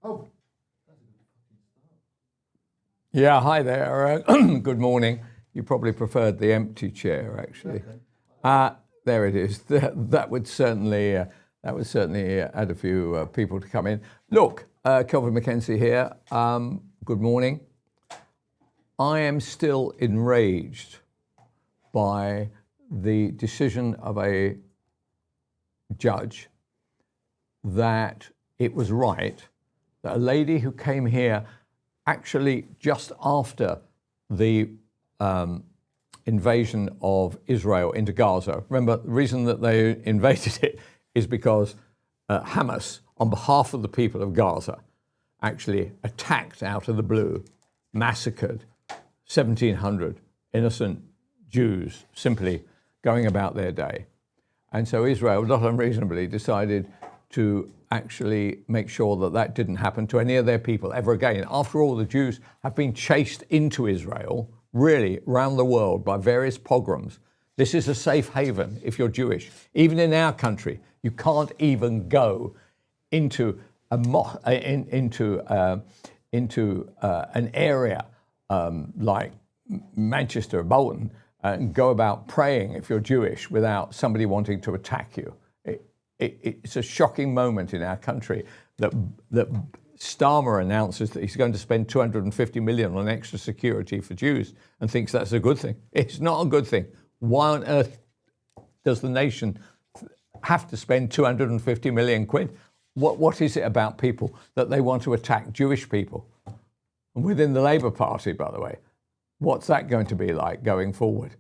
Oh. Yeah, hi there. Good morning. You probably preferred the empty chair, actually. Okay. There it is. That would certainly add a few people to come in. Look, Kelvin MacKenzie here. Good morning. I am still enraged by the decision of a judge that it was right that a lady who came here actually just after the invasion of Israel into Gaza. Remember, the reason that they invaded it is because Hamas, on behalf of the people of Gaza, actually attacked out of the blue, massacred 1,700 innocent Jews simply going about their day. And so Israel, not unreasonably, decided to actually make sure that that didn't happen to any of their people ever again. After all, the Jews have been chased into Israel, really, around the world by various pogroms. This is a safe haven if you're Jewish. Even in our country, you can't even go into an area like Manchester or Bolton and go about praying if you're Jewish without somebody wanting to attack you. It's a shocking moment in our country that Starmer announces that he's going to spend 250 million on extra security for Jews and thinks that's a good thing. It's not a good thing. Why on earth does the nation have to spend 250 million quid? What is it about people that they want to attack Jewish people? And within the Labour Party, by the way, what's that going to be like going forward?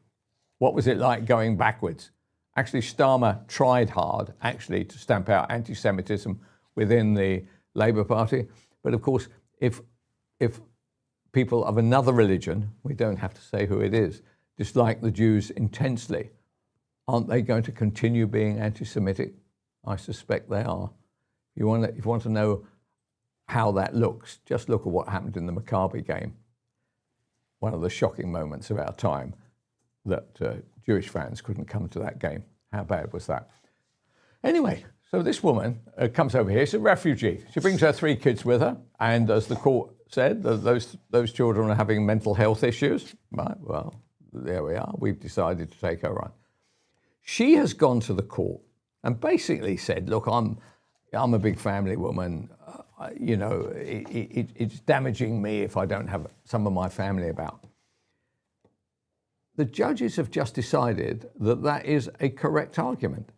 What was it like going backwards? Actually, Starmer tried hard, actually, to stamp out anti-Semitism within the Labour Party. But of course, if people of another religion, we don't have to say who it is, dislike the Jews intensely, aren't they going to continue being anti-Semitic? I suspect they are. If you want to know how that looks, just look at what happened in the Maccabi game. One of the shocking moments of our time that Jewish fans couldn't come to that game. How bad was that? Anyway, so this woman comes over here. She's a refugee. She brings her 3 kids with her. And as the court said, those children are having mental health issues. Right, well, there we are. We've decided to take her on. She has gone to the court and basically said, look, I'm a big family woman. It's damaging me if I don't have some of my family about. The judges have just decided that that is a correct argument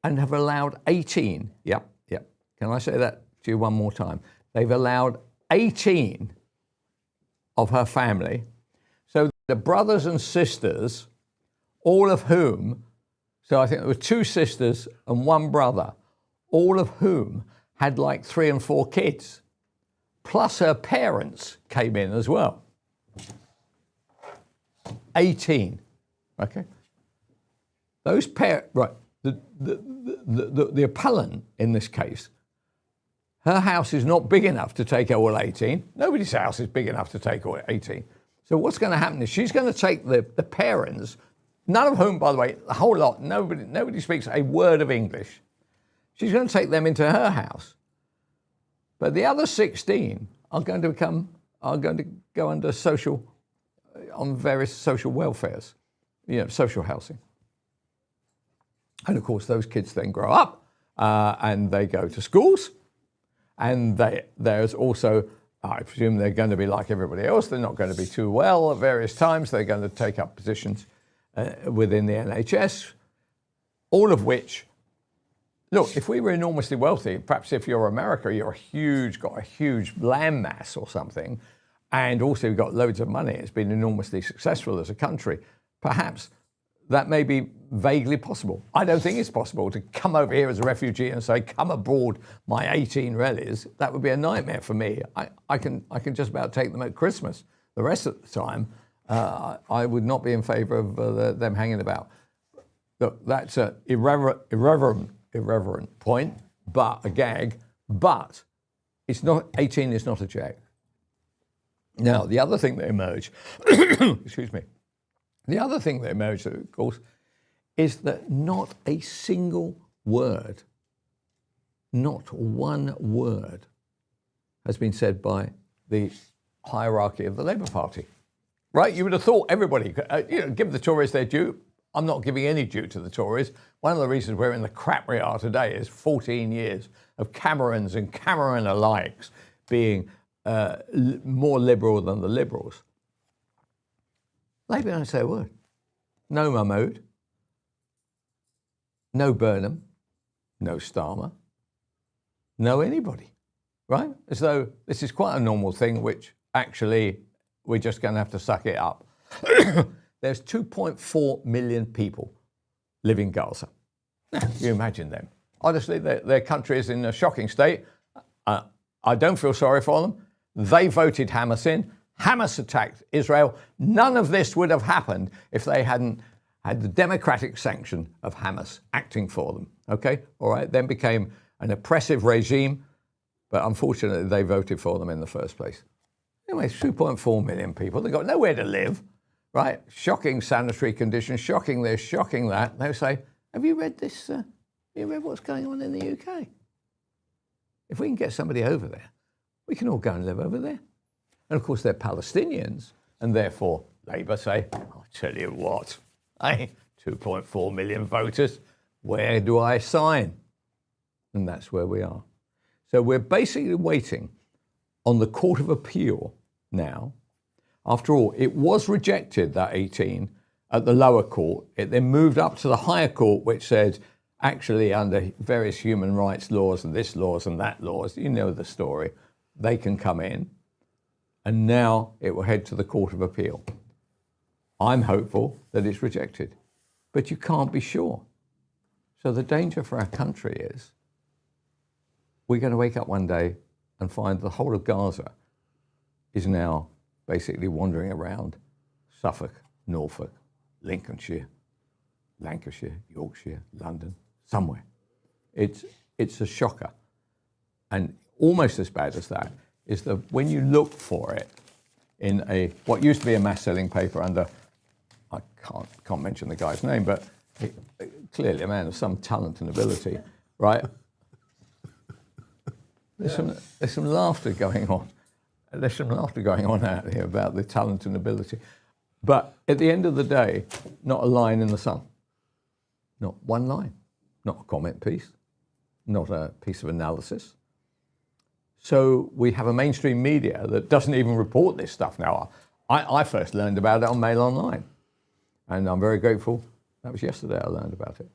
and have allowed 18, yep, can I say that to you one more time? They've allowed 18 of her family, so the brothers and sisters, all of whom, so I think there were 2 sisters and 1 brother, all of whom had like 3 and 4 kids, plus her parents came in as well. 18, okay? Those right, the appellant in this case, her house is not big enough to take all 18. Nobody's house is big enough to take all 18. So what's going to happen is she's going to take the parents, none of whom, by the way, a whole lot, nobody speaks a word of English. She's going to take them into her house. But the other 16 are going to go under on various social welfares, social housing. And of course, those kids then grow up and they go to schools. And there's also, I presume they're going to be like everybody else. They're not going to be too well at various times. They're going to take up positions within the NHS, all of which, look, if we were enormously wealthy, perhaps if you're America, got a huge land mass or something, and also you've got loads of money, it's been enormously successful as a country, perhaps that may be vaguely possible. I don't think it's possible to come over here as a refugee and say, come aboard my 18 rallies. That would be a nightmare for me. I can just about take them at Christmas. The rest of the time, I would not be in favour of them hanging about. Look, that's an irreverent point, but a gag, but it's not, 18 is not a jag. Now, the other thing that emerged, excuse me, the other thing that emerged, of course, is that not a single word, not one word has been said by the hierarchy of the Labour Party. Right? You would have thought everybody, give the Tories their due. I'm not giving any due to the Tories. One of the reasons we're in the crap we are today is 14 years of Camerons and Cameron-alikes being more liberal than the Liberals. Labour don't say a word. No Mahmood, no Burnham, no Starmer, no anybody, right? As though this is quite a normal thing, which actually we're just going to have to suck it up. There's 2.4 million people live in Gaza. Now, you imagine them. Honestly, their country is in a shocking state. I don't feel sorry for them. They voted Hamas in. Hamas attacked Israel. None of this would have happened if they hadn't had the democratic sanction of Hamas acting for them. Okay? All right? Then became an oppressive regime, but unfortunately they voted for them in the first place. Anyway, 2.4 million people. They've got nowhere to live, right? Shocking sanitary conditions, shocking this, shocking that. They'll say, have you read this? Have you read what's going on in the UK? If we can get somebody over there, we can all go and live over there. And of course, they're Palestinians, and therefore Labour say, I'll tell you what, 2.4 million voters, where do I sign? And that's where we are. So we're basically waiting on the Court of Appeal now. After all, it was rejected, that 18, at the lower court. It then moved up to the higher court, which said, actually, under various human rights laws and this laws and that laws, you know the story, they can come in. And now it will head to the Court of Appeal. I'm hopeful that it's rejected, but you can't be sure. So the danger for our country is we're going to wake up one day and find the whole of Gaza is now basically wandering around Suffolk, Norfolk, Lincolnshire, Lancashire, Yorkshire, London, somewhere. It's a shocker. And almost as bad as that is that when you look for it in what used to be a mass selling paper under, I can't mention the guy's name, but clearly a man of some talent and ability, right? There's some laughter going on. There's some laughter going on out here about the talent and ability. But at the end of the day, not a line in the Sun. Not one line. Not a comment piece. Not a piece of analysis. So we have a mainstream media that doesn't even report this stuff now. I first learned about it on Mail Online. And I'm very grateful. That was yesterday I learned about it.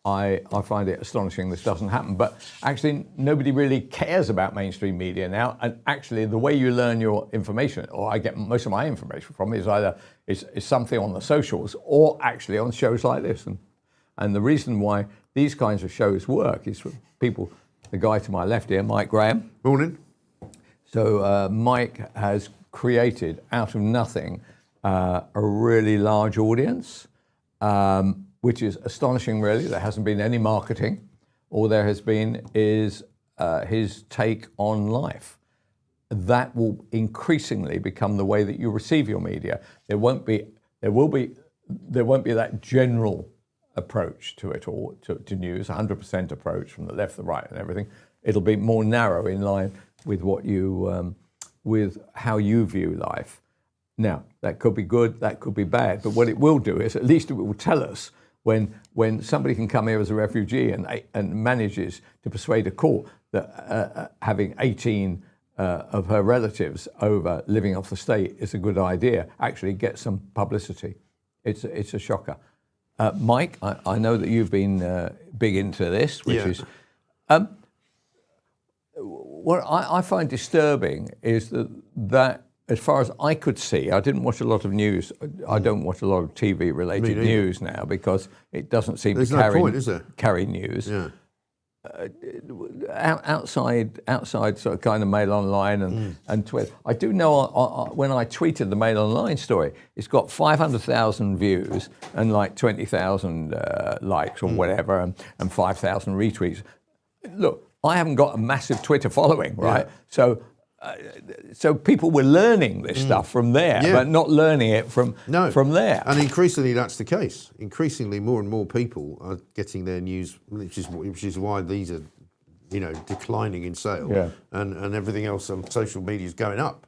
I find it astonishing this doesn't happen. But actually, nobody really cares about mainstream media now. And actually, the way you learn your information, or I get most of my information from, is either is something on the socials or actually on shows like this. And the reason why these kinds of shows work is for people, the guy to my left here, Mike Graham. Morning. So Mike has created out of nothing a really large audience, which is astonishing, really. There hasn't been any marketing. All there has been is his take on life. That will increasingly become the way that you receive your media. There won't be that general approach to it all, to news, 100% approach from the left, the right, and everything. It'll be more narrow in line with what you, with how you view life. Now, that could be good, that could be bad, but what it will do is at least it will tell us when somebody can come here as a refugee and manages to persuade a court that having 18 of her relatives over living off the state is a good idea, actually get some publicity. It's a shocker. Mike, I know that you've been big into this, which is... what I find disturbing is that as far as I could see, I didn't watch a lot of news. I don't watch a lot of TV-related news now because it doesn't seem to carry news. Yeah. Outside sort of kind of Mail Online and Twitter. I do know when I tweeted the Mail Online story, it's got 500,000 views and like 20,000 likes or whatever and 5,000 retweets. Look, I haven't got a massive Twitter following, right? Yeah. So people were learning this stuff from there, but not learning it from there. And increasingly that's the case. Increasingly more and more people are getting their news, which is why these are declining in sale, Yeah. and everything else on social media is going up.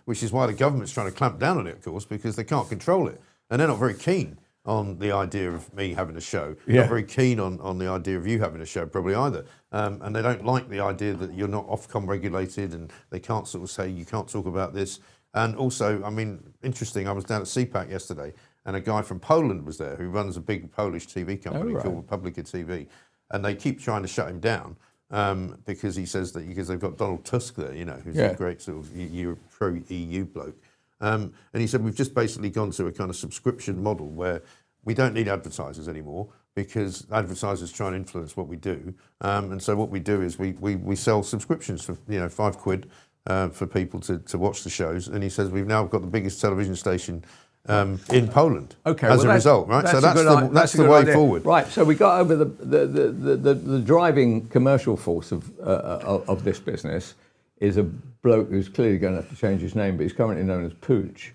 Which is why the government's trying to clamp down on it, of course, because they can't control it, and they're not very keen on the idea of me having a show. Yeah. Not very keen on the idea of you having a show, probably either. And they don't like the idea that you're not Ofcom regulated, and they can't sort of say you can't talk about this. And also, I mean, interesting, I was down at CPAC yesterday, and a guy from Poland was there who runs a big Polish TV company called Republica TV, and they keep trying to shut him down because he says that because they've got Donald Tusk there, who's a great sort of pro-EU bloke. And he said, we've just basically gone to a kind of subscription model where we don't need advertisers anymore because advertisers try and influence what we do. And so what we do is we sell subscriptions for £5 for people to watch the shows. And he says, we've now got the biggest television station in Poland as a result, right? So that's the way forward. Right, so we got over the driving commercial force of this business is a bloke who's clearly going to have to change his name, but he's currently known as Pooch.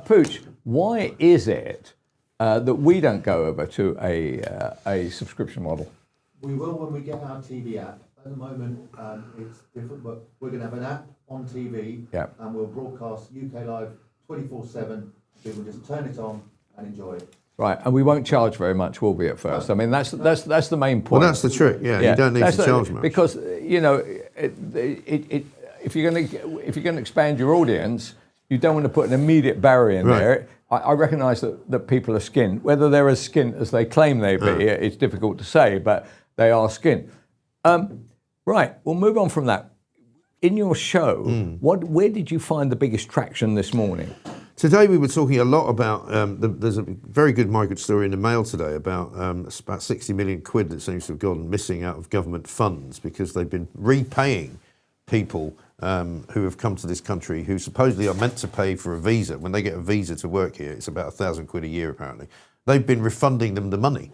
Pooch, why is it that we don't go over to a subscription model? We will when we get our TV app. At the moment, it's different, but we're going to have an app on TV, and we'll broadcast UK Live 24/7. People just turn it on and enjoy it. Right, and we won't charge very much, will we, at first? I mean, that's the main point. Well, that's the trick. Yeah. You don't need to charge much because if you're going to expand your audience, you don't want to put an immediate barrier in there. I recognise that people are skint. Whether they're as skint as they claim they be, it's difficult to say, but they are skint. Right, we'll move on from that. In your show, where did you find the biggest traction this morning? Today we were talking a lot about, there's a very good migrant story in the Mail today about 60 million quid that seems to have gone missing out of government funds because they've been repaying people who have come to this country who supposedly are meant to pay for a visa. When they get a visa to work here, it's about £1,000 a year apparently. They've been refunding them the money,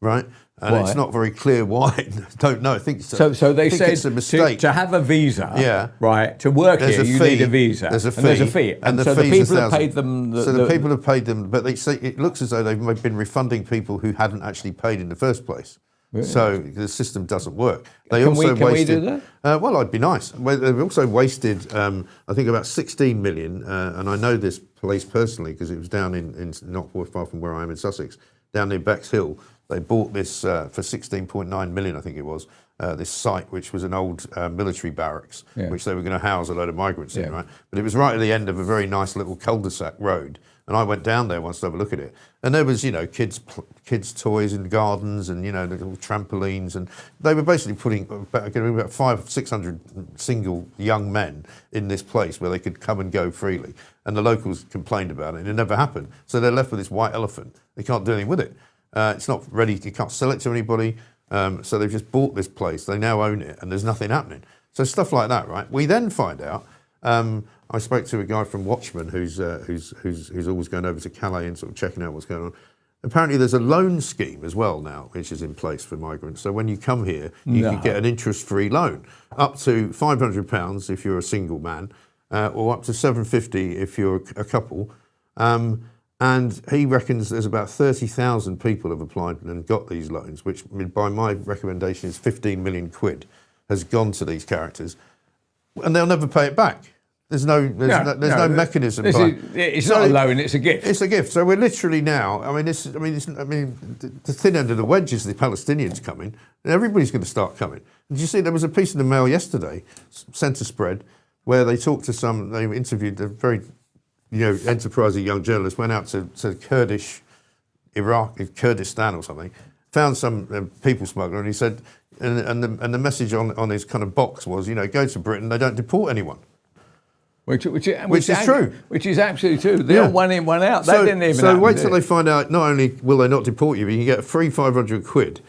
right? And it's not very clear why. Don't know. I think so. So they said it's a mistake. To have a visa, right? To work here, you need a visa. There's a fee. And there's a fee. And so the people have paid them. The people have paid them, but they say it looks as though they've been refunding people who hadn't actually paid in the first place. Really? So the system doesn't work. Can we do that? Well, I'd be nice. They've also wasted, I think, about 16 million, and I know this place personally because it was down in not far from where I am in Sussex, down near Bexhill. They bought this for 16.9 million, I think it was, this site, which was an old military barracks, which they were going to house a load of migrants in, right? But it was right at the end of a very nice little cul-de-sac road. And I went down there once to have a look at it. And there was, kids' toys and gardens and, little trampolines. And they were basically putting about 500-600 single young men in this place where they could come and go freely. And the locals complained about it, and it never happened. So they're left with this white elephant. They can't do anything with it. It's not ready, you can't sell it to anybody. So they've just bought this place. They now own it, and there's nothing happening. So stuff like that, right? We then find out, I spoke to a guy from Watchman who's always going over to Calais and sort of checking out what's going on. Apparently there's a loan scheme as well now, which is in place for migrants. So when you come here, you can get an interest-free loan, up to £500 if you're a single man, or up to £750 if you're a couple. And he reckons there's about 30,000 people have applied and got these loans, which by my recommendation is 15 million quid has gone to these characters, and they'll never pay it back. There's no mechanism. It's not a loan; it's a gift. It's a gift. So we're literally now. The thin end of the wedge is the Palestinians coming, and everybody's going to start coming. Did you see there was a piece in the Mail yesterday, centre spread, where they talked to they interviewed a very, enterprising young journalist, went out to Kurdistan or something, found some people smuggler, and he said, and the message on his kind of box was, go to Britain, they don't deport anyone. Which is true. Which is absolutely true. They're one in, one out. That didn't even So happen, wait till they find out, not only will they not deport you, but you can get a free 500 quid.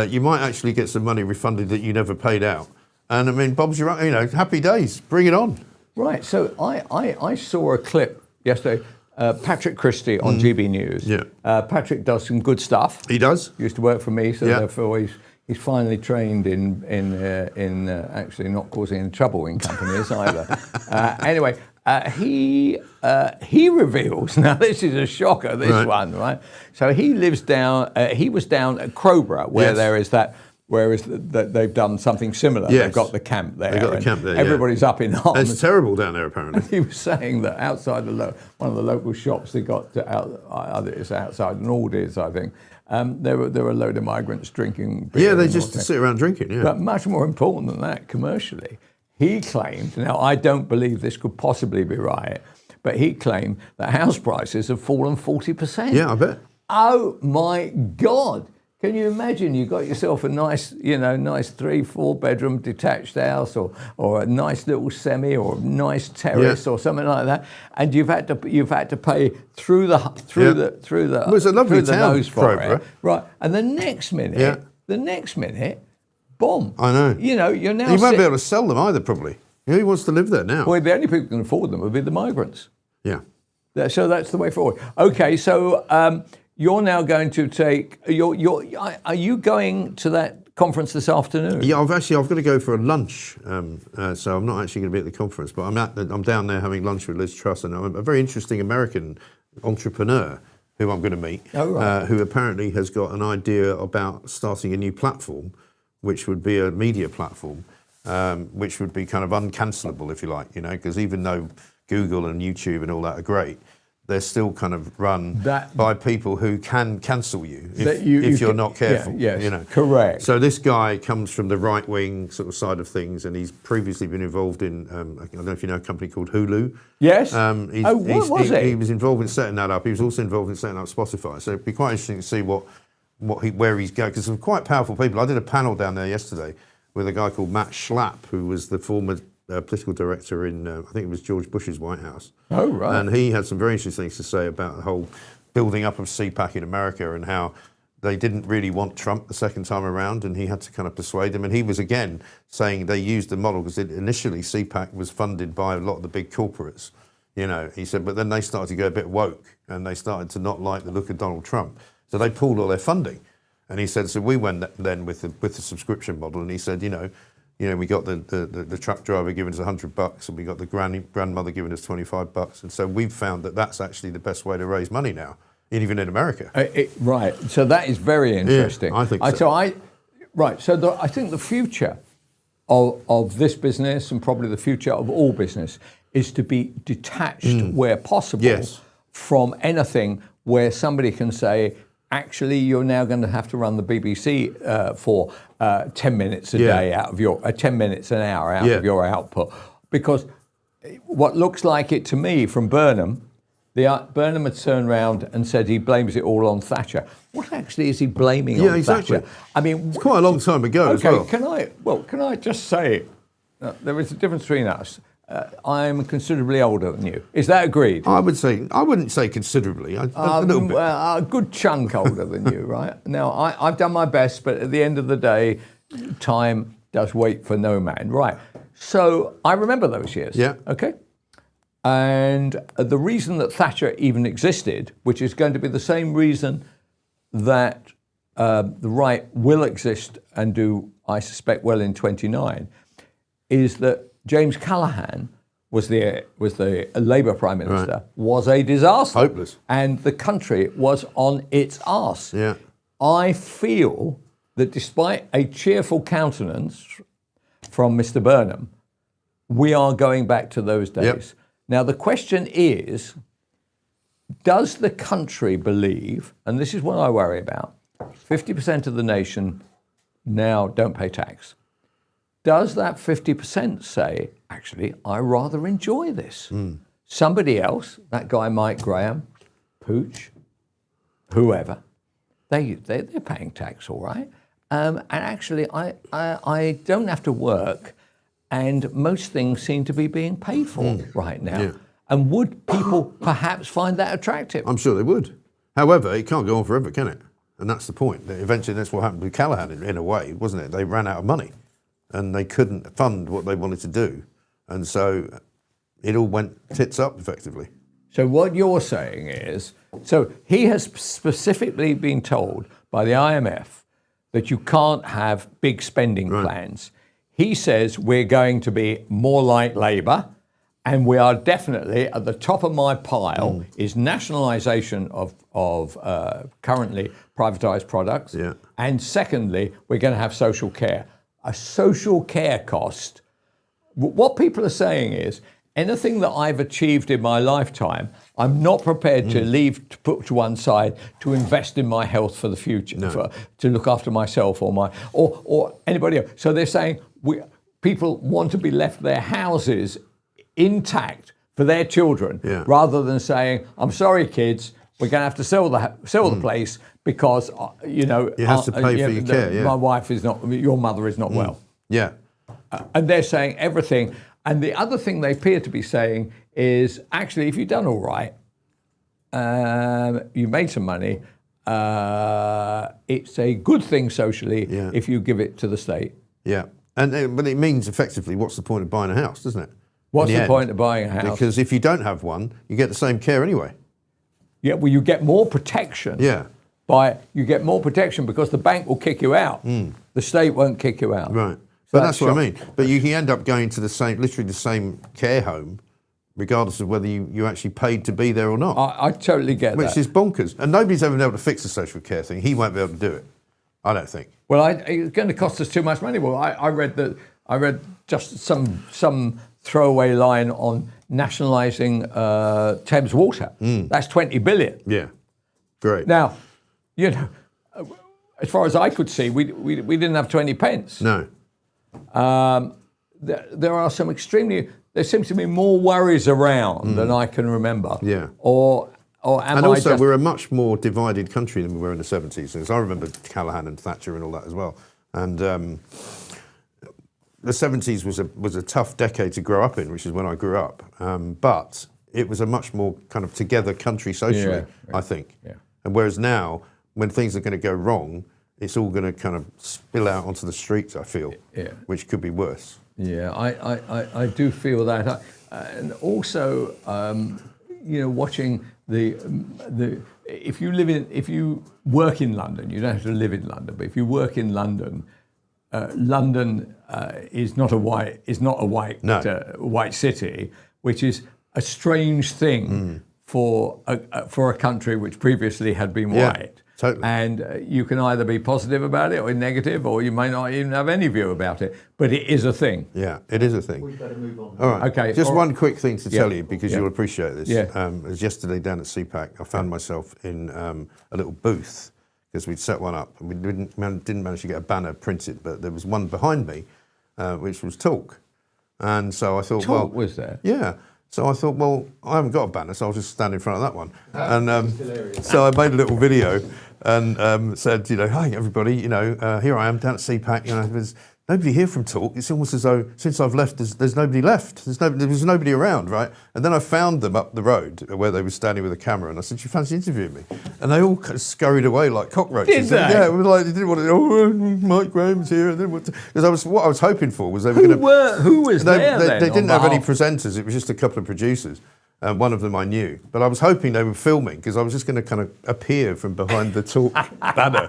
You might actually get some money refunded that you never paid out. And Bob's your, happy days. Bring it on. Right. So I saw a clip yesterday. Patrick Christie on GB News. Yeah. Patrick does some good stuff. He does. He used to work for me, so therefore he's finally trained in actually not causing any trouble in companies either. Anyway, he reveals, now this is a shocker, one, right? So he lives down, he was down at Crowborough, where there is that whereas they've done something similar. Yes. They've got the camp there. They've got the camp there, yeah. Everybody's up in arms. It's terrible down there, apparently. He was saying that outside one of the local shops they got either it's outside an Aldi's, I think. There were a load of migrants drinking beer. Yeah, they just sit around drinking. Yeah, but much more important than that, commercially, he claimed. Now, I don't believe this could possibly be right, but he claimed that house prices have fallen 40%. Yeah, I bet. Oh my God! Can you imagine? You got yourself a nice 3-4 bedroom detached house, or a nice little semi, or a nice terrace, or something like that, and you've had to pay through the Well, it's a lovely town, nose for it, right? And the next minute, boom! I know. You're now. You won't be able to sell them either, probably. Who wants to live there now? Well, the only people who can afford them would be the migrants. Yeah. So that's the way forward. Okay, so. You're now going to take. Are you going to that conference this afternoon? Yeah, I've got to go for a lunch, so I'm not actually going to be at the conference. But I'm down there having lunch with Liz Truss, and a very interesting American entrepreneur who I'm going to meet, who apparently has got an idea about starting a new platform, which would be a media platform, which would be kind of uncancelable, if you like, because even though Google and YouTube and all that are great, they're still kind of run by people who can cancel you if you're not careful. Yeah, yes, correct. So this guy comes from the right-wing sort of side of things, and he's previously been involved in, I don't know if you know a company called Hulu. Yes. He was involved in setting that up. He was also involved in setting up Spotify. So it'd be quite interesting to see where he's going, because some quite powerful people. I did a panel down there yesterday with a guy called Matt Schlapp, who was the former political director in, I think it was George Bush's White House. Oh, right. And he had some very interesting things to say about the whole building up of CPAC in America and how they didn't really want Trump the second time around, and he had to kind of persuade them. And he was, again, saying they used the model because initially CPAC was funded by a lot of the big corporates. He said, but then they started to go a bit woke and they started to not like the look of Donald Trump. So they pulled all their funding. And he said, so we went then with the subscription model, and he said, we got the truck driver giving us $100, and we got the grandmother giving us $25, and so we've found that that's actually the best way to raise money now, even in America. Right. So that is very interesting. Yeah, I think so. I think the future of this business, and probably the future of all business, is to be detached where possible from anything where somebody can say, actually, you're now going to have to run the BBC for 10 minutes a day out of your 10 minutes an hour out of your output, because what looks like it to me from Burnham, Burnham had turned around and said he blames it all on Thatcher. What actually is he blaming on Thatcher? I mean, it's quite a long time ago as well. Can I just say, there is a difference between us. I'm considerably older than you. Is that agreed? I wouldn't say considerably. A little bit. Well, a good chunk older than you, right? Now, I've done my best, but at the end of the day, time does wait for no man, right? So I remember those years. Yeah. Okay. And the reason that Thatcher even existed, which is going to be the same reason that the right will exist and do, I suspect, well in 29, is that James Callaghan was the Labour Prime Minister, was a disaster. Hopeless. And the country was on its arse. Yeah. I feel that despite a cheerful countenance from Mr. Burnham, we are going back to those days. Yep. Now, the question is, does the country believe, and this is what I worry about, 50% of the nation now don't pay tax. Does that 50% say, actually, I rather enjoy this? Somebody else, that guy Mike Graham, Pooch, whoever, they're paying tax, all right. And actually, I don't have to work, and most things seem to be being paid for right now. Yeah. And would people perhaps find that attractive? I'm sure they would. However, it can't go on forever, can it? And that's the point. Eventually, that's what happened with Callaghan in a way, wasn't it? They ran out of money, and they couldn't fund what they wanted to do. And so it all went tits up, effectively. So what you're saying is, so he has specifically been told by the IMF that you can't have big spending plans. He says we're going to be more like Labour, And we are definitely at the top of my pile is nationalisation of currently privatised products. Yeah. And secondly, we're going to have social care. A social care cost. What people are saying is, anything that I've achieved in my lifetime, I'm not prepared to put to one side to invest in my health for the future, to look after myself or anybody else. So they're saying people want to be left their houses intact for their children, rather than saying, "I'm sorry, kids, we're going to have to sell the place because you have to pay for your care. Yeah. My wife is not, your mother is not well." Yeah. And they're saying everything. And the other thing they appear to be saying is, actually, if you've done all right, you made some money, it's a good thing socially if you give it to the state. Yeah. But it means effectively, what's the point of buying a house, doesn't it? What's the point of buying a house? Because if you don't have one, you get the same care anyway. Yeah, well, you get more protection. Yeah. You get more protection because the bank will kick you out. The state won't kick you out. Right. But that's what I mean. But you can end up going to literally the same care home, regardless of whether you actually paid to be there or not. I totally get that. Which is bonkers. And nobody's ever been able to fix the social care thing. He won't be able to do it, I don't think. Well, it's going to cost us too much money. Well, I read just some throwaway line on nationalising Thames Water. That's 20 billion. Yeah, great. Now, as far as I could see, we didn't have 20 pence. No. There are some there seems to be more worries around than I can remember. Yeah. And also, we're a much more divided country than we were in the 70s. Because I remember Callaghan and Thatcher and all that as well. And the 70s was a tough decade to grow up in, which is when I grew up. But it was a much more kind of together country socially, I think. Yeah. And whereas now, when things are going to go wrong, it's all going to kind of spill out onto the streets, I feel, which could be worse. Yeah, I do feel that. And also, watching if you work in London, you don't have to live in London, but if you work in London, London is not a white city, which is a strange thing for a country which previously had been white. Totally. And you can either be positive about it or negative, or you may not even have any view about it. But it is a thing. Yeah, it is a thing. We better move on. All right. Okay. Just one quick thing to tell you, because you'll appreciate this. Yeah. It was yesterday down at CPAC. I found myself in a little booth because we'd set one up, and we didn't manage to get a banner printed, but there was one behind me, which was Talk. And so I thought, Talk was there? Yeah. So I thought, well, I haven't got a banner, so I'll just stand in front of that one. And so I made a little video and said, hi everybody, here I am down at CPAC. There's nobody here from Talk. It's almost as though since I've left, there's nobody left. There was nobody around, right? And then I found them up the road where they were standing with a camera, and I said, "Do you fancy interviewing me?" And they all kind of scurried away like cockroaches. Did they? Yeah, it was like they didn't want to. Oh, Mike Graham's here. Because what I was hoping for was they were going to. Who was there? They didn't have any presenters. It was just a couple of producers. One of them I knew, but I was hoping they were filming because I was just going to kind of appear from behind the Talk banner.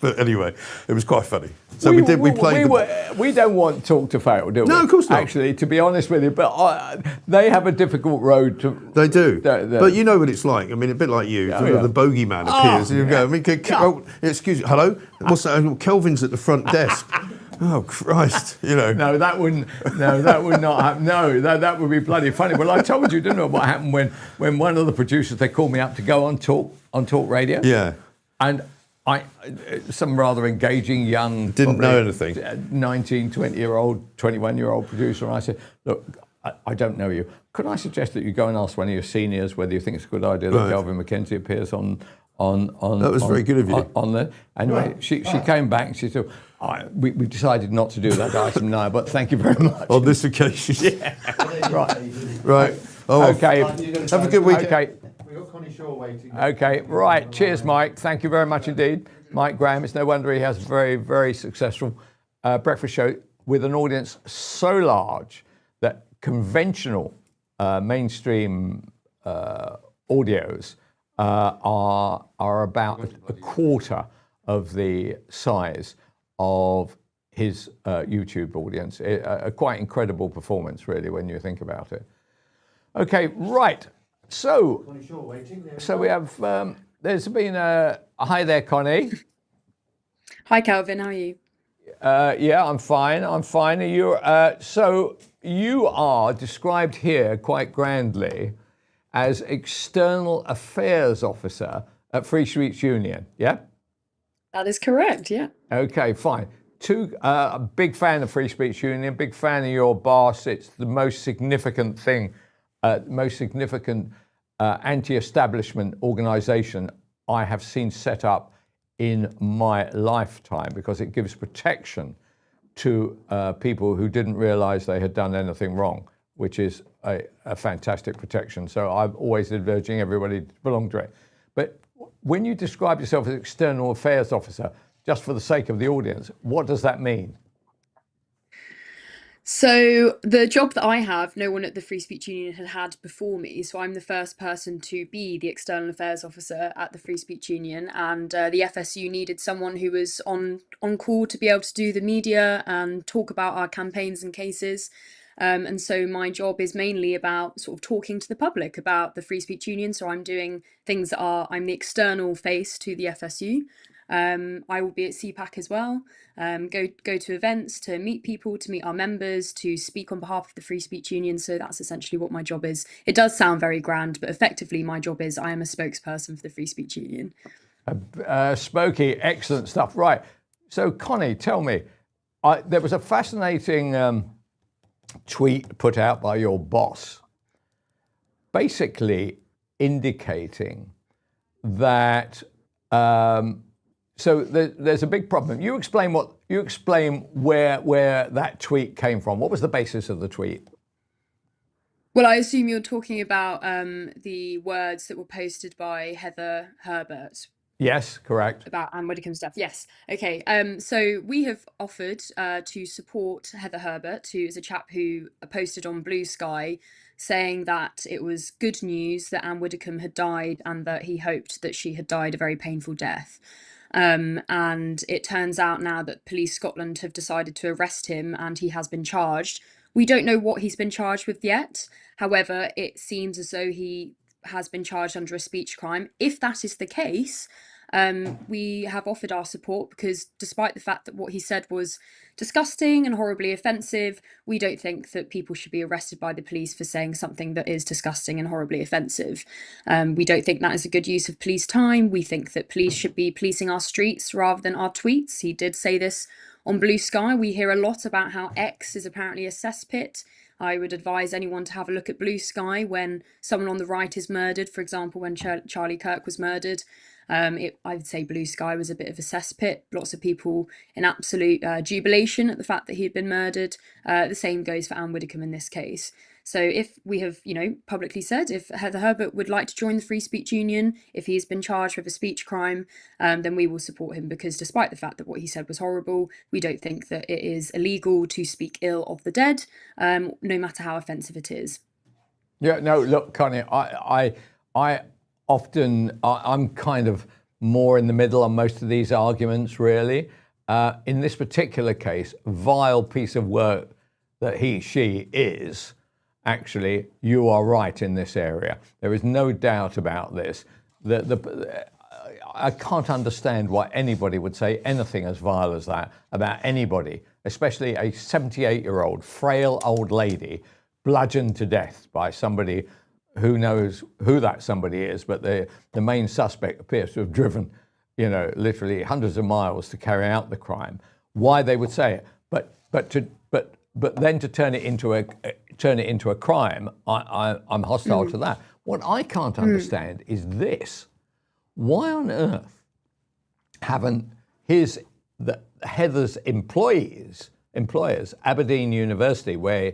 But anyway, it was quite funny. So we don't want Talk to fail, do we? No, of course not. Actually, to be honest with you, but they have a difficult road to. They do, but you know what it's like. I mean, a bit like you. The bogeyman appears. And you go. Excuse me. Hello. What's that? Kelvin's at the front desk. Oh Christ! No, that would not happen. No, that would be bloody funny. Well, I told you, didn't I, what happened when one of the producers, they called me up to go on Talk Radio. Yeah. And some rather engaging young, didn't know anything, 19, 20-year-old, 21-year-old producer, and I said, look, I don't know you. Could I suggest that you go and ask one of your seniors whether you think it's a good idea that Kelvin MacKenzie appears on that was very good of you. Anyway, she came back and she said, we decided not to do that item now, but thank you very much. On this occasion. Yeah. Right. Oh, okay. Have a good weekend. Okay. We've got Connie Shaw waiting. Okay, right. Cheers, Mike. Thank you very much indeed. Mike Graham. It's no wonder he has a very, very successful breakfast show with an audience so large that conventional mainstream audios are about a quarter of the size of his YouTube audience. A quite incredible performance, really, when you think about it. Okay, right. So we have, there's been a, hi there, Connie. Hi, Kelvin, how are you? Yeah, I'm fine. Are you, so you are described here quite grandly as External Affairs Officer at Free Speech Union, yeah? That is correct, yeah. Okay, fine. A big fan of Free Speech Union, big fan of your boss. It's the most significant thing, anti-establishment organisation I have seen set up in my lifetime, because it gives protection to people who didn't realise they had done anything wrong, which is a fantastic protection. So I'm always urging everybody to belong to it. But when you describe yourself as External Affairs Officer, just for the sake of the audience, what does that mean? So the job that I have, no one at the Free Speech Union had before me. So I'm the first person to be the External Affairs Officer at the Free Speech Union, and the FSU needed someone who was on call to be able to do the media and talk about our campaigns and cases. And so my job is mainly about sort of talking to the public about the Free Speech Union. So I'm doing things that I'm the external face to the FSU. I will be at CPAC as well, go to events, to meet people, to meet our members, to speak on behalf of the Free Speech Union. So that's essentially what my job is. It does sound very grand, but effectively my job is I am a spokesperson for the Free Speech Union. Spokey, excellent stuff. Right. So Connie, tell me, there was a fascinating tweet put out by your boss, basically indicating that so there's a big problem. You explain where that tweet came from. What was the basis of the tweet? Well, I assume you're talking about the words that were posted by Heather Herbert. Yes, correct. About Anne Widdecombe stuff. Yes. Okay. So we have offered to support Heather Herbert, who is a chap who posted on Blue Sky saying that it was good news that Anne Widdecombe had died and that he hoped that she had died a very painful death. And it turns out now that Police Scotland have decided to arrest him and he has been charged. We don't know what he's been charged with yet. However, it seems as though he has been charged under a speech crime. If that is the case, we have offered our support, because despite the fact that what he said was disgusting and horribly offensive, we don't think that people should be arrested by the police for saying something that is disgusting and horribly offensive. We don't think that is a good use of police time. We think that police should be policing our streets rather than our tweets. He did say this on Blue Sky. We hear a lot about how X is apparently a cesspit. I would advise anyone to have a look at Blue Sky when someone on the right is murdered. For example, when Charlie Kirk was murdered, I would say Blue Sky was a bit of a cesspit. Lots of people in absolute jubilation at the fact that he had been murdered. The same goes for Anne Widdecombe in this case. So if we have, publicly said, if Heather Herbert would like to join the Free Speech Union, if he's been charged with a speech crime, then we will support him, because despite the fact that what he said was horrible, we don't think that it is illegal to speak ill of the dead, no matter how offensive it is. Yeah, no, look, Connie, I often, I'm kind of more in the middle on most of these arguments, really. In this particular case, vile piece of work that she is, actually, you are right in this area. There is no doubt about this. I can't understand why anybody would say anything as vile as that about anybody, especially a 78-year-old, frail old lady bludgeoned to death by somebody who knows who that somebody is, but the main suspect appears to have driven, literally hundreds of miles to carry out the crime. Why they would say it, but then to turn it into a crime, I'm hostile to that. What I can't understand is this: why on earth haven't Heather's employers, Aberdeen University, where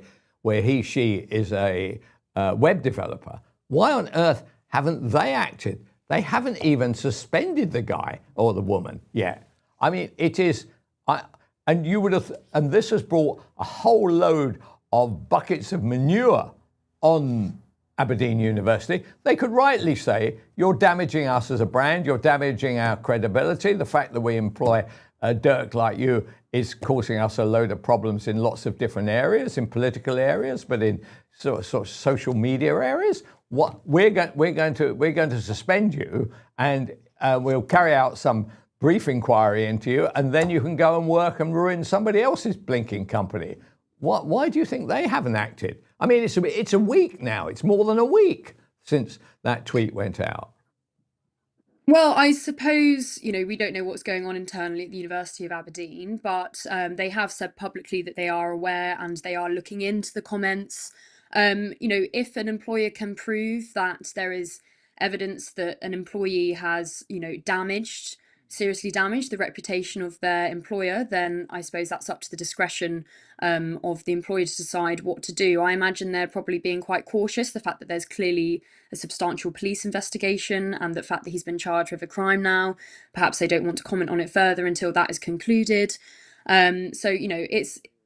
she is a web developer, why on earth haven't they acted? They haven't even suspended the guy or the woman yet. I mean, it is, and this has brought a whole load of buckets of manure on Aberdeen University. They could rightly say, you're damaging us as a brand, you're damaging our credibility, the fact that we employ Dirk like you is causing us a load of problems in lots of different areas, in political areas, but in sort of social media areas. What we're going to suspend you, and we'll carry out some brief inquiry into you, and then you can go and work and ruin somebody else's blinking company. Why do you think they haven't acted? I mean, it's a week now. It's more than a week since that tweet went out. Well, I suppose, we don't know what's going on internally at the University of Aberdeen, but they have said publicly that they are aware and they are looking into the comments. If an employer can prove that there is evidence that an employee has, seriously damaged the reputation of their employer, then I suppose that's up to the discretion of the employer to decide what to do. I imagine they're probably being quite cautious. The fact that there's clearly a substantial police investigation and the fact that he's been charged with a crime now, perhaps they don't want to comment on it further until that is concluded.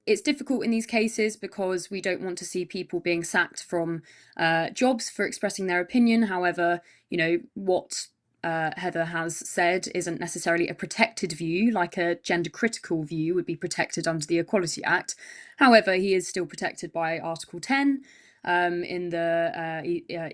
It's difficult in these cases because we don't want to see people being sacked from jobs for expressing their opinion. However, what Heather has said isn't necessarily a protected view, like a gender critical view would be protected under the Equality Act. However, he is still protected by Article 10 in the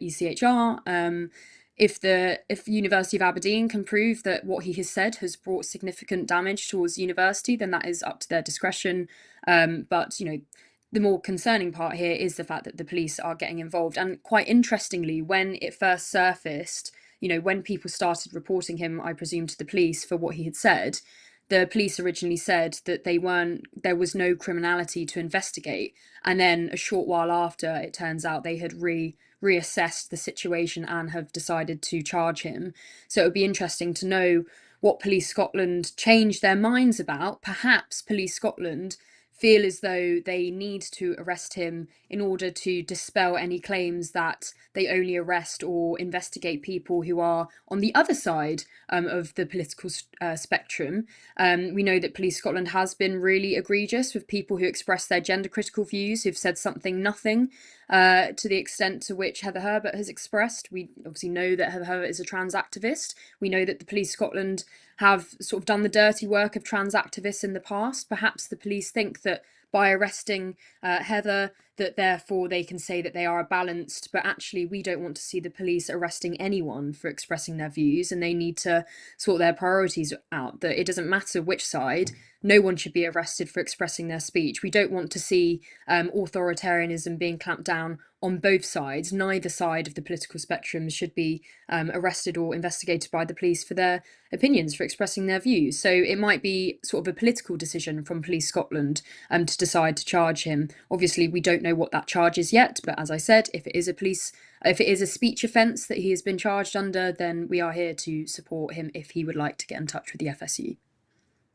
ECHR. If the University of Aberdeen can prove that what he has said has brought significant damage towards the university, then that is up to their discretion. But the more concerning part here is the fact that the police are getting involved. And quite interestingly, when it first surfaced, when people started reporting him, I presume, to the police for what he had said, the police originally said that there was no criminality to investigate. And then a short while after, it turns out they had reassessed the situation and have decided to charge him. So it would be interesting to know what Police Scotland changed their minds about. Perhaps Police Scotland feel as though they need to arrest him in order to dispel any claims that they only arrest or investigate people who are on the other side of the political spectrum. We know that Police Scotland has been really egregious with people who express their gender critical views, who've said nothing to the extent to which Heather Herbert has expressed. We obviously know that Heather Herbert is a trans activist. We know that the Police Scotland have sort of done the dirty work of trans activists in the past. Perhaps the police think that by arresting Heather, that therefore they can say that they are balanced, but actually we don't want to see the police arresting anyone for expressing their views, and they need to sort their priorities out, that it doesn't matter which side, no one should be arrested for expressing their speech. We don't want to see authoritarianism being clamped down on both sides. Neither side of the political spectrum should be arrested or investigated by the police for their opinions, for expressing their views. So it might be sort of a political decision from Police Scotland to decide to charge him. Obviously, we don't know what that charge is yet, but as I said, if it is a speech offence that he has been charged under, then we are here to support him if he would like to get in touch with the FSU.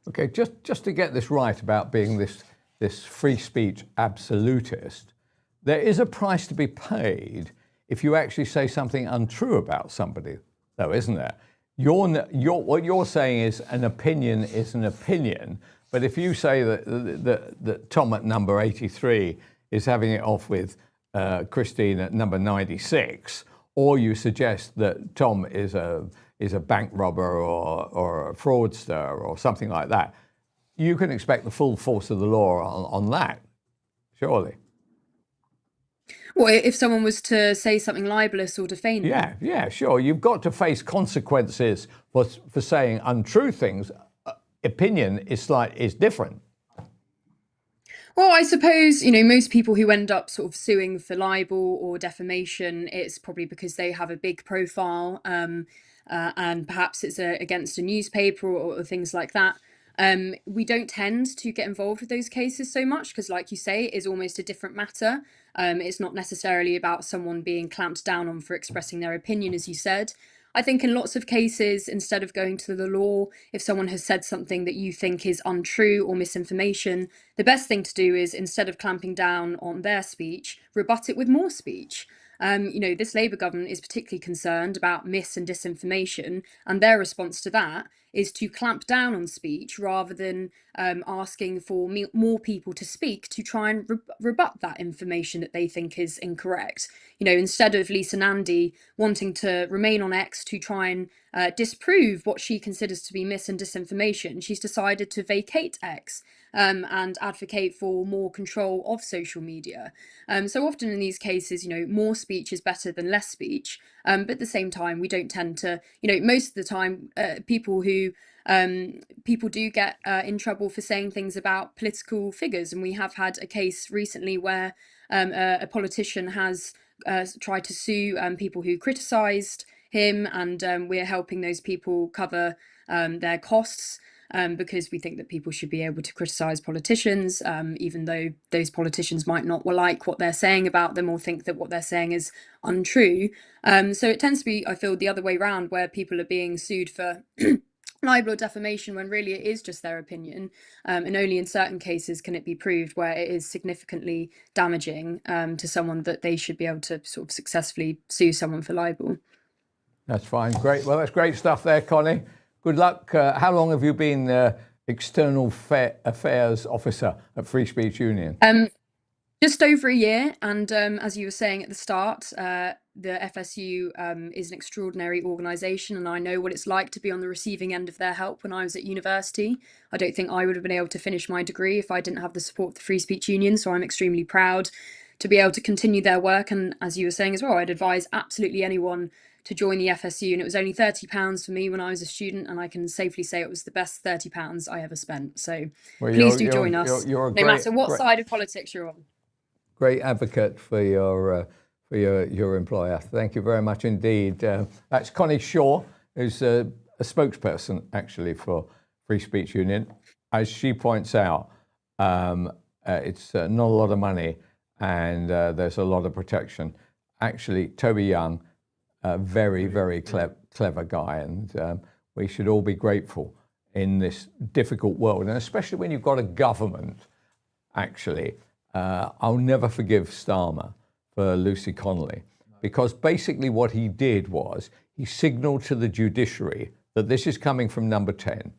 Okay, just to get this right about being this free speech absolutist, there is a price to be paid if you actually say something untrue about somebody, though, isn't there? What you're saying is an opinion is an opinion, but if you say that Tom at number 83 is having it off with Christine at number 96, or you suggest that Tom is a bank robber or a fraudster or something like that, you can expect the full force of the law on that, surely. Well, if someone was to say something libelous or defaming? Yeah, sure. You've got to face consequences for saying untrue things. Opinion is different. Well, I suppose, most people who end up sort of suing for libel or defamation, it's probably because they have a big profile, and perhaps it's against a newspaper or things like that. We don't tend to get involved with those cases so much because, like you say, it is almost a different matter. It's not necessarily about someone being clamped down on for expressing their opinion, as you said. I think in lots of cases, instead of going to the law, if someone has said something that you think is untrue or misinformation, the best thing to do is, instead of clamping down on their speech, rebut it with more speech. This Labour government is particularly concerned about mis and disinformation, and their response to that is to clamp down on speech rather than asking for more people to speak to try and rebut that information that they think is incorrect. Instead of Lisa Nandy wanting to remain on X to try and disprove what she considers to be mis and disinformation, she's decided to vacate X and advocate for more control of social media. So often in these cases, more speech is better than less speech. But at the same time, we don't tend to, most of the time, people do get in trouble for saying things about political figures. And we have had a case recently where a politician has tried to sue people who criticised him, and we're helping those people cover their costs. Because we think that people should be able to criticise politicians, even though those politicians might not like what they're saying about them or think that what they're saying is untrue. So it tends to be, I feel, the other way around, where people are being sued for libel or defamation when really it is just their opinion. And only in certain cases can it be proved where it is significantly damaging to someone that they should be able to sort of successfully sue someone for libel. That's fine. Great. Well, that's great stuff there, Connie. Good luck. How long have you been External Affairs Officer at Free Speech Union? Just over a year. And as you were saying at the start, the FSU is an extraordinary organisation, and I know what it's like to be on the receiving end of their help when I was at university. I don't think I would have been able to finish my degree if I didn't have the support of the Free Speech Union, so I'm extremely proud to be able to continue their work. And as you were saying as well, I'd advise absolutely anyone to join the FSU, and it was only £30 for me when I was a student, and I can safely say it was the best £30 I ever spent. So please do join us, no matter what side of politics you're on. Great advocate for your employer. Thank you very much indeed. That's Connie Shaw, who's a spokesperson actually for Free Speech Union. As she points out, it's not a lot of money, and there's a lot of protection. Actually, Toby Young, a very, very clever guy, and we should all be grateful in this difficult world, and especially when you've got a government. Actually, I'll never forgive Starmer for Lucy Connolly, because basically what he did was he signalled to the judiciary that this is coming from number 10,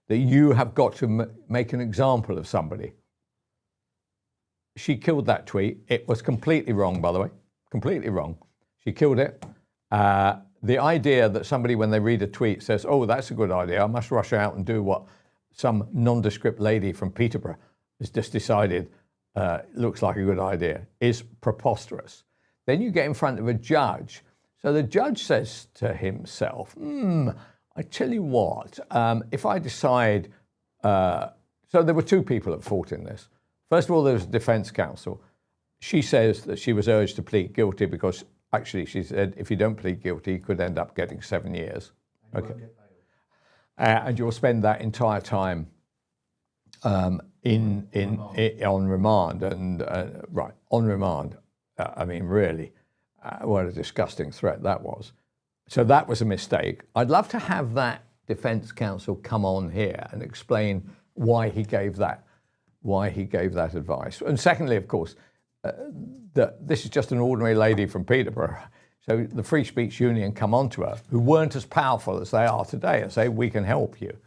that you have got to make an example of somebody. She killed that tweet. It was completely wrong, by the way, completely wrong. She killed it. The idea that somebody, when they read a tweet, says, oh, that's a good idea, I must rush out and do what some nondescript lady from Peterborough has just decided looks like a good idea, is preposterous. Then you get in front of a judge. So the judge says to himself, I tell you what, if I decide, so there were two people at fault in this. First of all, there was a defence counsel. She says that she was urged to plead guilty because actually she said if you don't plead guilty, you could end up getting 7 years. Okay. And you'll spend that entire time on remand. And on remand. I mean, really, what a disgusting threat that was. So that was a mistake. I'd love to have that defence counsel come on here and explain why he gave that advice. And secondly, of course, that this is just an ordinary lady from Peterborough. So the Free Speech Union come onto her, who weren't as powerful as they are today, and say, we can help you.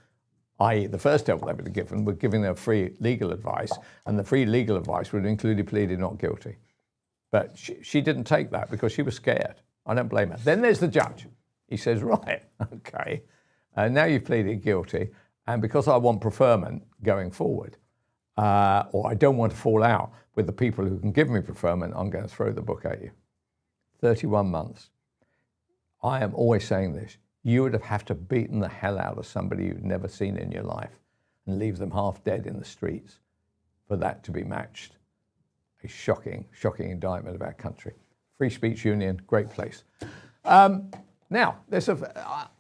I.e., the first help they would have given were giving them free legal advice, and the free legal advice would have included pleading not guilty. But she didn't take that because she was scared. I don't blame her. Then there's the judge. He says, right, okay, now you've pleaded guilty, and because I want preferment going forward, or I don't want to fall out with the people who can give me preferment, I'm going to throw the book at you. 31 months. I am always saying this. You would have to beaten the hell out of somebody you've never seen in your life and leave them half dead in the streets for that to be matched. A shocking, shocking indictment of our country. Free Speech Union, great place. Now,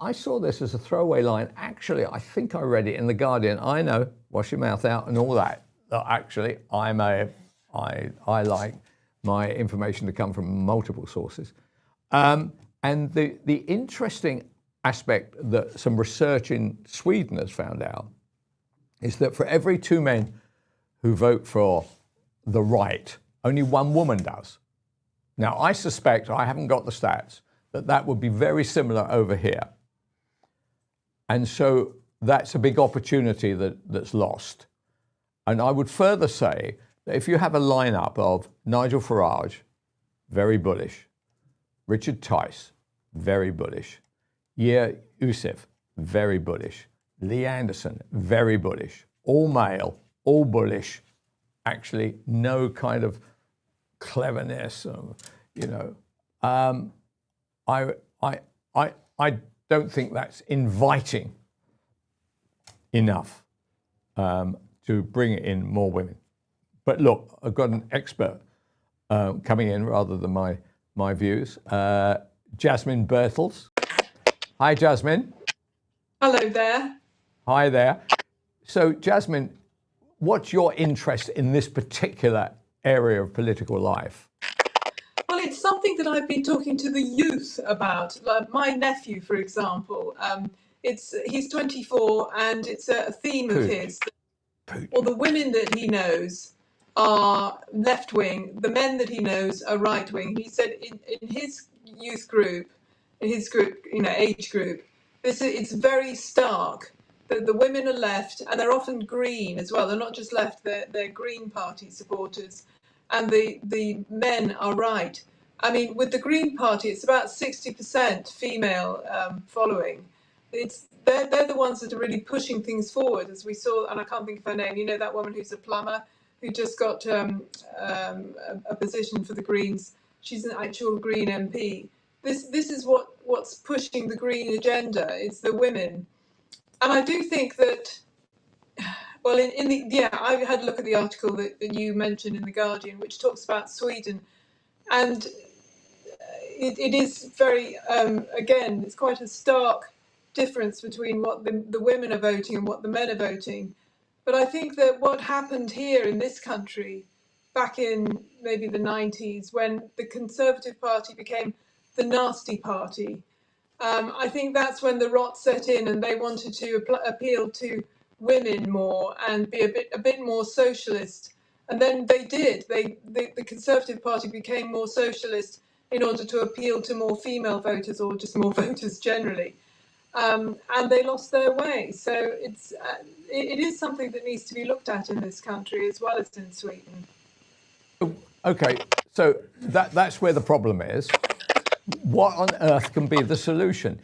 I saw this as a throwaway line. Actually, I think I read it in The Guardian. I know, wash your mouth out and all that. Actually, I like my information to come from multiple sources. And the interesting aspect that some research in Sweden has found out is that for every 2 men who vote for the right, only 1 woman does. Now, I suspect, I haven't got the stats, that would be very similar over here. And so that's a big opportunity that's lost. And I would further say that if you have a lineup of Nigel Farage, very bullish, Richard Tice, very bullish, Yair Youssef, very bullish, Lee Anderson, very bullish, all male, all bullish, actually no kind of cleverness, I don't think that's inviting enough to bring in more women. But look, I've got an expert coming in rather than my views. Jasmine Bertels. Hi, Jasmine. Hello there. Hi there. So, Jasmine, what's your interest in this particular area of political life? Well, it's something that I've been talking to the youth about. Like my nephew, for example, he's 24, and it's a theme of his. Or the women that he knows are left wing, the men that he knows are right wing. He said in his youth group, age group, it's very stark. The women are left, and they're often green as well. They're not just left; they're Green Party supporters, and the men are right. I mean, with the Green Party, it's about 60% female following. They're the ones that are really pushing things forward, as we saw. And I can't think of her name. You know, that woman who's a plumber who just got a position for the Greens. She's an actual Green MP. This is what's pushing the Green agenda. It's the women. And I do think that, well, I had a look at the article that you mentioned in The Guardian, which talks about Sweden. And it is very, again, it's quite a stark difference between what the women are voting and what the men are voting. But I think that what happened here in this country back in maybe the 90s, when the Conservative Party became the nasty party, I think that's when the rot set in, and they wanted to appeal to women more and be a bit more socialist. And then they did. The Conservative Party became more socialist in order to appeal to more female voters, or just more voters generally. And they lost their way. So it is something that needs to be looked at in this country as well as in Sweden. Okay, so that's where the problem is. What on earth can be the solution?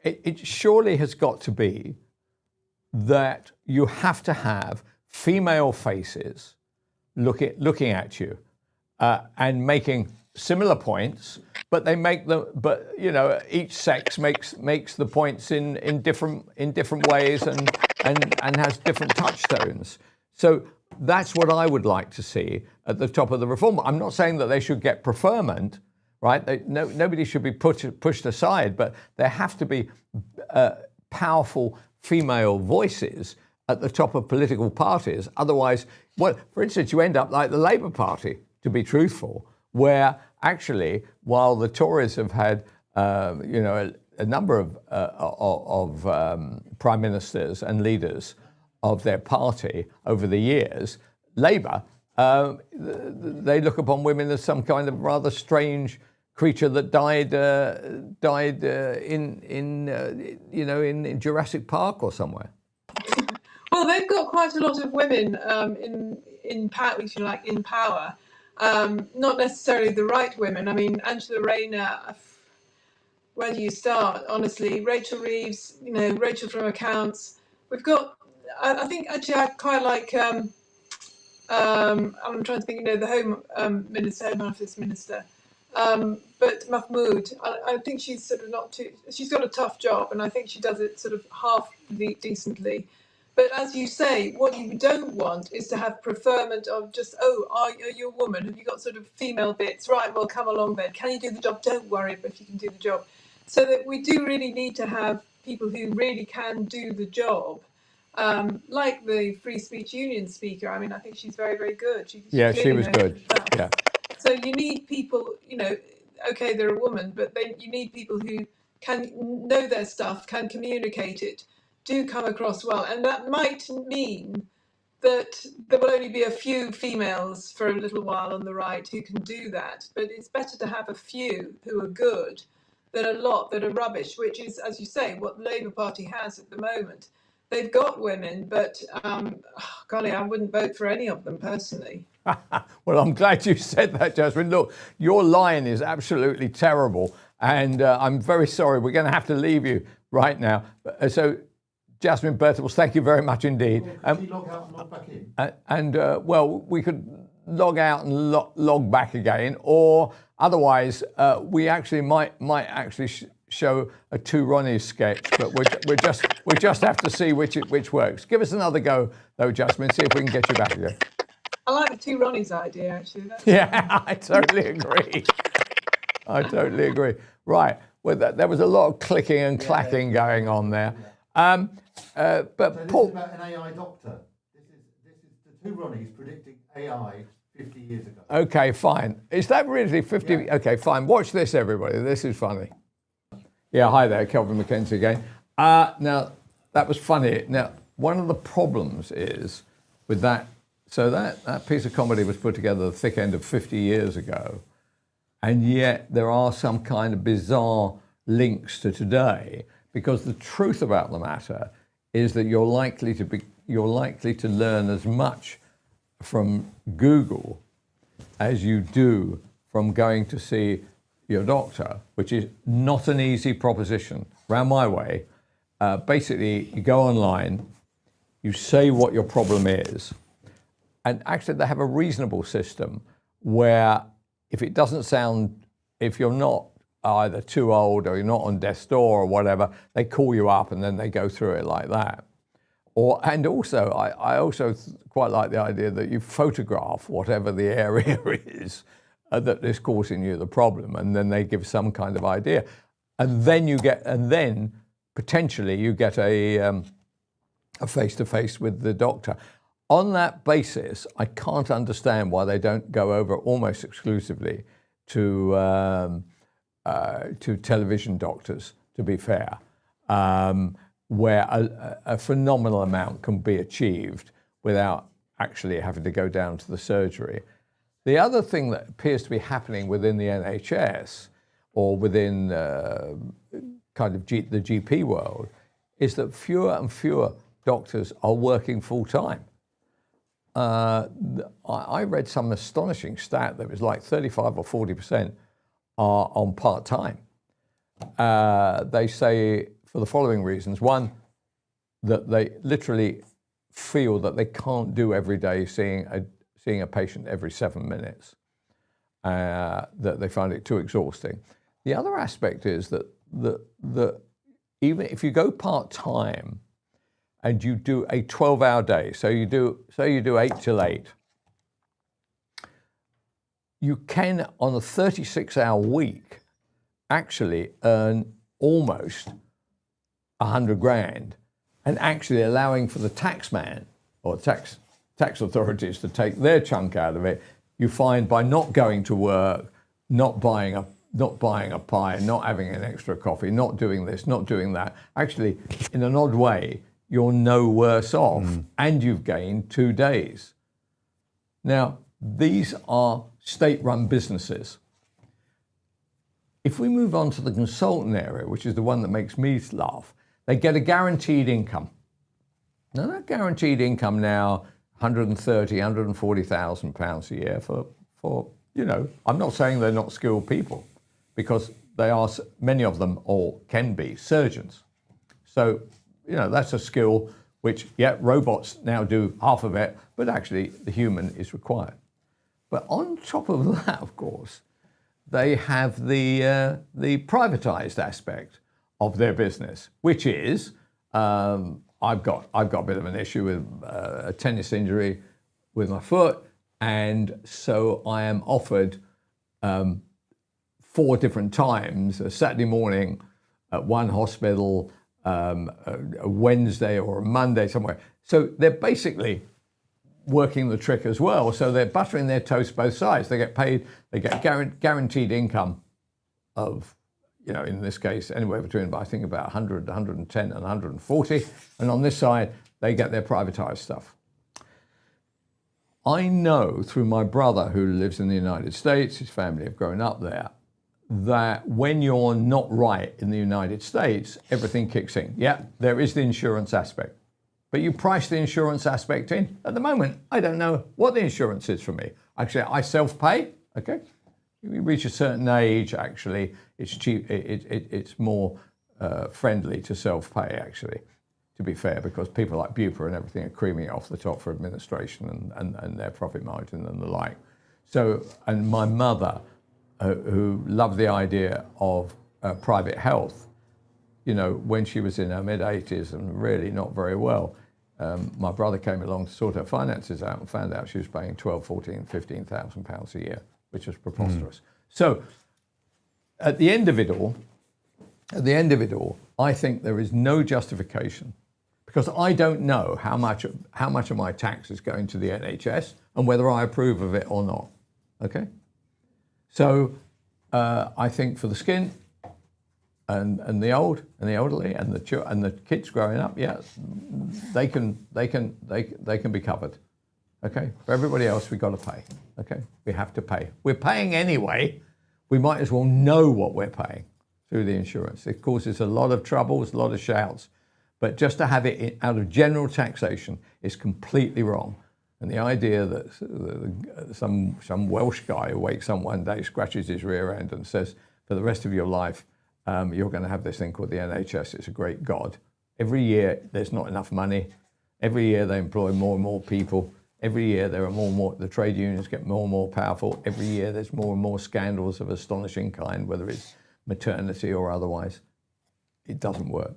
It surely has got to be that you have to have female faces looking at you and making similar points, but they make them. But each sex makes the points in different ways and has different touchstones. So that's what I would like to see at the top of the reform. I'm not saying that they should get preferment, right? Nobody should be pushed aside, but there have to be powerful female voices at the top of political parties. Otherwise, for instance, you end up like the Labour Party, to be truthful, where actually, while the Tories have had, a number of prime ministers and leaders of their party over the years, Labour, they look upon women as some kind of rather strange creature that died in Jurassic Park or somewhere. Well, they've got quite a lot of women in power, if you like, in power. Not necessarily the right women. I mean, Angela Rayner. Where do you start? Honestly, Rachel Reeves. Rachel from Accounts. We've got. I think actually I quite like. I'm trying to think. The Home Office Minister. But Mahmood, I think she's sort of not too. She's got a tough job, and I think she does it sort of half decently. But as you say, what you don't want is to have preferment of just, are you a woman? Have you got sort of female bits? Right, well, come along then. Can you do the job? Don't worry if you can do the job. So that we do really need to have people who really can do the job. Like the Free Speech Union speaker. I mean, I think she's very, very good. She was good. Yeah. So you need people, okay, they're a woman, but then you need people who can know their stuff, can communicate it, do come across well. And that might mean that there will only be a few females for a little while on the right who can do that. But it's better to have a few who are good than a lot that are rubbish, which is, as you say, what the Labour Party has at the moment. They've got women, but golly, I wouldn't vote for any of them personally. Well, I'm glad you said that, Jasmine. Look, your line is absolutely terrible, and I'm very sorry. We're going to have to leave you right now. So, Jasmine Bertables, thank you very much indeed. Well, could you log out and log back in? Well, we could log out and log back again, or otherwise, we actually might actually show a Two Ronnies sketch, but we just have to see which works. Give us another go, though, Jasmine. See if we can get you back again. I like the Two Ronnies idea, actually. Yeah, I totally agree. Right. Well, there was a lot of clicking and clacking going on there. But So Paul, this is about an AI doctor. This is the Two Ronnies predicting AI 50 years ago. okay, fine. Is that really 50? Yeah. Okay, fine. Watch this, everybody. This is funny. Yeah, hi there, Kelvin MacKenzie again. Now, that was funny. Now, one of the problems is with that, so that piece of comedy was put together the thick end of 50 years ago, and yet there are some kind of bizarre links to today, because the truth about the matter is that you're likely to learn as much from Google as you do from going to see your doctor, which is not an easy proposition. Round my way, basically you go online, you say what your problem is, and actually they have a reasonable system where if it doesn't sound, if you're not either too old or you're not on death's door or whatever, they call you up and then they go through it like that. I also quite like the idea that you photograph whatever the area is that is causing you the problem, and then they give some kind of idea, and then potentially you get a face-to-face with the doctor. On that basis, I can't understand why they don't go over almost exclusively to television doctors, to be fair, where a phenomenal amount can be achieved without actually having to go down to the surgery. The other thing that appears to be happening within the NHS or within the GP world is that fewer and fewer doctors are working full-time. I read some astonishing stat that was like 35 or 40% are on part-time. They say for the following reasons. One, that they literally feel that they can't do every day seeing a patient every 7 minutes, that they find it too exhausting. The other aspect is that even if you go part-time and you do a 12-hour day, so you do 8 till 8, you can, on a 36-hour week, actually earn almost 100 grand, and actually allowing for the taxman or tax authorities to take their chunk out of it. You find by not going to work, not buying a pie, not having an extra coffee, not doing this, not doing that, actually, in an odd way, you're no worse off, and you've gained 2 days. Now, these are state-run businesses. If we move on to the consultant area, which is the one that makes me laugh, they get a guaranteed income. Now, that guaranteed income now, 130,000, 140,000 pounds a year for I'm not saying they're not skilled people, because they are, many of them, or can be, surgeons. So, that's a skill which, robots now do half of it, but actually the human is required. But on top of that, of course, they have the privatized aspect of their business, which is, I've got a bit of an issue with a tennis injury with my foot, and so I am offered 4 different times, a Saturday morning at one hospital, a Wednesday or a Monday somewhere. So they're basically working the trick as well. So they're buttering their toast both sides. They get paid, they get guaranteed income of, in this case, anywhere between, I think, about 100, 110 and 140. And on this side, they get their privatized stuff. I know through my brother who lives in the United States, his family have grown up there, that when you're not right in the United States, everything kicks in. Yeah, there is the insurance aspect. But you price the insurance aspect in. At the moment, I don't know what the insurance is for me. Actually, I self-pay, okay? You reach a certain age, actually, it's cheap. It's more friendly to self-pay, actually, to be fair, because people like Bupa and everything are creaming it off the top for administration and their profit margin and the like. So, and my mother, who loved the idea of private health, you know, when she was in her mid-80s and really not very well, my brother came along to sort her finances out and found out she was paying 12, 14, 15,000 pounds a year, which was preposterous. So at the end of it all, I think there is no justification, because I don't know how much of my tax is going to the NHS and whether I approve of it or not. Okay? So I think for the skin and the old and the elderly and the kids growing up, yeah, they can be covered. Okay? For everybody else, we've got to pay. Okay? We have to pay. We're paying anyway. We might as well know what we're paying through the insurance. It causes a lot of troubles, a lot of shouts, but just to have it out of general taxation is completely wrong. And the idea that some Welsh guy who wakes up one day, scratches his rear end and says, for the rest of your life, you're going to have this thing called the NHS. It's a great God. Every year, there's not enough money. Every year, they employ more and more people. Every year, there are more and more, the trade unions get more and more powerful. Every year, there's more and more scandals of astonishing kind, whether it's maternity or otherwise. It doesn't work.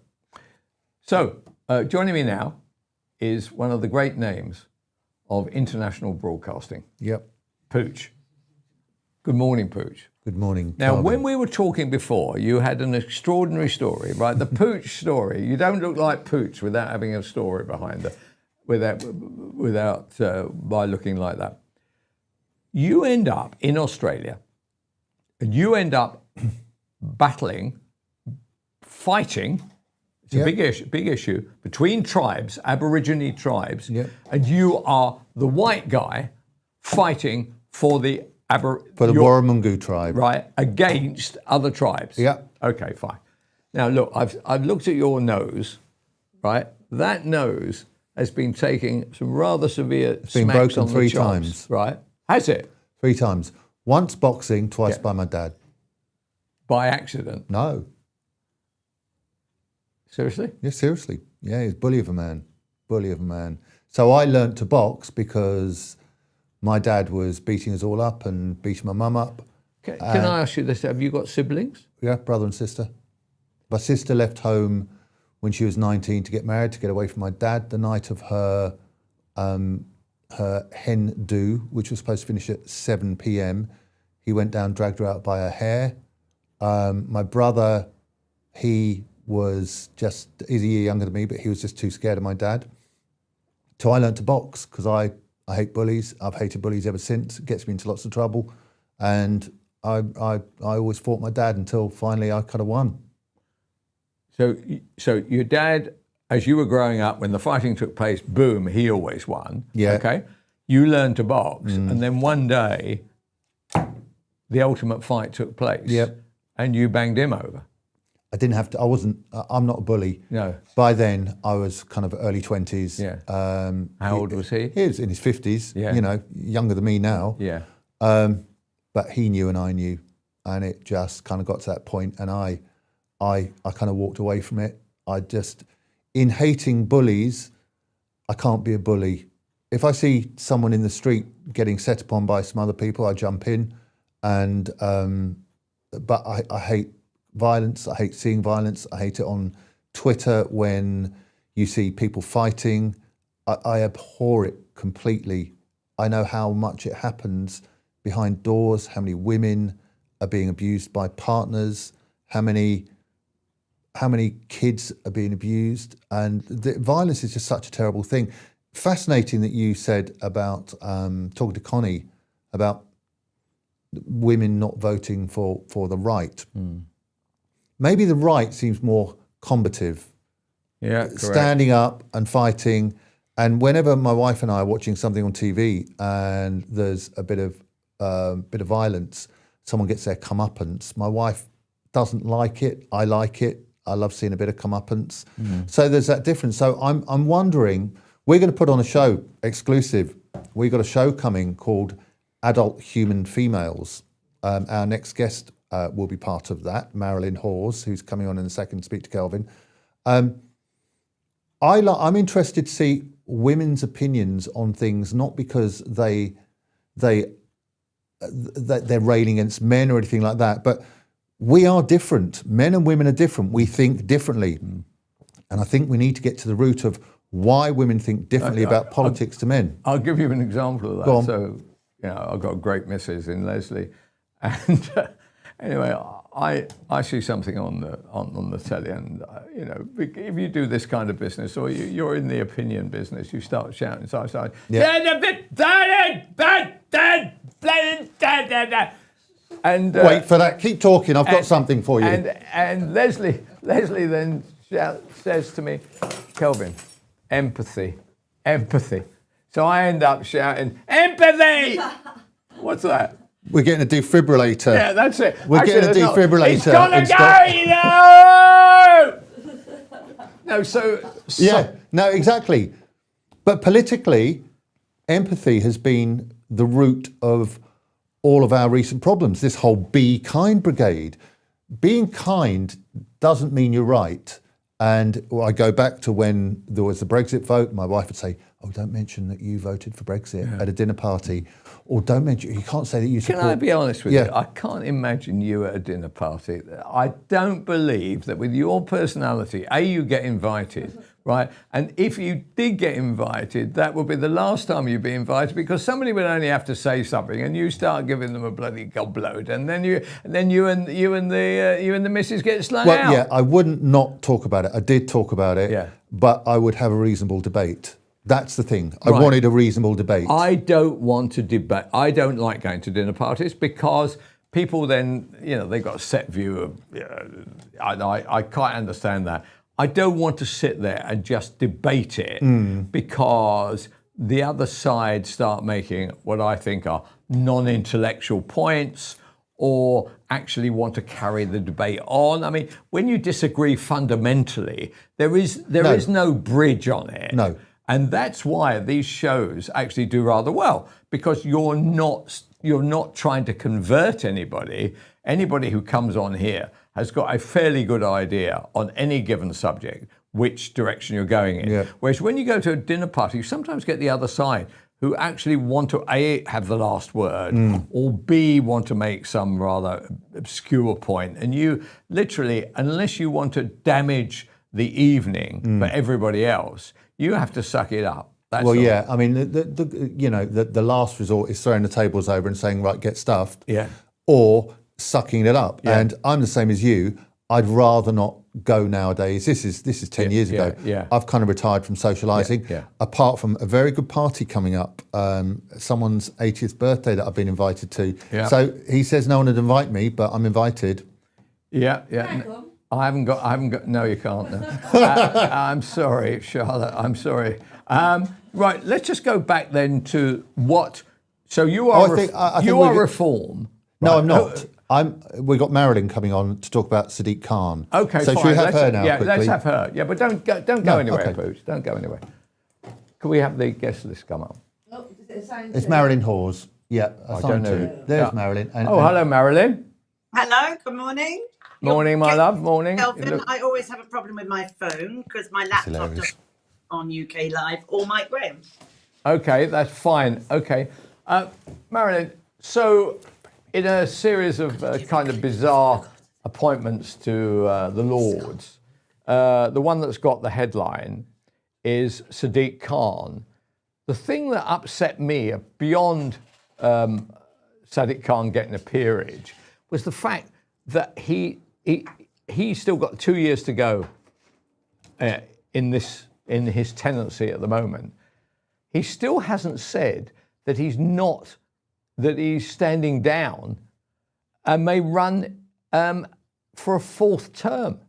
So, joining me now is one of the great names of international broadcasting. Yep. Pooch. Good morning, Pooch. Good morning. Now, Kelvin. when we were talking before, you had an extraordinary story, right? The Pooch story. You don't look like Pooch without having a story behind it, by looking like that. You end up in Australia, and you end up battling, fighting. It's a big issue between tribes, Aborigine tribes, and you are the white guy fighting for the Warramungu tribe, right, against other tribes. Yeah. Okay, fine. Now look, I've looked at your nose, right? That nose has been taking some rather severe smacks been broken on the 3 chops, times. right? Has it? 3 times. Once boxing, twice by my dad. By accident? No. Seriously? Yeah, seriously. Yeah, he's a bully of a man. Bully of a man. So I learnt to box because my dad was beating us all up and beating my mum up. Can I ask you this? Have you got siblings? Yeah, brother and sister. My sister left home when she was 19 to get married, to get away from my dad, the night of her hen do, which was supposed to finish at 7 p.m. He went down, dragged her out by her hair. My brother, he's a year younger than me, but he was just too scared of my dad. So I learned to box because I hate bullies. I've hated bullies ever since. It gets me into lots of trouble. And I always fought my dad until finally I kind of won. So your dad, as you were growing up, when the fighting took place, boom, he always won. Yeah. Okay. You learned to box, and then one day, the ultimate fight took place. Yep. And you banged him over. I didn't have to. I'm not a bully. No. By then, I was kind of early 20s. Yeah. How old was he? He was in his 50s. Yeah. You know, younger than me now. Yeah. But he knew and I knew, and it just kind of got to that point, and I kind of walked away from it. In hating bullies, I can't be a bully. If I see someone in the street getting set upon by some other people, I jump in, and but I hate violence. I hate seeing violence. I hate it on Twitter when you see people fighting. I abhor it completely. I know how much it happens behind doors, how many women are being abused by partners, how many kids are being abused, and the violence is just such a terrible thing. Fascinating that you said about talking to Connie about women not voting for the right. Maybe the right seems more combative. Yeah, correct. Standing up and fighting, And whenever my wife and I are watching something on TV and there's a bit of violence, someone gets their comeuppance. My wife doesn't like it. I like it. I love seeing a bit of comeuppance. So there's that difference. So I'm wondering, we're going to put on a show exclusive. We've got a show coming called Adult Human Females. Our next guest will be part of that, Marilyn Hawes, who's coming on in a second to speak to Kelvin. I'm interested to see women's opinions on things, not because they're railing against men or anything like that, but we are different. Men and women are different. We think differently. And I think we need to get to the root of why women think differently about politics to men. I'll give you an example of that. Go on. So, I've got a great missus in Leslie. And anyway, I see something on the telly, and if you do this kind of business, or you're in the opinion business, you start shouting side to side. And wait for that. Keep talking. I've got something for you. And Leslie then says to me, Kelvin, empathy. So I end up shouting, empathy. What's that? We're getting a defibrillator. Yeah, that's it. We're getting a defibrillator. It's gonna go, No, so yeah, no, exactly. But politically, empathy has been the root of all of our recent problems. This whole Be Kind brigade. Being kind doesn't mean you're right. And I go back to when there was the Brexit vote. My wife would say, "Oh, don't mention that you voted for Brexit at a dinner party," or "Don't mention. You can't say that you support." Can I be honest with you? I can't imagine you at a dinner party. I don't believe that with your personality, you get invited, right? And if you did get invited, that would be the last time you'd be invited, because somebody would only have to say something, and you start giving them a bloody gobload, and then you and the missus get slung out. Well, yeah, I wouldn't not talk about it. I did talk about it, but I would have a reasonable debate. That's the thing. I wanted a reasonable debate. I don't want to debate. I don't like going to dinner parties because people then, they've got a set view of, I quite understand that. I don't want to sit there and just debate it because the other side start making what I think are non-intellectual points or actually want to carry the debate on. I mean, when you disagree fundamentally, there is no bridge on it. No. And that's why these shows actually do rather well, because you're not trying to convert anybody. Anybody who comes on here has got a fairly good idea on any given subject, which direction you're going in. Yeah. Whereas when you go to a dinner party, you sometimes get the other side who actually want to A, have the last word, or B, want to make some rather obscure point. And you literally, unless you want to damage the evening for everybody else, you have to suck it up. That's all. Yeah. I mean, the last resort is throwing the tables over and saying, right, get stuffed. Yeah. Or sucking it up. Yeah. And I'm the same as you. I'd rather not go nowadays. This is 10 years ago. Yeah. I've kind of retired from socialising. Yeah. Apart from a very good party coming up, someone's 80th birthday that I've been invited to. Yeah. So he says no one would invite me, but I'm invited. Yeah. I haven't got. No, you can't. No. I'm sorry, Charlotte. I'm sorry. Right. Let's just go back then to what. So you are. I think you are Reform. No, right? I'm not. We got Marilyn coming on to talk about Sadiq Khan. Okay. So fine. should we have her now? Yeah. Quickly? Let's have her. Yeah, but don't go anywhere, okay. Boots. Don't go anywhere. Can we have the guest list come up? Oh, It's Marilyn Hawes. Yeah. I don't know. There's Marilyn. Hello, Marilyn. hello, good morning. Morning, my love. Morning. Kelvin, I always have a problem with my phone because my laptop doesn't on UK Live or Mike Graham. Okay, that's fine. Okay. Marilyn, so in a series of kind of bizarre appointments to the Lords, the one that's got the headline is Sadiq Khan. The thing that upset me beyond Sadiq Khan getting a peerage was the fact that he's still got 2 years to go in his tenancy at the moment. He still hasn't said that he's standing down and may run for a fourth term.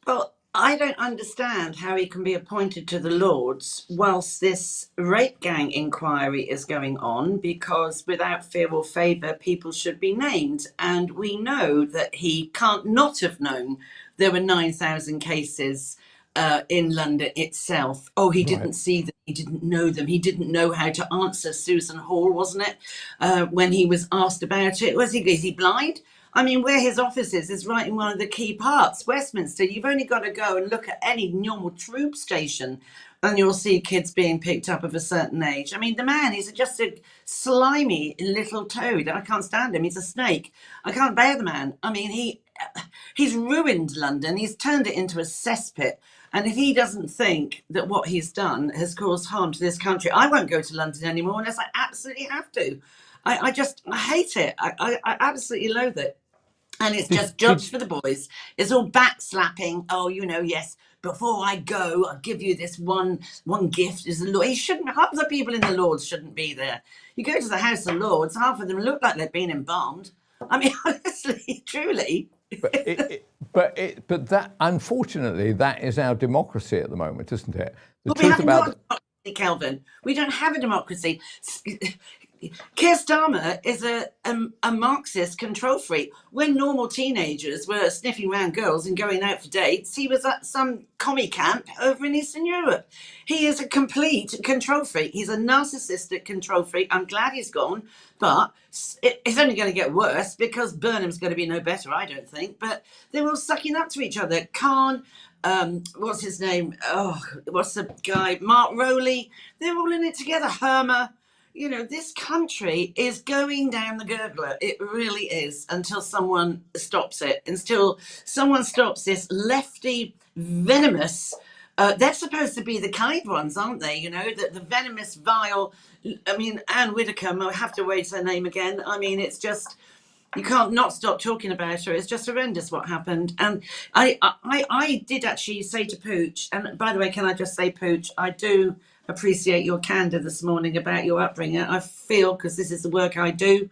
Well, I don't understand how he can be appointed to the Lords whilst this rape gang inquiry is going on, because without fear or favour, people should be named. And we know that he can't not have known there were 9,000 cases in London itself. Oh, he didn't see them. He didn't know them. He didn't know how to answer Susan Hall, wasn't it? When he was asked about it, is he blind? I mean, where his office is right in one of the key parts, Westminster. You've only got to go and look at any normal troop station and you'll see kids being picked up of a certain age. I mean, the man, he's just a slimy little toad. I can't stand him. He's a snake. I can't bear the man. I mean, he's ruined London. He's turned it into a cesspit. And if he doesn't think that what he's done has caused harm to this country, I won't go to London anymore unless I absolutely have to. I hate it. I absolutely loathe it. And it's just judged for the boys. It's all backslapping. Oh, yes, before I go, I'll give you this one gift. Is the Lord. He shouldn't. Half the people in the Lords shouldn't be there. You go to the House of Lords, half of them look like they've been embalmed. I mean, honestly, truly. But that, unfortunately, that is our democracy at the moment, isn't it? But we haven't got a democracy, Kelvin. We don't have a democracy. Keir Starmer is a Marxist control freak. When normal teenagers were sniffing around girls and going out for dates, he was at some commie camp over in Eastern Europe. He is a complete control freak. He's a narcissistic control freak. I'm glad he's gone, but it's only going to get worse because Burnham's going to be no better, I don't think. But they're all sucking up to each other. Khan, what's his name? Oh, what's the guy? Mark Rowley. They're all in it together. Hermer. This country is going down the gurgler. It really is, until someone stops it. Until someone stops this lefty, venomous, they're supposed to be the kind ones, aren't they? The venomous, vile, I mean, Anne Widdecombe, I have to wait her name again. I mean, it's just, you can't not stop talking about her. It's just horrendous what happened. And I did actually say to Pooch, and by the way, can I just say, Pooch, I do appreciate your candor this morning about your upbringing. I feel, because this is the work I do,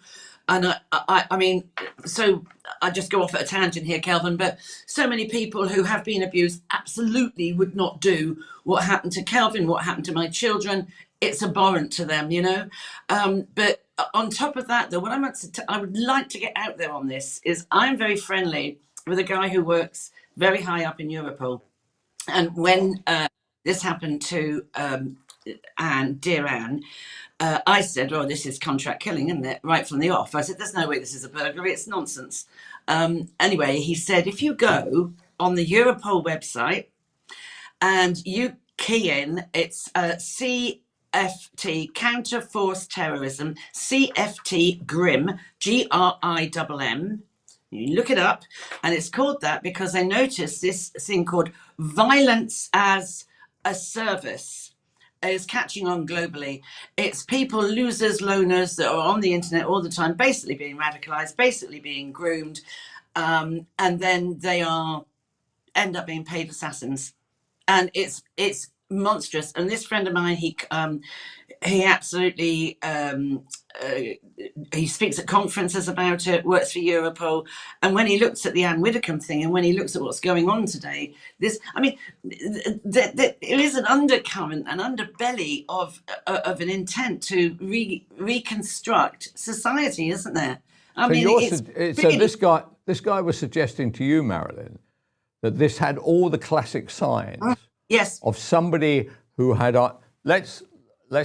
and I mean, so I just go off at a tangent here, Kelvin, but so many people who have been abused absolutely would not do what happened to Kelvin, what happened to my children. It's abhorrent to them, but on top of that, though, what I would like to get out there on this is I'm very friendly with a guy who works very high up in Europol, and when this happened to Anne, dear Anne, I said, oh, this is contract killing, isn't it? Right from the off. I said, there's no way this is a burglary. It's nonsense. Anyway, he said, if you go on the Europol website and you key in, it's CFT, Counter Force Terrorism, CFT GRIM, GRIM. You look it up, and it's called that because they noticed this thing called violence as a service is catching on globally. It's people, losers, loners that are on the internet all the time, basically being radicalized, basically being groomed, and then they end up being paid assassins, and it's monstrous. And this friend of mine, he absolutely he speaks at conferences about it, works for Europol, and when he looks at the Anne Widdecombe thing, and when he looks at what's going on today, there is an undercurrent, an underbelly of an intent to reconstruct society, isn't there? So this guy was suggesting to you, Marilyn, that this had all the classic signs. Yes. Of somebody who had let's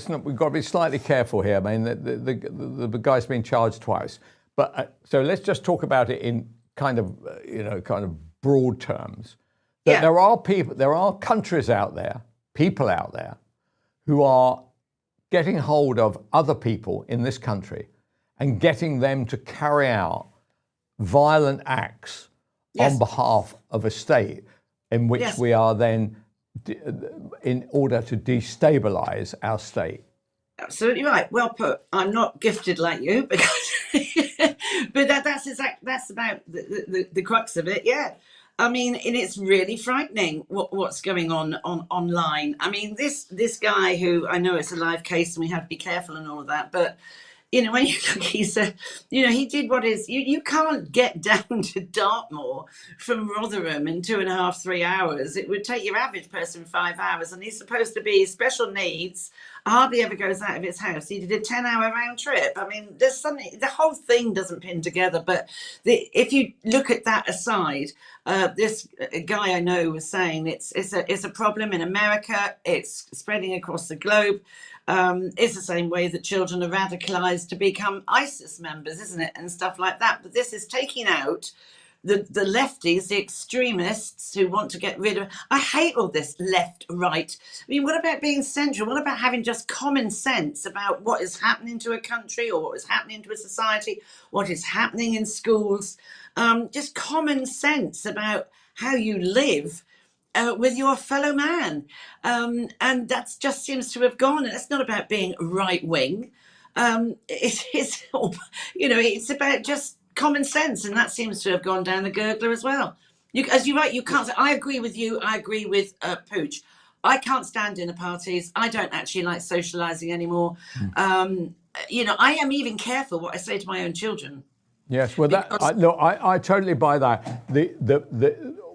not. We've got to be slightly careful here. I mean, the guy's been charged twice, but so let's just talk about it in kind of broad terms. That there are countries out there, people out there, who are getting hold of other people in this country and getting them to carry out violent acts on behalf of a state in which we are then, in order to destabilize our state. Absolutely right. Well put. I'm not gifted like you, because but that's about the crux of it. Yeah. I mean, and it's really frightening what's going on online. I mean, this guy, who I know it's a live case and we have to be careful and all of that, but you know, when you look, he did what is, you can't get down to Dartmoor from Rotherham in 2.5, 3 hours. It would take your average person 5 hours, and he's supposed to be special needs, hardly ever goes out of his house. He did a 10-hour round trip. I mean, there's something, the whole thing doesn't pin together. But if you look at that aside, this guy I know was saying it's a problem in America. It's spreading across the globe. It's the same way that children are radicalized to become ISIS members, isn't it? And stuff like that. But this is taking out the lefties, the extremists who want to get rid of. I hate all this left, right. I mean, what about being central? What about having just common sense about what is happening to a country, or what is happening to a society, what is happening in schools? Just common sense about how you live with your fellow man. And that just seems to have gone. And it's not about being right wing. It's it's about just common sense. And that seems to have gone down the gurgler as well. As you're right, you can't say, I agree with you. I agree with Pooch. I can't stand dinner parties. I don't actually like socializing anymore. I am even careful what I say to my own children. Yes, well, I totally buy that.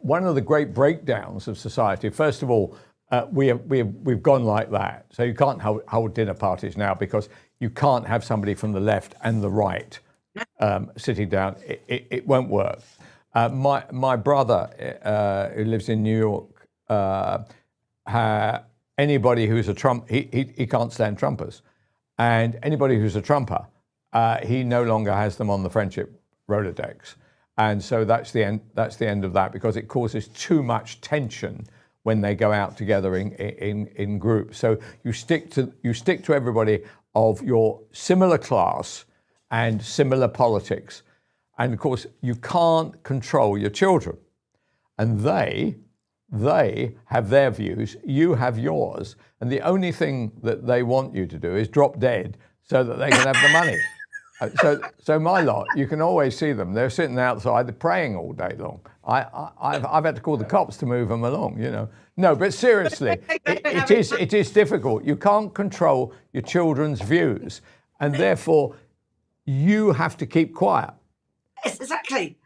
One of the great breakdowns of society, first of all, we've gone like that. So you can't hold dinner parties now because you can't have somebody from the left and the right sitting down. It won't work. My brother, who lives in New York, anybody who's a Trump, he can't stand Trumpers, and anybody who's a Trumper, he no longer has them on the friendship Rolodex. And so that's the end of that, because it causes too much tension when they go out together in groups. So you stick to everybody of your similar class and similar politics. And of course, you can't control your children. And they have their views, you have yours. And the only thing that they want you to do is drop dead so that they can have the money. So my lot, you can always see them. They're sitting outside, they're praying all day long. I've had to call the cops to move them along, No, but seriously, it is difficult. You can't control your children's views, and therefore you have to keep quiet. Yes, exactly.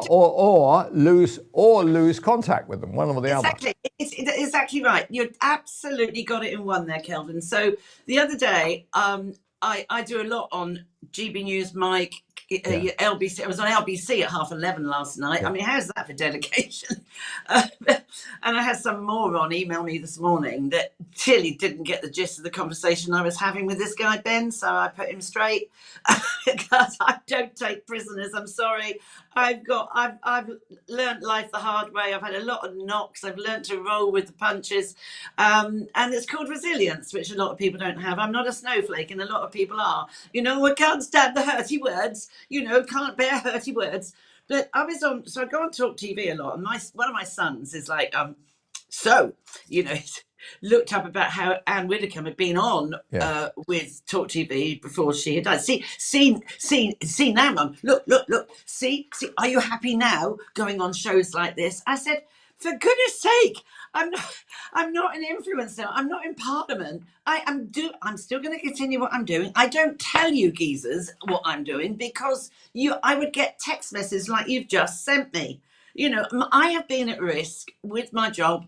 Or lose contact with them, one or the other. It's exactly right. You've absolutely got it in one there, Kelvin. So the other day, I do a lot on GB News, Mike, LBC. I was on LBC at 11:30 last night. Yeah. I mean, how's that for dedication? And I had some moron email me this morning that clearly didn't get the gist of the conversation I was having with this guy, Ben. So I put him straight because I don't take prisoners. I'm sorry. I've learned life the hard way. I've had a lot of knocks. I've learned to roll with the punches. And it's called resilience, which a lot of people don't have. I'm not a snowflake, and a lot of people are. I can't stand the hurty words. Can't bear hurty words. But I was on, so I go on Talk TV a lot, and one of my sons is like, looked up about how Anne Widdecombe had been on with Talk TV before she had died. See now, Mum. Look. See. Are you happy now going on shows like this? I said, for goodness sake, I'm not an influencer. I'm not in Parliament. I'm still going to continue what I'm doing. I don't tell you geezers what I'm doing because I would get text messages like you've just sent me. I have been at risk with my job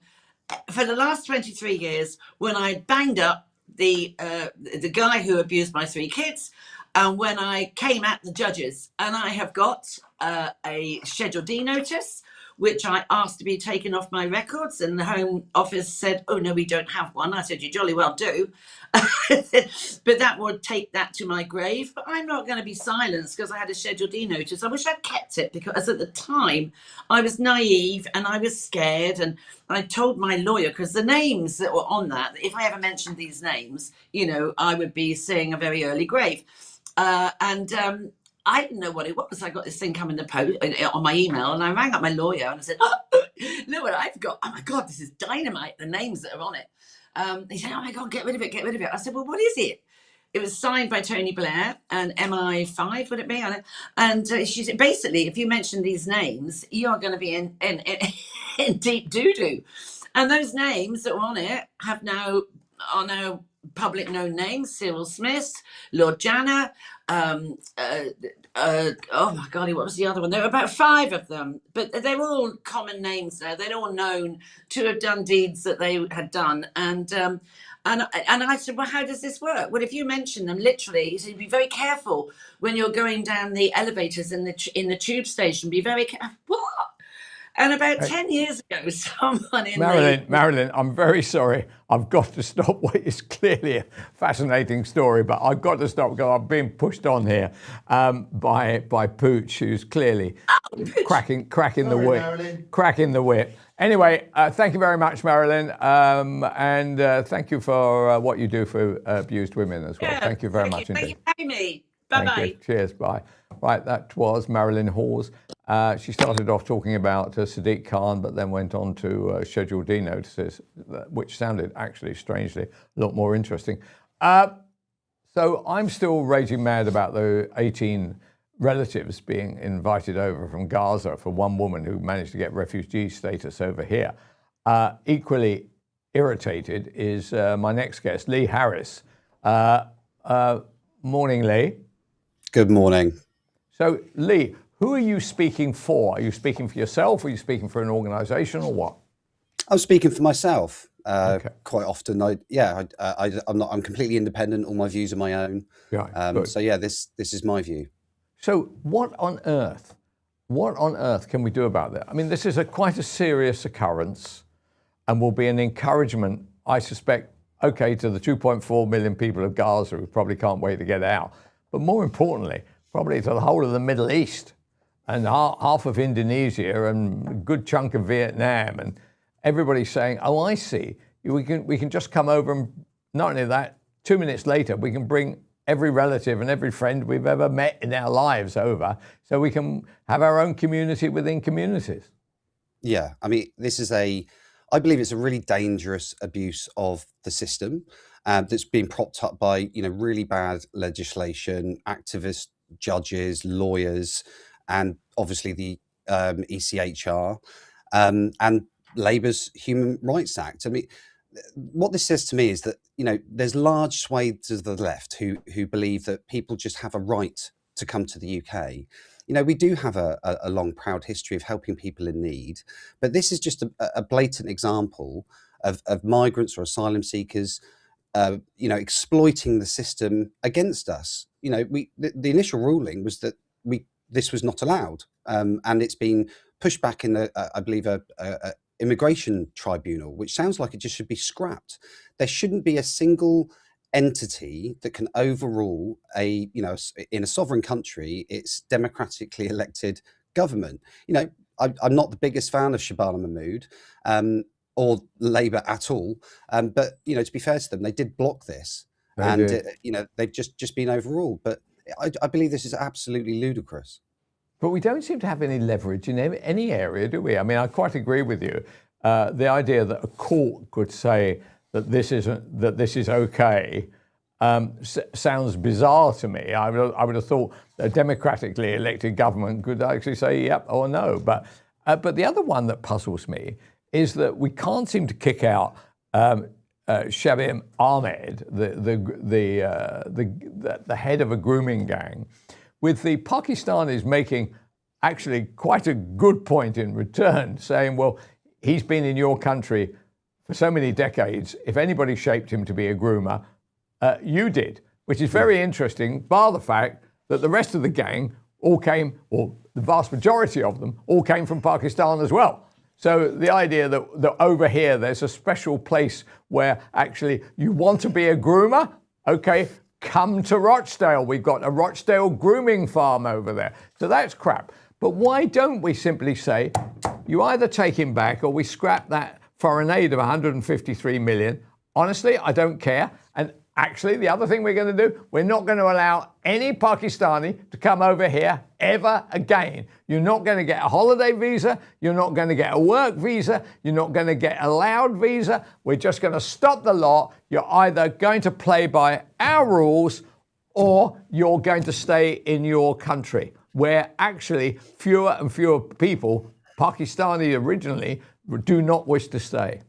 for the last 23 years when I banged up the guy who abused my 3 kids, and when I came at the judges, and I have got a Schedule D notice, which I asked to be taken off my records, and the Home Office said, oh, no, we don't have one. I said, you jolly well do. But that would take that to my grave. But I'm not going to be silenced because I had a Schedule D notice. I wish I'd kept it, because at the time I was naive and I was scared, and I told my lawyer, because the names that were on that, if I ever mentioned these names, I would be seeing a very early grave. I didn't know what it was. I got this thing coming on my email, and I rang up my lawyer and I said, look what I've got. Oh my God, this is dynamite, the names that are on it. He said, oh my God, get rid of it. I said, well, what is it? It was signed by Tony Blair and MI5, would it be? And she said, basically, if you mention these names, you're going to be in deep doo-doo. And those names that were on it have now are now public known names: Cyril Smith, Lord Janner. Oh my God, what was the other one? There were about 5 of them, but they're all common names now. They're all known to have done deeds that they had done. And I said, well, how does this work? Well, if you mention them, literally, you said, be very careful when you're going down the elevators in the tube station. Be very careful. What? And about 10 years ago, someone in Marilyn, I'm very sorry. I've got to stop. It's clearly a fascinating story, but I've got to stop because I'm being pushed on here by Pooch, who's clearly cracking the whip. Cracking the whip. Anyway, thank you very much, Marilyn, and thank you for what you do for abused women as well. Yeah, thank you very much indeed. Thank you for having me. Bye-bye. Cheers, bye. Right, that was Marilyn Hawes. She started off talking about Sadiq Khan, but then went on to Schedule D notices, which sounded actually strangely a lot more interesting. So I'm still raging mad about the 18 relatives being invited over from Gaza for one woman who managed to get refugee status over here. Equally irritated is my next guest, Lee Harris. Morning, Lee. Good morning. So, Lee, who are you speaking for? Are you speaking for yourself? Are you speaking for an organisation, or what? I'm speaking for myself. Okay. Quite often, I'm completely independent. All my views are my own. Right, so yeah, this is my view. So, what on earth can we do about that? I mean, this is quite a serious occurrence, and will be an encouragement, I suspect, okay, to the 2.4 million people of Gaza who probably can't wait to get out, but more importantly, probably to the whole of the Middle East and half of Indonesia and a good chunk of Vietnam, and everybody's saying, oh, I see, we can just come over, and not only that, 2 minutes later, we can bring every relative and every friend we've ever met in our lives over, so we can have our own community within communities. Yeah, I mean, I believe it's a really dangerous abuse of the system that's been propped up by, really bad legislation, activists, judges, lawyers, and obviously the ECHR and Labour's Human Rights Act. I mean, what this says to me is that, there's large swathes of the left who believe that people just have a right to come to the UK. We do have a long, proud history of helping people in need, but this is just a blatant example of migrants or asylum seekers, exploiting the system against us. The initial ruling was that this was not allowed, and it's been pushed back in I believe, a immigration tribunal, which sounds like it just should be scrapped. There shouldn't be a single entity that can overrule in a sovereign country, its democratically elected government. I'm not the biggest fan of Shabana Mahmood or Labour at all, but to be fair to them, they did block this, they've just been overruled. But I believe this is absolutely ludicrous. But we don't seem to have any leverage in any area, do we? I mean, I quite agree with you. The idea that a court could say that this is okay sounds bizarre to me. I would have thought a democratically elected government could actually say yep or no. But the other one that puzzles me is that we can't seem to kick out Shabim Ahmed, the head of a grooming gang, with the Pakistanis making actually quite a good point in return, saying, well, he's been in your country for so many decades. If anybody shaped him to be a groomer, you did, which is very interesting, bar the fact that the rest of the gang all came, or the vast majority of them, all came from Pakistan as well. So the idea that over here there's a special place where actually you want to be a groomer, okay, come to Rochdale. We've got a Rochdale grooming farm over there. So that's crap. But why don't we simply say, you either take him back or we scrap that foreign aid of 153 million. Honestly, I don't care. And actually, the other thing we're going to do, we're not going to allow any Pakistani to come over here ever again. You're not going to get a holiday visa. You're not going to get a work visa. You're not going to get a loud visa. We're just going to stop the lot. You're either going to play by our rules or you're going to stay in your country, where actually fewer and fewer people, Pakistani originally, do not wish to stay.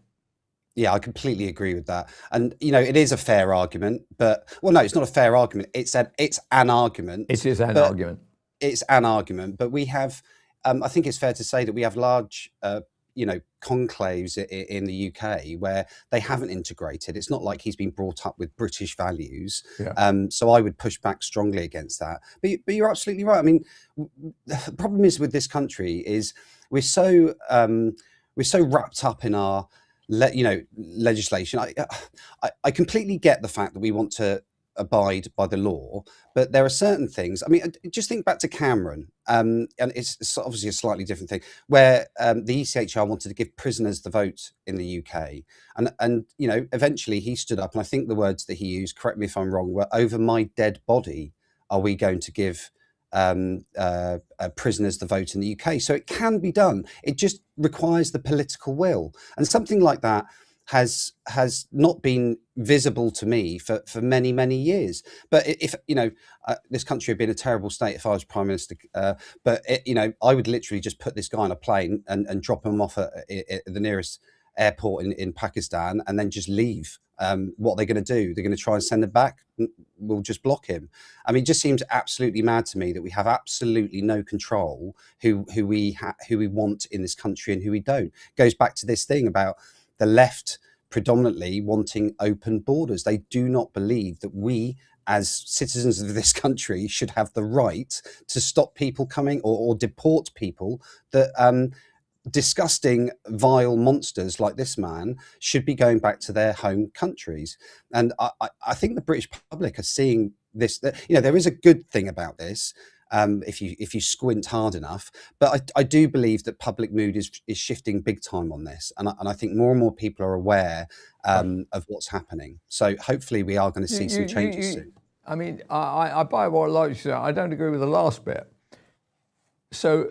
Yeah, I completely agree with that. And, you know, it is a fair argument, but, well, no, it's not a fair argument. It's an argument. It is an argument. It's an argument, but we have, I think it's fair to say that we have large, you know, conclaves in the UK where they haven't integrated. It's not like he's been brought up with British values. Yeah. So I would push back strongly against that. But you're absolutely right. I mean, the problem is with this country is we're so wrapped up in our legislation. I completely get the fact that we want to abide by the law, but there are certain things. I mean, just think back to Cameron, and it's obviously a slightly different thing, where the ECHR wanted to give prisoners the vote in the UK, and you know, eventually he stood up, and I think the words that he used, correct me if I'm wrong, were, "Over my dead body are we going to give prisoners the vote in the UK." So it can be done. It just requires the political will, and something like that has not been visible to me for many years. But if you know, this country would be in a terrible state if I was Prime Minister. But you know, I would literally just put this guy on a plane and drop him off at the nearest airport in Pakistan, and then just leave. What are they going to do? They're going to try and send him back. We'll just block him. I mean, it just seems absolutely mad to me that we have absolutely no control who we want in this country and who we don't. It goes back to this thing about the left predominantly wanting open borders. They do not believe that we, as citizens of this country, should have the right to stop people coming or deport people that disgusting, vile monsters like this man should be going back to their home countries. And I think the British public are seeing this. You know, there is a good thing about this. If you squint hard enough, but I do believe that public mood is shifting big time on this, and I think more and more people are aware of what's happening. So hopefully we are going to see some changes soon. I mean, I buy what you say. I don't agree with the last bit. So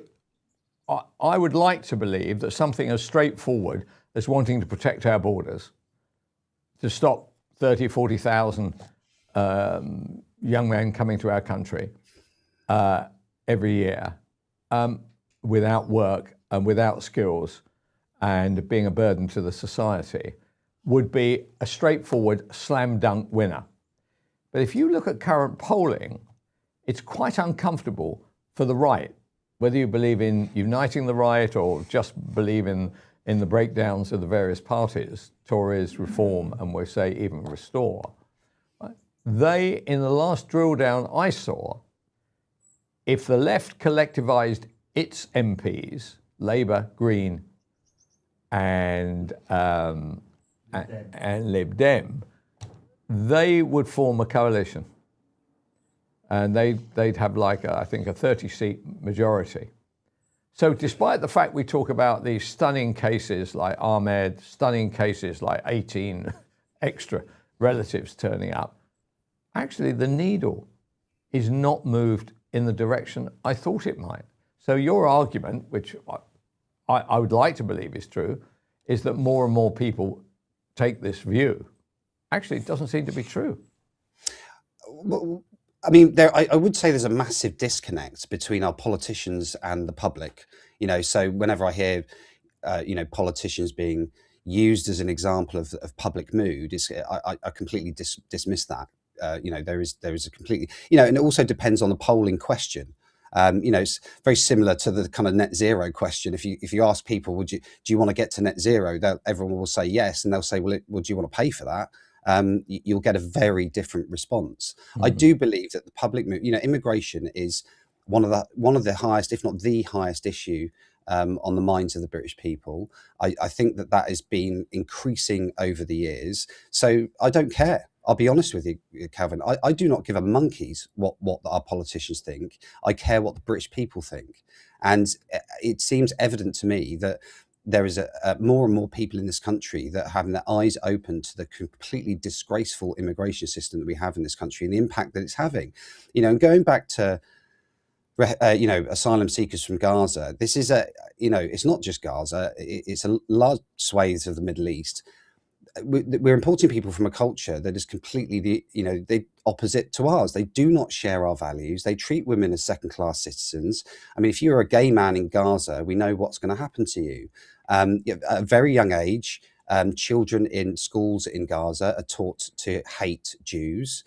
I would like to believe that something as straightforward as wanting to protect our borders, to stop 30, 40,000 young men coming to our country every year without work and without skills and being a burden to the society would be a straightforward slam dunk winner. But if you look at current polling, it's quite uncomfortable for the right, whether you believe in uniting the right or just believe in the breakdowns of the various parties, Tories, Reform, and we say even Restore. Right? They, in the last drill down I saw, if the left collectivised its MPs, Labour, Green, and Lib Dem, they would form a coalition, and they'd have like I think a 30-seat majority. So, despite the fact we talk about these stunning cases like Ahmed, stunning cases like 18 extra relatives turning up, actually the needle is not moved in the direction I thought it might. So your argument, which I would like to believe is true, is that more and more people take this view. Actually, it doesn't seem to be true. Well, I mean, I would say there's a massive disconnect between our politicians and the public. You know, so whenever I hear, you know, politicians being used as an example of public mood, I completely dismiss that. You know, there is a completely, you know, and it also depends on the polling question. You know, it's very similar to the kind of net zero question. If you ask people, do you want to get to net zero? Everyone will say yes, and they'll say, well, do you want to pay for that? You'll get a very different response. Mm-hmm. I do believe that the public, you know, immigration is one of the highest, if not the highest issue on the minds of the British people. I think that has been increasing over the years. So I don't care. I'll be honest with you, Kelvin. I do not give a monkey's what our politicians think. I care what the British people think. And it seems evident to me that there is more and more people in this country that are having their eyes open to the completely disgraceful immigration system that we have in this country and the impact that it's having. You know, and going back to, you know, asylum seekers from Gaza, this is you know, it's not just Gaza, it's a large swathes of the Middle East. We're importing people from a culture that is completely the opposite to ours. They do not share our values. They treat women as second-class citizens. I mean, if you're a gay man in Gaza, we know what's going to happen to you. At a very young age, Children in schools in Gaza are taught to hate Jews.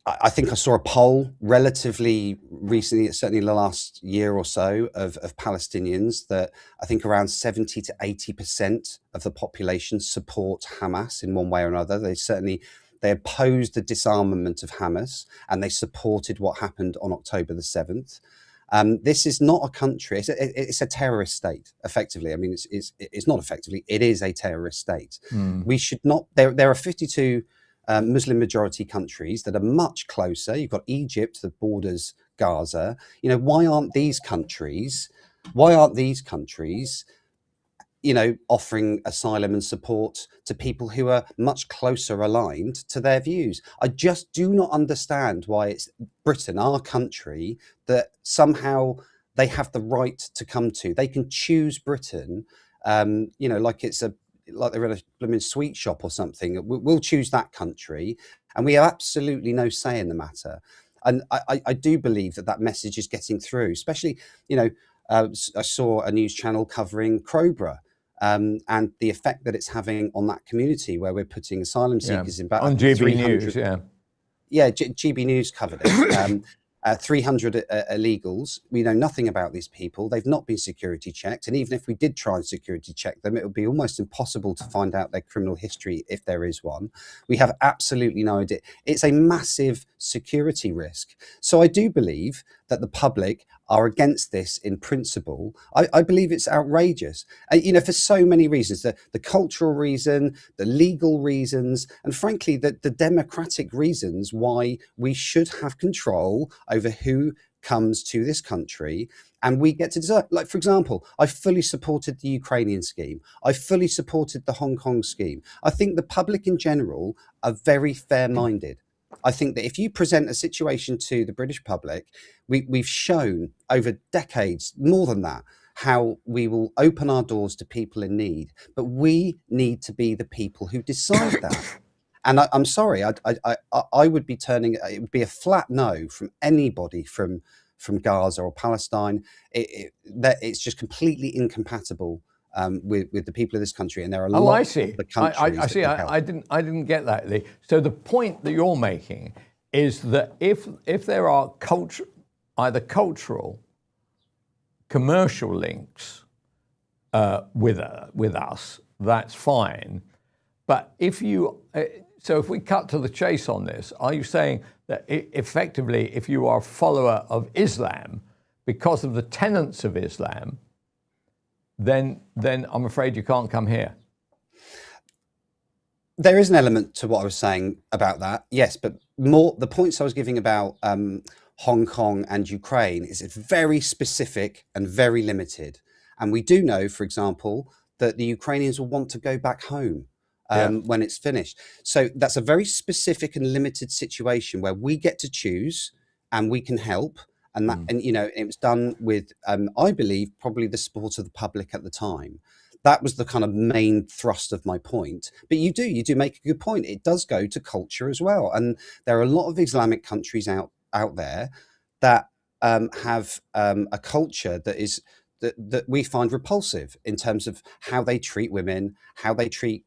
I think I saw a poll relatively recently, certainly in the last year or so, of Palestinians that I think around 70 to 80% of the population support Hamas in one way or another. They opposed the disarmament of Hamas, and they supported what happened on October the 7th. This is not a country, it's a terrorist state, effectively. I mean, it's not effectively, it is a terrorist state. We should not, there are 52 Muslim majority countries that are much closer. You've got Egypt that borders Gaza. Why aren't these countries, offering asylum and support to people who are much closer aligned to their views? I just do not understand why it's Britain, our country, that somehow they have the right to come to. They can choose Britain, like they're in a blooming sweet shop or something. We'll choose that country, and we have absolutely no say in the matter. And I do believe that message is getting through, especially, I saw a news channel covering Crowborough, and the effect that it's having on that community where we're putting asylum seekers in back on GB News, GB News covered it. 300 illegals. We know nothing about these people. They've not been security checked. And even if we did try and security check them, it would be almost impossible to find out their criminal history if there is one. We have absolutely no idea. It's a massive security risk. So I do believe that the public are against this in principle. I believe it's outrageous, for so many reasons, the cultural reason, the legal reasons, and frankly, the democratic reasons why we should have control over who comes to this country. And we get to decide. Like, for example, I fully supported the Ukrainian scheme. I fully supported the Hong Kong scheme. I think the public in general are very fair-minded. I think that if you present a situation to the British public, we've shown over decades, more than that, how we will open our doors to people in need. But we need to be the people who decide that. And I'm sorry, I would be it would be a flat no from anybody from Gaza or Palestine. It's just completely incompatible with the people of this country, and there are lots of the countries. I see. I didn't get that, Lee. So the point that you're making is that if there are either cultural, commercial links with us, that's fine. But if we cut to the chase on this, are you saying that effectively, if you are a follower of Islam, because of the tenets of Islam, then I'm afraid you can't come here? There is an element to what I was saying about that, yes, but more the points I was giving about Hong Kong and Ukraine is it's very specific and very limited. And we do know, for example, that the Ukrainians will want to go back home when it's finished. So that's a very specific and limited situation where we get to choose and we can help. And that, and it was done with, I believe, probably the support of the public at the time. That was the kind of main thrust of my point. But you do make a good point. It does go to culture as well. And there are a lot of Islamic countries out there that have a culture that we find repulsive in terms of how they treat women, how they treat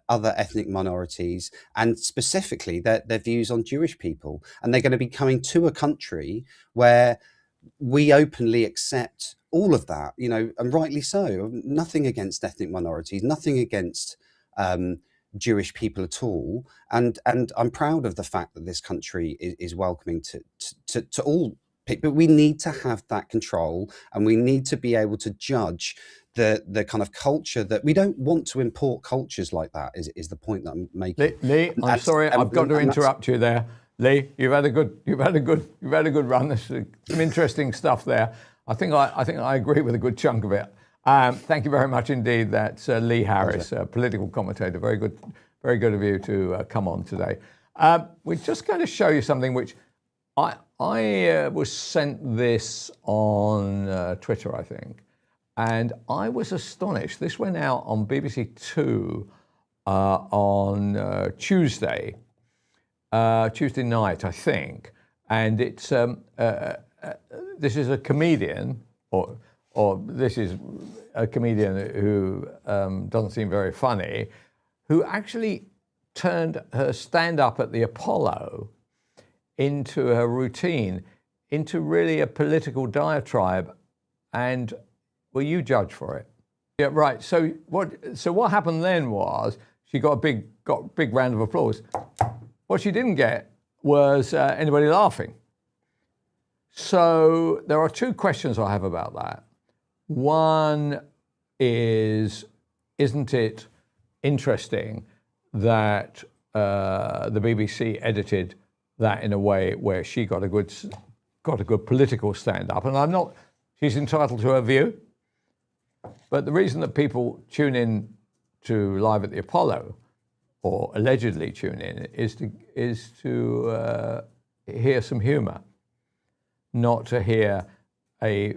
other ethnic minorities, and specifically their views on Jewish people. And they're going to be coming to a country where we openly accept all of that, and rightly so. Nothing against ethnic minorities, nothing against Jewish people at all. And I'm proud of the fact that this country is welcoming to all people. But we need to have that control, and we need to be able to judge the kind of culture that we don't want to import cultures like that is the point that I'm making. Lee, I'm sorry, I've got to interrupt you there. Lee, you've had a good run. There's some interesting stuff there. I think I agree with a good chunk of it. Thank you very much indeed. That's Lee Harris, a political commentator. Very good of you to come on today. We're just going to show you something which I was sent this on Twitter, I think, and I was astonished. This went out on BBC Two on Tuesday night, I think, and it's this is a comedian or or this is a comedian who doesn't seem very funny, who actually turned her stand-up at the Apollo into her routine, into really a political diatribe, and well, you judge for it. Yeah, right. So what happened then was she got a big round of applause. What she didn't get was anybody laughing. So there are two questions I have about that. One is, isn't it interesting that the BBC edited that in a way where she got a good political stand-up? And I'm not. She's entitled to her view. But the reason that people tune in to Live at the Apollo, or allegedly tune in, is to hear some humour, not to hear a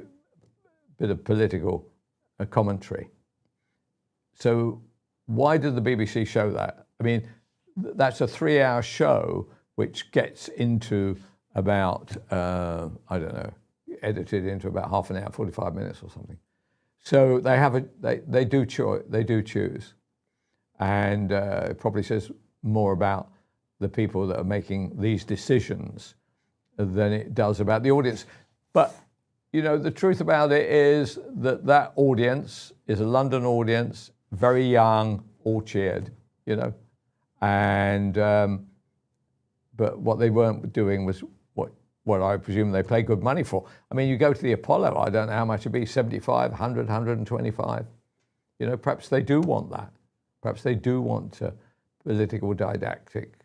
bit of political commentary. So why did the BBC show that? I mean, that's a 3-hour show which gets into about, I don't know, edited into about half an hour, 45 minutes or something. So they do choose. And it probably says more about the people that are making these decisions than it does about the audience. But, you know, the truth about it is that audience is a London audience, very young, all cheered, you know. And, but what they weren't doing was what I presume they pay good money for. I mean, you go to the Apollo, I don't know how much it'd be, 75, 100, 125. You know, perhaps they do want that. Perhaps they do want a political didactic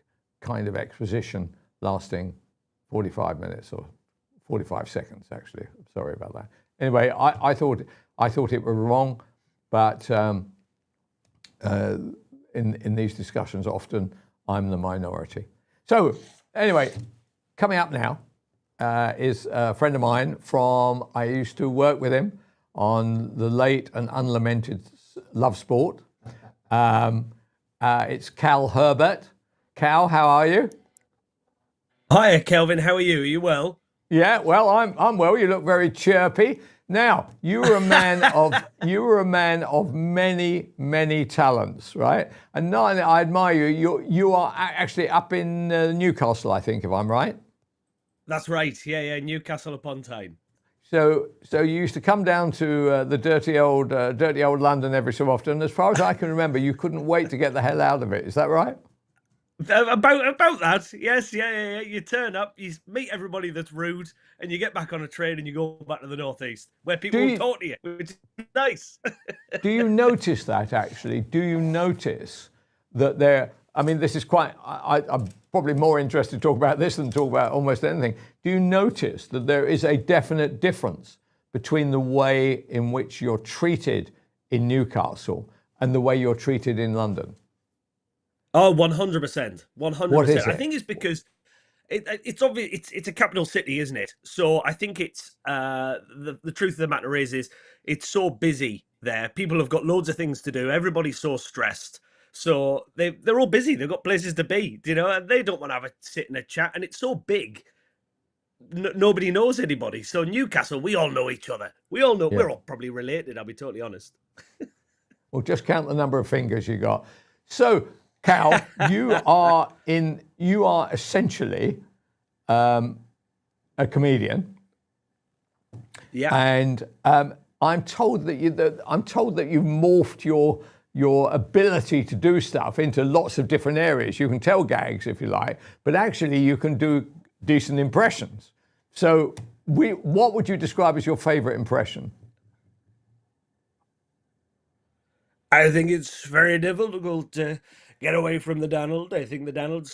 kind of exposition lasting 45 minutes or 45 seconds, actually. I'm sorry about that. Anyway, I thought it was wrong, but in these discussions, often I'm the minority. So anyway, coming up now is a friend of mine I used to work with him on the late and unlamented Love Sport. It's Cal Herbert. Cal, how are you? Hiya, Kelvin. How are you? Are you well? Yeah, well, I'm well. You look very chirpy. Now, you were a man of many talents, right? And not only I admire you. You are actually up in Newcastle, I think, if I'm right. That's right. Yeah, Newcastle upon Tyne. So you used to come down to the dirty old London every so often. As far as I can remember, you couldn't wait to get the hell out of it. Is that right? About that, yes, yeah. You turn up, you meet everybody that's rude, and you get back on a train and you go back to the northeast, where people will talk to you, which is nice. Do you notice that, actually? Do you notice that there... I mean, this is quite... I'm probably more interested to talk about this than talk about almost anything. Do you notice that there is a definite difference between the way in which you're treated in Newcastle and the way you're treated in London? Oh, 100%. 100%. What is it? I think it's because it's obvious. It's a capital city, isn't it? So I think it's the truth of the matter is it's so busy there. People have got loads of things to do. Everybody's so stressed. So they're all busy. They've got places to be, you know, and they don't want to have a sit and a chat. And it's so big. Nobody knows anybody. So Newcastle, we all know each other. We all know. Yeah. We're all probably related. I'll be totally honest. Well, just count the number of fingers you got. So, Cal, you are essentially a comedian. Yeah. And I'm told that you've morphed your ability to do stuff into lots of different areas. You can tell gags if you like, but actually you can do decent impressions. So what would you describe as your favorite impression? I think it's very difficult to get away from the Donald. I think the Donald's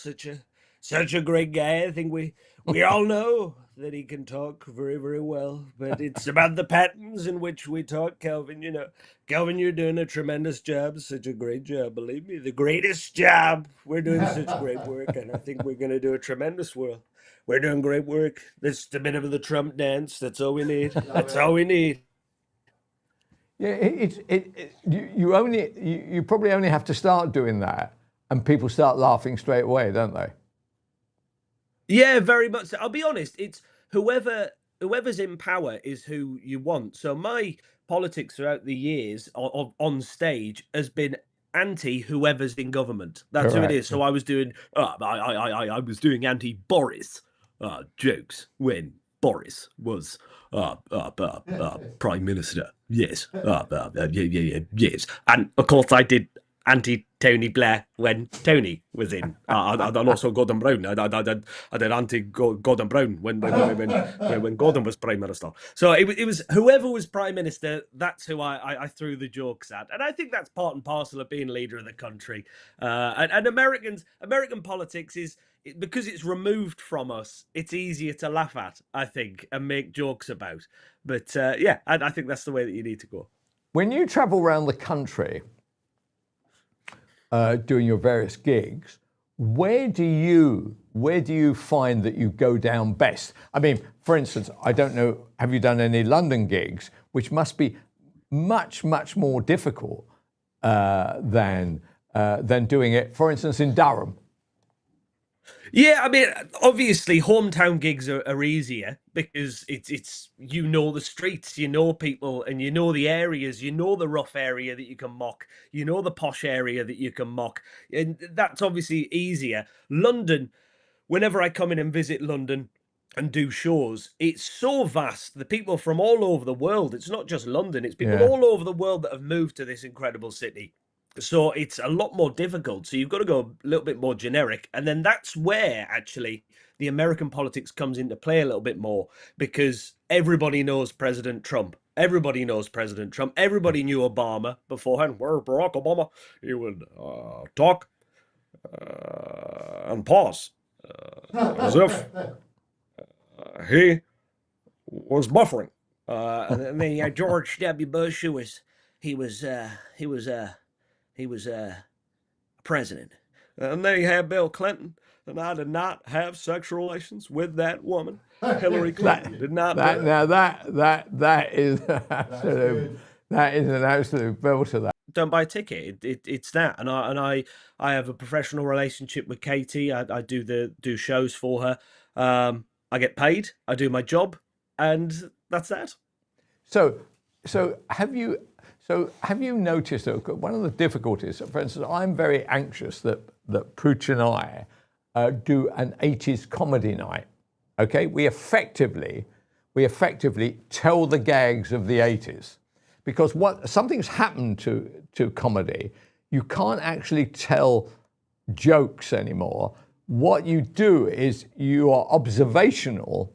such a great guy. I think we all know that he can talk very, very well, but it's about the patterns in which we talk, Kelvin. You know, Kelvin, you're doing a tremendous job, such a great job. Believe me, the greatest job. We're doing such great work, and I think we're going to do a tremendous work. We're doing great work. This is a bit of the Trump dance. That's all we need. That's all we need. Yeah, you probably only have to start doing that, and people start laughing straight away, don't they? Yeah, very much so. I'll be honest, it's whoever's in power is who you want. So my politics throughout the years on stage has been anti whoever's in government. That's who it is. So I was doing I was doing anti Boris jokes when Boris was prime minister. Yes, yes, and of course I did anti Tony Blair when Tony was in. And also Gordon Brown. I did anti Gordon Brown when Gordon was prime minister. So it was whoever was prime minister. That's who I threw the jokes at, and I think that's part and parcel of being leader of the country. And American politics is, because it's removed from us, it's easier to laugh at, I think, and make jokes about. But yeah, I think that's the way that you need to go. When you travel around the country doing your various gigs, where do you find that you go down best? I mean, for instance, I don't know, have you done any London gigs, which must be much, much more difficult than doing it, for instance, in Durham? Yeah, I mean, obviously, hometown gigs are easier because it's you know the streets, you know people, and you know the areas, you know the rough area that you can mock, you know the posh area that you can mock, and that's obviously easier. London, whenever I come in and visit London and do shows, it's so vast. The people from all over the world, it's not just London, it's people all over the world that have moved to this incredible city. So it's a lot more difficult. So you've got to go a little bit more generic. And then that's where actually the American politics comes into play a little bit more, because everybody knows President Trump. Everybody knows President Trump. Everybody knew Obama beforehand. Where Barack Obama, he would talk and pause as if he was buffering. And then George W. Bush, he was president. And then you have Bill Clinton, and I did not have sexual relations with that woman. Hillary Clinton did not. That is absolute. That is an absolute belter. That. Don't buy a ticket. It's that, and I have a professional relationship with Katie. I do shows for her. I get paid. I do my job, and that's that. So have you? So have you noticed, one of the difficulties, for instance, I'm very anxious that Pooch and I do an 80s comedy night, okay? We effectively tell the gags of the 80s, because something's happened to comedy. You can't actually tell jokes anymore. What you do is you are observational,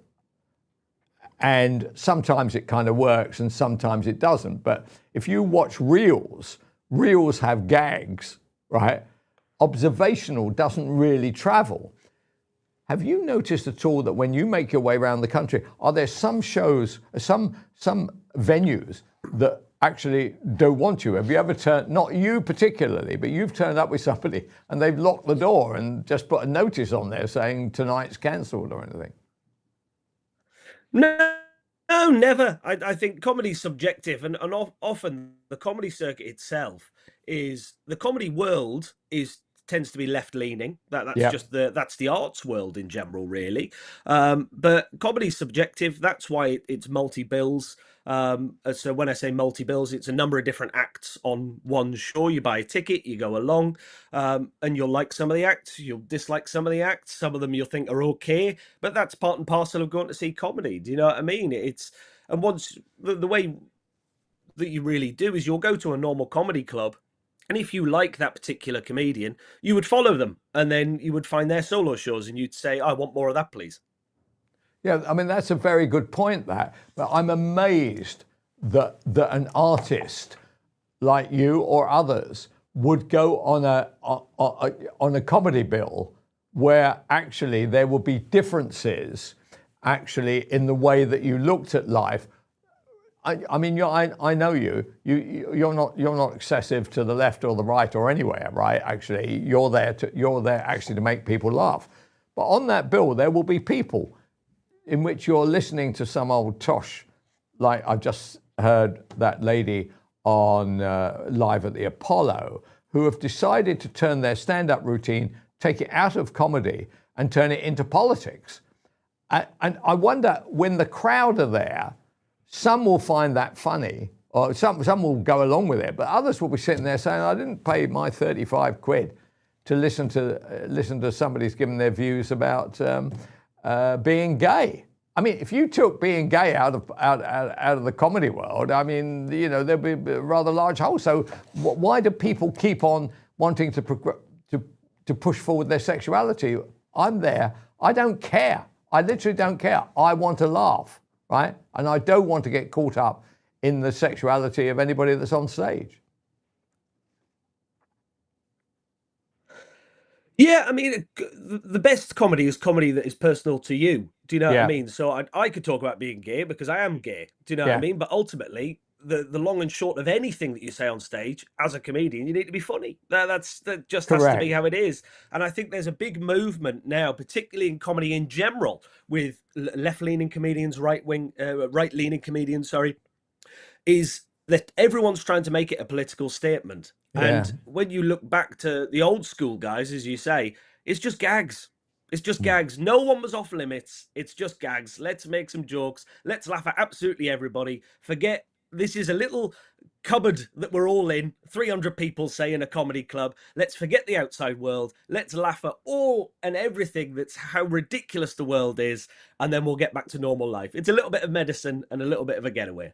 and sometimes it kind of works and sometimes it doesn't. But if you watch reels have gags, right? Observational doesn't really travel. Have you noticed at all that when you make your way around the country, are there some shows, some venues that actually don't want you? Have you ever turned, not you particularly, but you've turned up with somebody and they've locked the door and just put a notice on there saying tonight's cancelled or anything? No, never. I think comedy's subjective, and often the comedy circuit itself is, the comedy world tends to be left leaning. That's just that's the arts world in general, really. But comedy's subjective. That's why it's multi-bills. So when I say multi-bills, it's a number of different acts on one show. You buy a ticket, you go along, and you'll like some of the acts, you'll dislike some of the acts. Some of them you'll think are okay, but that's part and parcel of going to see comedy. Do you know what I mean? And once the way that you really do is you'll go to a normal comedy club, and if you like that particular comedian, you would follow them, and then you would find their solo shows, and you'd say, I want more of that, please. Yeah, I mean, that's a very good point, that. But I'm amazed that an artist like you or others would go on a comedy bill where actually there will be differences actually in the way that you looked at life. I mean, I know you're not excessive to the left or the right or anywhere, right? Actually, you're there actually to make people laugh. But on that bill, there will be people in which you're listening to some old tosh, like I've just heard that lady on Live at the Apollo, who have decided to turn their stand-up routine, take it out of comedy and turn it into politics. And I wonder, when the crowd are there, some will find that funny Or some will go along with it, but others will be sitting there saying, I didn't pay my 35 quid to listen to somebody's giving their views about being gay. I mean, if you took being gay out of the comedy world, I mean, there'd be a rather large hole. So why do people keep on wanting to push forward their sexuality? I'm there. I don't care. I literally don't care. I want to laugh, right? And I don't want to get caught up in the sexuality of anybody that's on stage. Yeah, I mean, the best comedy is comedy that is personal to you. Do you know what I mean? So I could talk about being gay because I am gay. Do you know what I mean? But ultimately, the long and short of anything that you say on stage as a comedian, you need to be funny. That just has to be how it is. And I think there's a big movement now, particularly in comedy in general, with left-leaning comedians, right-leaning comedians, is that everyone's trying to make it a political statement. And when you look back to the old school guys, as you say, it's just gags. It's just gags. No one was off limits. It's just gags. Let's make some jokes. Let's laugh at absolutely everybody. Forget this is a little cupboard that we're all in. 300 people, say, in a comedy club. Let's forget the outside world. Let's laugh at all and everything that's how ridiculous the world is. And then we'll get back to normal life. It's a little bit of medicine and a little bit of a getaway.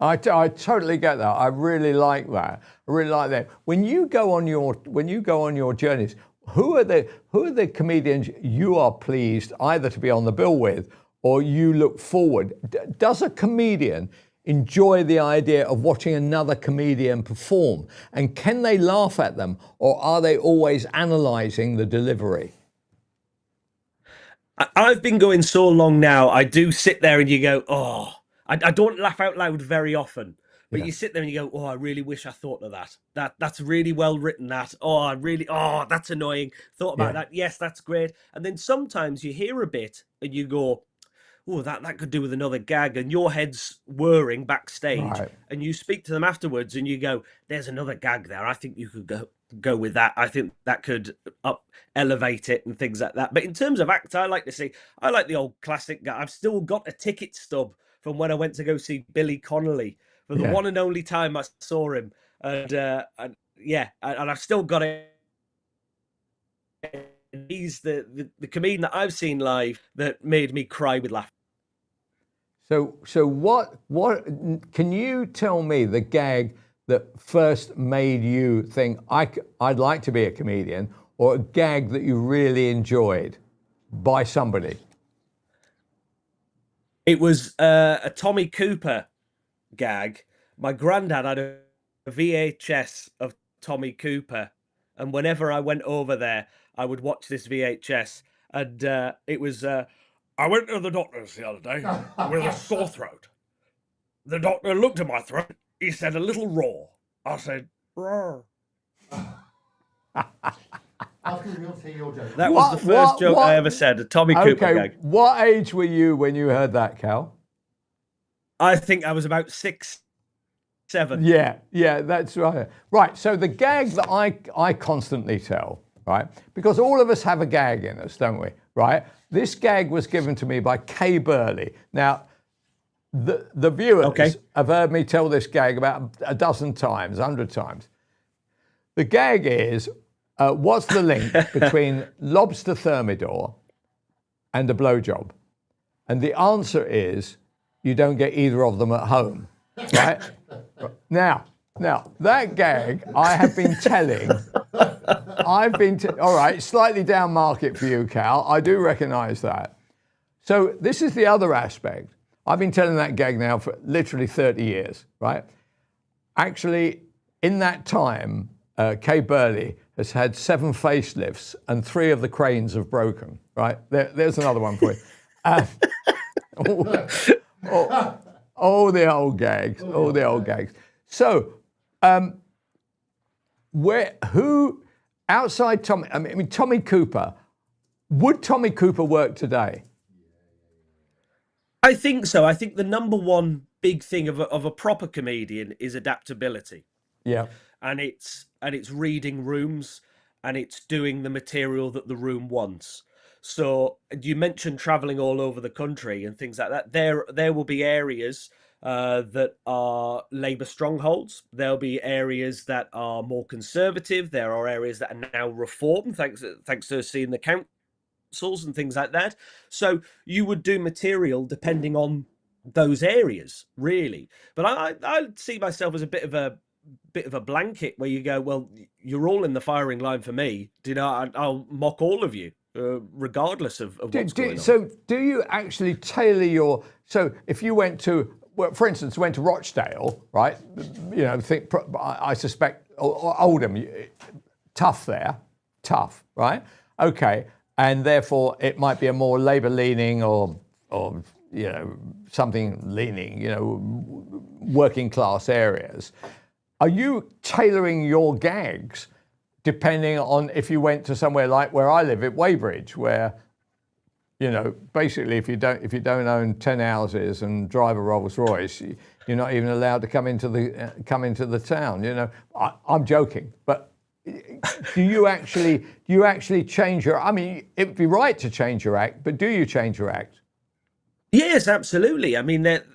I totally get that. I really like that. I really like that. When you go on your journeys, who are the comedians you are pleased either to be on the bill with or you look forward? Does a comedian enjoy the idea of watching another comedian perform? And can they laugh at them, or are they always analysing the delivery? I've been going so long now, I do sit there and you go, oh, I don't laugh out loud very often, but you sit there and you go, oh, I really wish I thought of that. That's really well written, that. Oh, that's annoying. Thought about that. Yes, that's great. And then sometimes you hear a bit and you go, oh, that could do with another gag, and your head's whirring backstage, and you speak to them afterwards and you go, there's another gag there. I think you could go with that. I think that could elevate it and things like that. But in terms of acts, I like the old classic guy. I've still got a ticket stub from when I went to go see Billy Connolly for the one and only time I saw him. And I've still got it. He's the comedian that I've seen live that made me cry with laughter. So what can you tell me the gag that first made you think I'd like to be a comedian, or a gag that you really enjoyed by somebody? It was a Tommy Cuppa gag. My granddad had a VHS of Tommy Cuppa, and whenever I went over there, I would watch this VHS. And it was, I went to the doctor's the other day with a sore throat. The doctor looked at my throat. He said, a little raw. I said, raw. That was the first joke I ever said, a Tommy Cuppa gag. What age were you when you heard that, Cal? I think I was about 6, 7. Yeah, that's right. Right, so the gag that I constantly tell, right, because all of us have a gag in us, don't we, right? This gag was given to me by Kay Burley. Now, the viewers have heard me tell this gag about a dozen times, 100 times. The gag is, what's the link between lobster thermidor and a blowjob? And the answer is, you don't get either of them at home, right? Now, that gag I have been telling, all right, slightly down market for you, Cal. I do recognise that. So this is the other aspect. I've been telling that gag now for literally 30 years, right? Actually, in that time, Kay Burley has had 7 facelifts and 3 of the cranes have broken, right? There's another one for you. All the old gags, all the old gags. So, who outside Tommy? I mean, Tommy Cuppa. Would Tommy Cuppa work today? I think so. I think the number one big thing of a proper comedian is adaptability. Yeah, and it's reading rooms, and it's doing the material that the room wants. So you mentioned traveling all over the country and things like that. There will be areas that are Labour strongholds. There'll be areas that are more conservative. There are areas that are now reform, thanks to seeing the councils and things like that. So you would do material depending on those areas, really. But I see myself as a bit of a blanket where you go, well, you're all in the firing line for me. I'll mock all of you, regardless of what's going on. So do you actually tailor your? So if you went to, well, for instance, went to Rochdale, right? I suspect Oldham, tough there, right? Okay, and therefore it might be a more Labour leaning or something leaning, working class areas. Are you tailoring your gags depending on if you went to somewhere like where I live at Weybridge, where basically if you don't own 10 houses and drive a Rolls Royce, you're not even allowed to come into the town. I'm joking, but do you actually change your? I mean, it'd be right to change your act, but do you change your act? Yes, absolutely. I mean, they're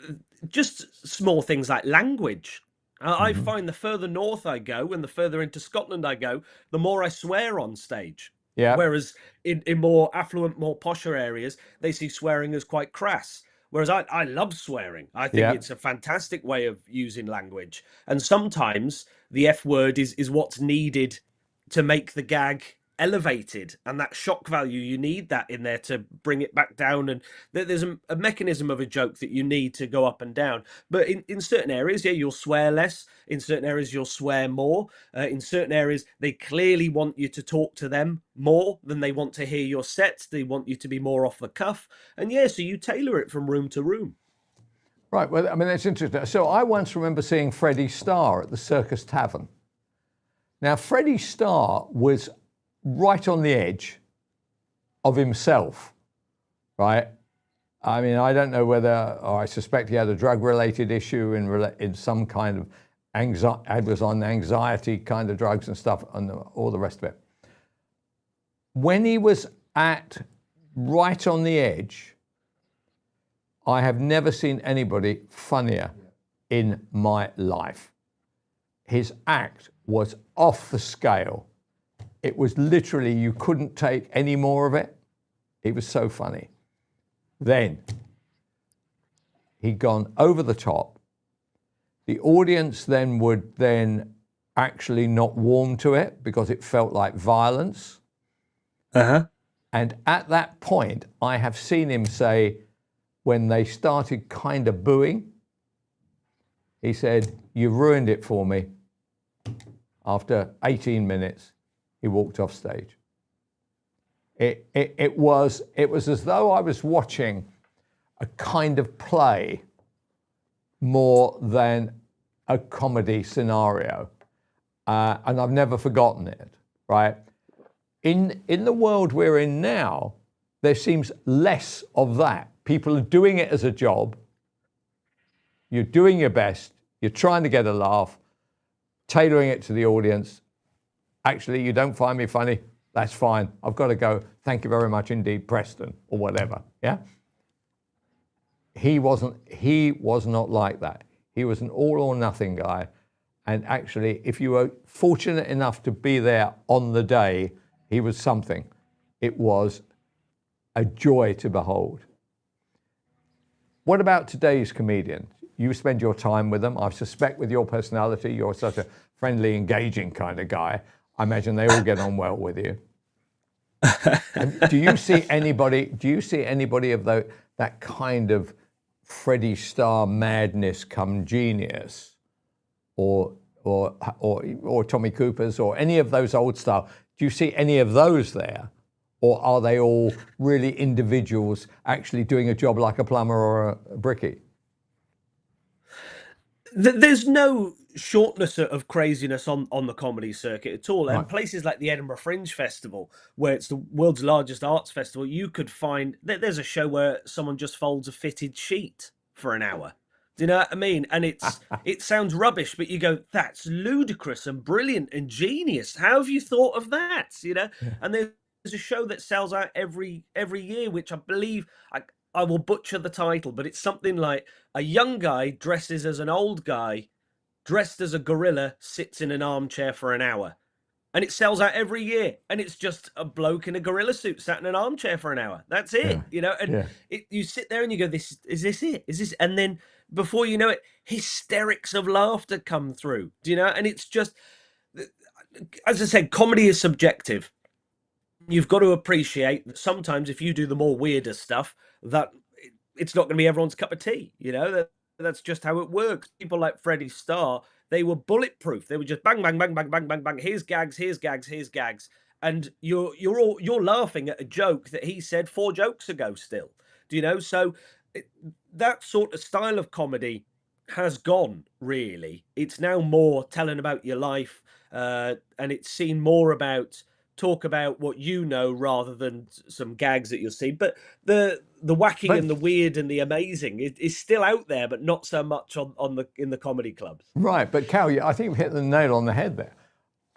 just small things like language. I find the further north I go and the further into Scotland I go, the more I swear on stage. Yeah. Whereas in more affluent, more posher areas, they see swearing as quite crass. Whereas I love swearing. I think it's a fantastic way of using language. And sometimes the F word is what's needed to make the gag elevated, and that shock value, you need that in there to bring it back down. And there's a mechanism of a joke that you need to go up and down. But in certain areas, you'll swear less. In certain areas, you'll swear more. In certain areas, they clearly want you to talk to them more than they want to hear your sets. They want you to be more off the cuff. And so you tailor it from room to room. Right. Well, I mean, that's interesting. So I once remember seeing Freddie Starr at the Circus Tavern. Now, Freddie Starr was right on the edge of himself, right? I mean, I don't know whether, or I suspect he had a drug-related issue in some kind of anxiety, was on anxiety kind of drugs and stuff, and all the rest of it. When he was right on the edge, I have never seen anybody funnier in my life. His act was off the scale. It was literally, you couldn't take any more of it. It was so funny. Then he'd gone over the top. The audience then would actually not warm to it because it felt like violence. And at that point, I have seen him say, when they started kind of booing, he said, "You've ruined it for me." After 18 minutes, he walked off stage. It was as though I was watching a kind of play more than a comedy scenario, and I've never forgotten it. Right? In the world we're in now, there seems less of that. People are doing it as a job. You're doing your best. You're trying to get a laugh, tailoring it to the audience. Actually, you don't find me funny? That's fine. I've got to go. Thank you very much indeed, Preston, or whatever. Yeah? He was not like that. He was an all or nothing guy. And actually, if you were fortunate enough to be there on the day, he was something. It was a joy to behold. What about today's comedian? You spend your time with them. I suspect with your personality, you're such a friendly, engaging kind of guy. I imagine they all get on well with you. Do you see anybody of that kind of Freddie Starr madness come genius, or Tommy Cooper's, or any of those old style? Do you see any of those there, or are they all really individuals actually doing a job like a plumber or a brickie? There's no shortness of craziness on the comedy circuit at all. And Right. places like the Edinburgh Fringe Festival, where it's the world's largest arts festival, you could find there's a show where someone just folds a fitted sheet for an hour. Do you know what I mean? And it sounds rubbish, but you go, that's ludicrous and brilliant and genius. How have you thought of that? And there's a show that sells out every year, which I believe I will butcher the title, but it's something like a young guy dresses as an old guy, dressed as a gorilla, sits in an armchair for an hour. And it sells out every year. And it's just a bloke in a gorilla suit sat in an armchair for an hour. That's it, And you sit there and you go, is this it? Is this? And then before you know it, hysterics of laughter come through. And it's just, as I said, comedy is subjective. You've got to appreciate that sometimes if you do the more weirder stuff, that it's not going to be everyone's cup of tea. That's just how it works. People like Freddie Starr, they were bulletproof. They were just bang, bang, bang, bang, bang, bang, bang. Here's gags, here's gags, here's gags, and you're laughing at a joke that he said 4 jokes ago. Still, So that sort of style of comedy has gone. Really, it's now more telling about your life, and it's seen more about talk about what rather than some gags that you'll see. But the wacky and the weird and the amazing is still out there, but not so much in the comedy clubs. Right, but Cal, I think you've hit the nail on the head there.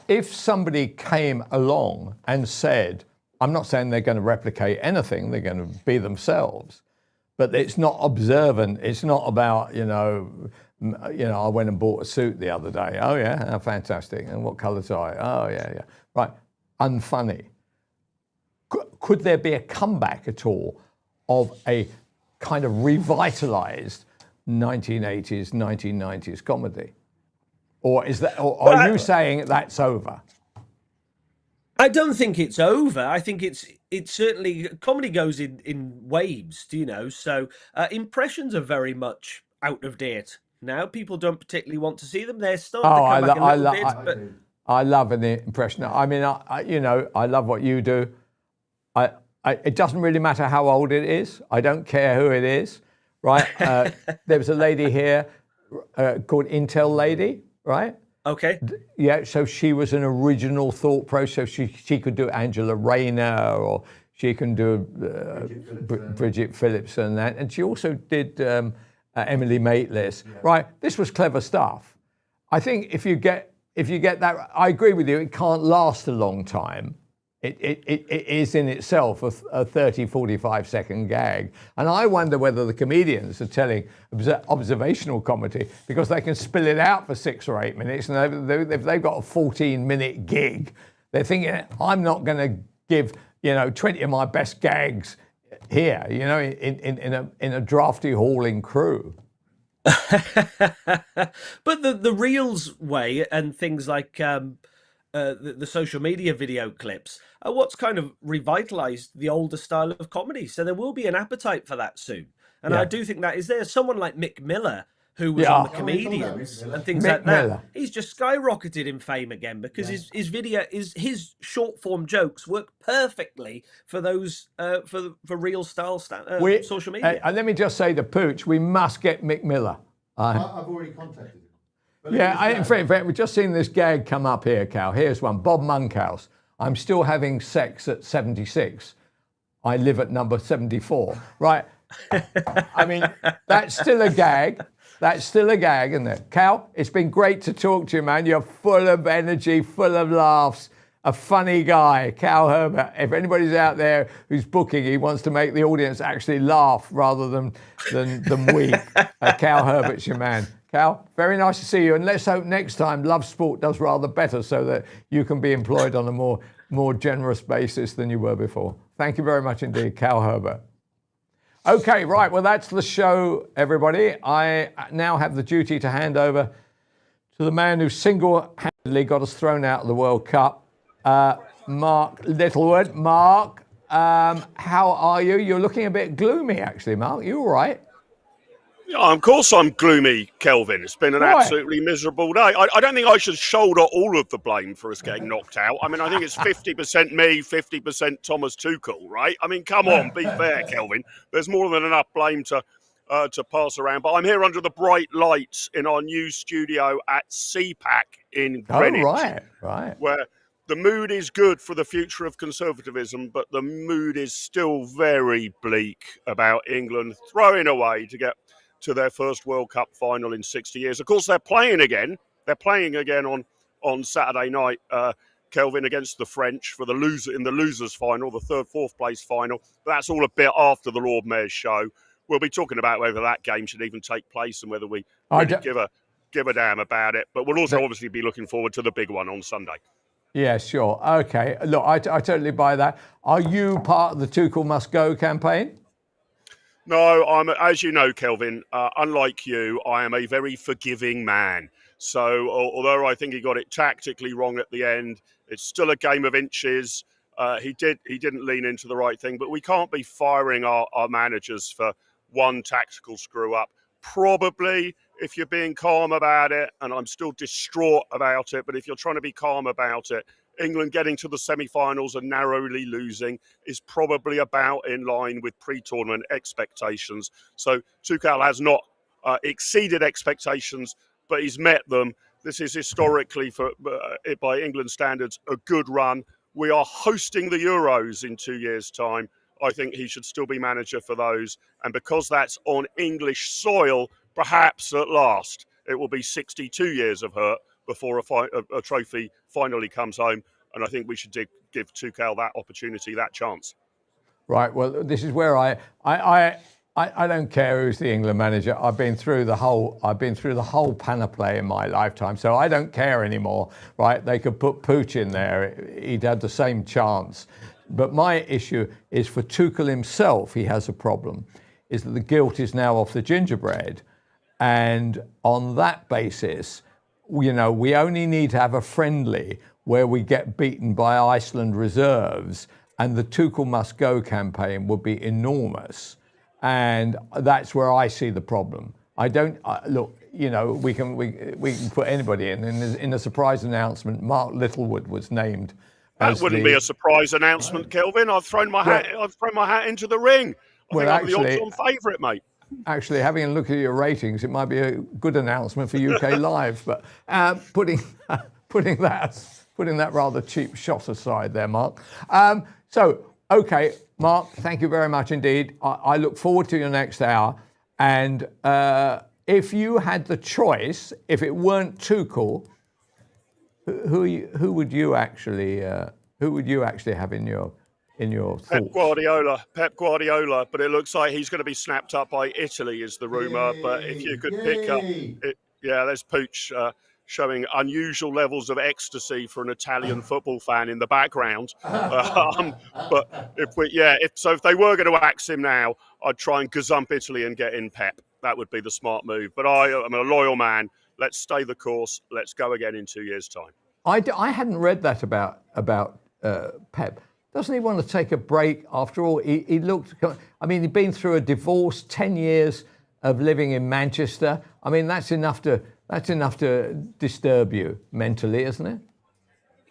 If somebody came along and said, I'm not saying they're going to replicate anything, they're going to be themselves, but it's not observant. It's not about, I went and bought a suit the other day. Oh yeah, how fantastic. And what colours are it? Oh yeah. Right. Unfunny. Could there be a comeback at all of a kind of revitalized 1980s, 1990s comedy? Or are you saying that's over? I don't think it's over. I think it's certainly, comedy goes in waves, So impressions are very much out of date now. People don't particularly want to see them. They're starting to come back a little bit, but I love an impression. I mean, I love what you do. It doesn't really matter how old it is. I don't care who it is, right? There was a lady here called Intel Lady, right? Okay. Yeah, so she was an original thought process. She could do Angela Rayner, or she can do Bridget Phillips and that. And she also did Emily Maitlis, right? This was clever stuff. I think if you get that, I agree with you, it can't last a long time. It is in itself a 30, 45 second gag. And I wonder whether the comedians are telling observational comedy because they can spill it out for 6 or 8 minutes. And if they've got a 14-minute gig, they're thinking, I'm not going to give 20 of my best gags here, in a drafty hauling crew. But the Reels way and things like the social media video clips are what's kind of revitalized the older style of comedy. So there will be an appetite for that soon. And I do think that is there. Someone like Mick Miller, who was on the Comedians and things like that, he's just skyrocketed in fame again because his short form jokes work perfectly for those for real style social media. And let me just say to Pooch, we must get Mick Miller. I've already contacted him. In fact, we've just seen this gag come up here, Cal. Here's one. Bob Monkhouse. I'm still having sex at 76. I live at number 74. Right. I mean, that's still a gag. That's still a gag, isn't it? Cal, it's been great to talk to you, man. You're full of energy, full of laughs, a funny guy. Cal Herbert. If anybody's out there who's booking, he wants to make the audience actually laugh rather than weep. Cal Herbert's your man. Cal, very nice to see you. And let's hope next time Love Sport does rather better so that you can be employed on a more generous basis than you were before. Thank you very much indeed, Cal Herbert. Okay, right. Well, that's the show, everybody. I now have the duty to hand over to the man who single-handedly got us thrown out of the World Cup, Mark Littlewood. Mark, how are you? You're looking a bit gloomy, actually, Mark. You all right? Yeah, of course I'm gloomy, Kelvin. It's been an absolutely miserable day. I don't think I should shoulder all of the blame for us getting knocked out. I mean, I think it's 50% me, 50% Thomas Tuchel, right? I mean, come on, be fair, Kelvin. There's more than enough blame to pass around. But I'm here under the bright lights in our new studio at CPAC in Greenwich. Oh, right. Where the mood is good for the future of conservatism, but the mood is still very bleak about England throwing away to get to their first World Cup final in 60 years. Of course, they're playing again. They're playing again on Saturday night Kelvin, against the French for the loser in the losers final, the third, fourth place final. But that's all a bit after the Lord Mayor's show. We'll be talking about whether that game should even take place and whether we really give a damn about it. But we'll also obviously be looking forward to the big one on Sunday. Yeah, sure. Okay. Look, I totally buy that. Are you part of the Tuchel Must Go campaign? No, as you know, Kelvin, unlike you, I am a very forgiving man. So although I think he got it tactically wrong at the end, it's still a game of inches. He didn't lean into the right thing, but we can't be firing our managers for one tactical screw up. Probably, if you're being calm about it, and I'm still distraught about it, but if you're trying to be calm about it, England getting to the semi-finals and narrowly losing is probably about in line with pre-tournament expectations. So Tuchel has not exceeded expectations, but he's met them. This is historically, by England standards, a good run. We are hosting the Euros in 2 years' time. I think he should still be manager for those. And because that's on English soil, perhaps at last, it will be 62 years of hurt before a trophy finally comes home. And I think we should give Tuchel that opportunity, that chance. Right. Well, this is where I don't care who's the England manager. I've been through the whole panoply in my lifetime, so I don't care anymore. Right? They could put Pooch in there; he'd have the same chance. But my issue is for Tuchel himself. He has a problem. Is that the guilt is now off the gingerbread, and on that basis, we only need to have a friendly where we get beaten by Iceland reserves, and the Tuchel Must Go campaign would be enormous. And that's where I see the problem. I don't look. We can put anybody in. In a surprise announcement, Mark Littlewood was named. That wouldn't be a surprise announcement, Kelvin. I've thrown my hat into the ring. I think I'm the odds-on favourite, mate. Actually, having a look at your ratings, it might be a good announcement for UK Live. But putting that rather cheap shot aside there, Mark. Okay, Mark, thank you very much indeed. I look forward to your next hour. And if you had the choice, if it weren't Tuchel, who would you actually have in your thoughts? Pep Guardiola, but it looks like he's going to be snapped up by Italy, is the rumour. But if you could pick up, there's Pooch showing unusual levels of ecstasy for an Italian football fan in the background. But if they were going to axe him now, I'd try and gazump Italy and get in Pep. That would be the smart move. But I'm a loyal man. Let's stay the course. Let's go again in 2 years' time. I hadn't read that about Pep. Doesn't he want to take a break? After all, he looked. I mean, he'd been through a divorce, 10 years of living in Manchester. I mean, that's enough to disturb you mentally, isn't it?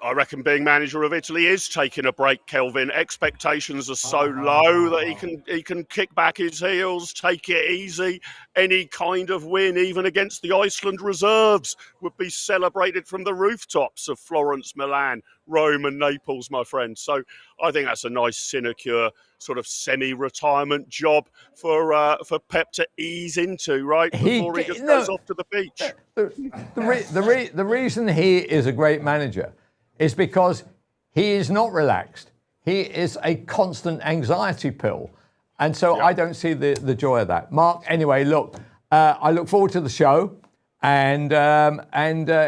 I reckon being manager of Italy is taking a break, Kelvin. Expectations are so low that he can kick back his heels, take it easy. Any kind of win, even against the Iceland reserves, would be celebrated from the rooftops of Florence, Milan, Rome and Naples, my friend. So I think that's a nice sinecure sort of semi-retirement job for Pep to ease into, right? Before he just goes off to the beach. The reason he is a great manager is because he is not relaxed. He is a constant anxiety pill. And so I don't see the joy of that. Mark, anyway, look, I look forward to the show and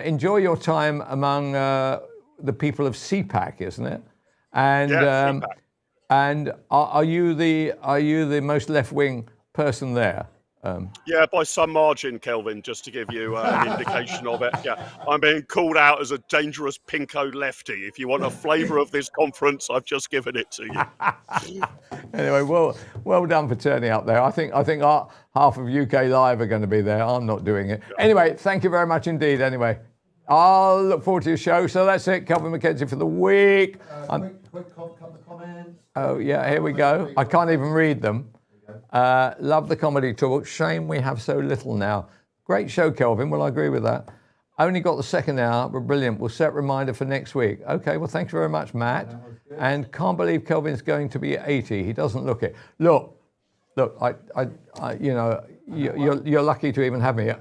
enjoy your time among the people of CPAC, isn't it? And CPAC. And are you the most left-wing person there? By some margin, Kelvin, just to give you an indication of it. Yeah, I'm being called out as a dangerous pinko lefty. If you want a flavour of this conference, I've just given it to you. Anyway, well done for turning up there. I think half of UK Live are going to be there. I'm not doing it. Anyway, thank you very much indeed. Anyway, I'll look forward to your show. So that's it, Kelvin MacKenzie for the week. Quick couple of comments. Oh yeah, here we go. I can't even read them. Love the comedy talk. Shame we have so little now. Great show, Kelvin. Well, I agree with that. Only got the second hour, but brilliant. We'll set reminder for next week. Okay, well, thank you very much, Matt. And can't believe Kelvin's going to be 80. He doesn't look it. Look. You're lucky to even have me.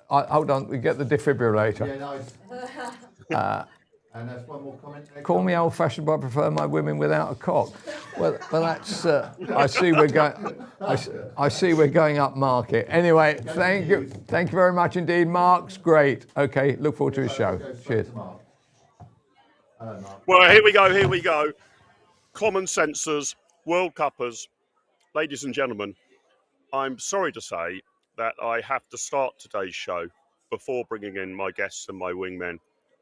Hold on, we get the defibrillator. Yeah, nice. And there's one more comment there. Call me old-fashioned, but I prefer my women without a cock. Well, that's. I see we're going. I see we're going up market. Anyway, thank you very much indeed. Mark's great. Okay, look forward to his show. Cheers. Well, here we go. Common sensors, World Cuppers, ladies and gentlemen. I'm sorry to say that I have to start today's show before bringing in my guests and my wingmen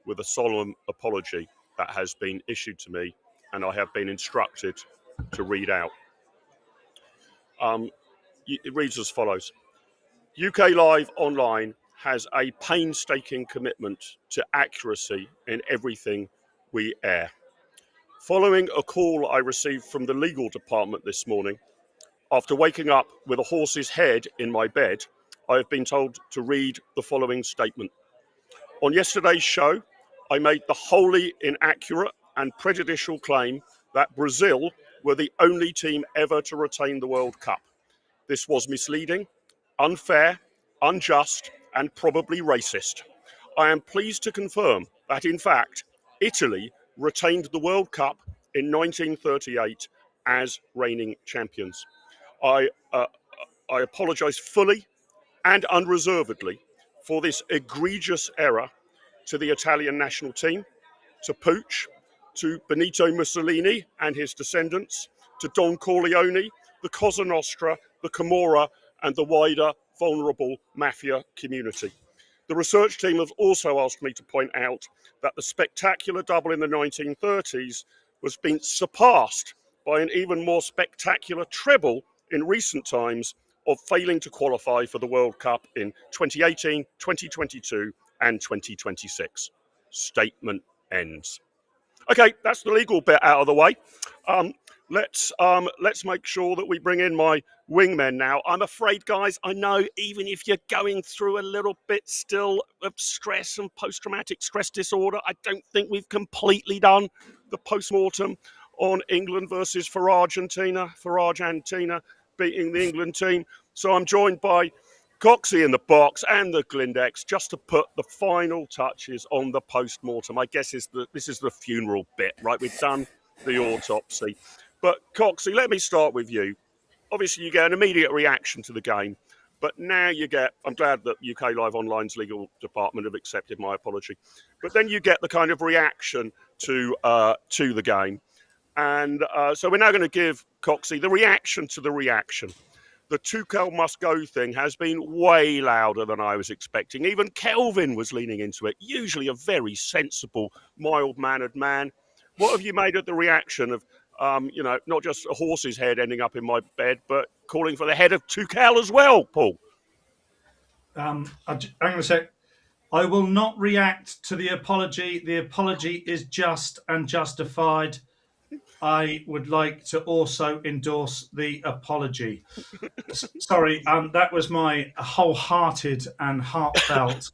with a solemn apology that has been issued to me and I have been instructed to read out. It reads as follows. UK Live Online has a painstaking commitment to accuracy in everything we air. Following a call I received from the legal department this morning, after waking up with a horse's head in my bed, I have been told to read the following statement. On yesterday's show, I made the wholly inaccurate and prejudicial claim that Brazil were the only team ever to retain the World Cup. This was misleading, unfair, unjust, and probably racist. I am pleased to confirm that, in fact, Italy retained the World Cup in 1938 as reigning champions. I apologise fully and unreservedly for this egregious error to the Italian national team, to Pooch, to Benito Mussolini and his descendants, to Don Corleone, the Cosa Nostra, the Camorra, and the wider vulnerable mafia community. The research team have also asked me to point out that the spectacular double in the 1930s was being surpassed by an even more spectacular treble in recent times of failing to qualify for the World Cup in 2018, 2022 and 2026. Statement ends. Okay, that's the legal bit out of the way. Let's make sure that we bring in my wingmen now. I'm afraid, guys, I know even if you're going through a little bit still of stress and post-traumatic stress disorder, I don't think we've completely done the post-mortem on England versus Argentina beating the England team. So I'm joined by Coxie in the box and the Glindex just to put the final touches on the post-mortem. I guess this is the funeral bit, right? We've done the autopsy. But Coxie, let me start with you. Obviously, you get an immediate reaction to the game, but now you get, I'm glad that UK Live Online's legal department have accepted my apology, but then you get the kind of reaction to the game. And so we're now going to give Coxie the reaction to the reaction. The Tuchel must go thing has been way louder than I was expecting. Even Kelvin was leaning into it, usually a very sensible, mild-mannered man. What have you made of the reaction of, not just a horse's head ending up in my bed, but calling for the head of Tuchel as well, Paul? Hang on a sec. I will not react to the apology. The apology is just and justified. I would like to also endorse the apology. Sorry, that was my wholehearted and heartfelt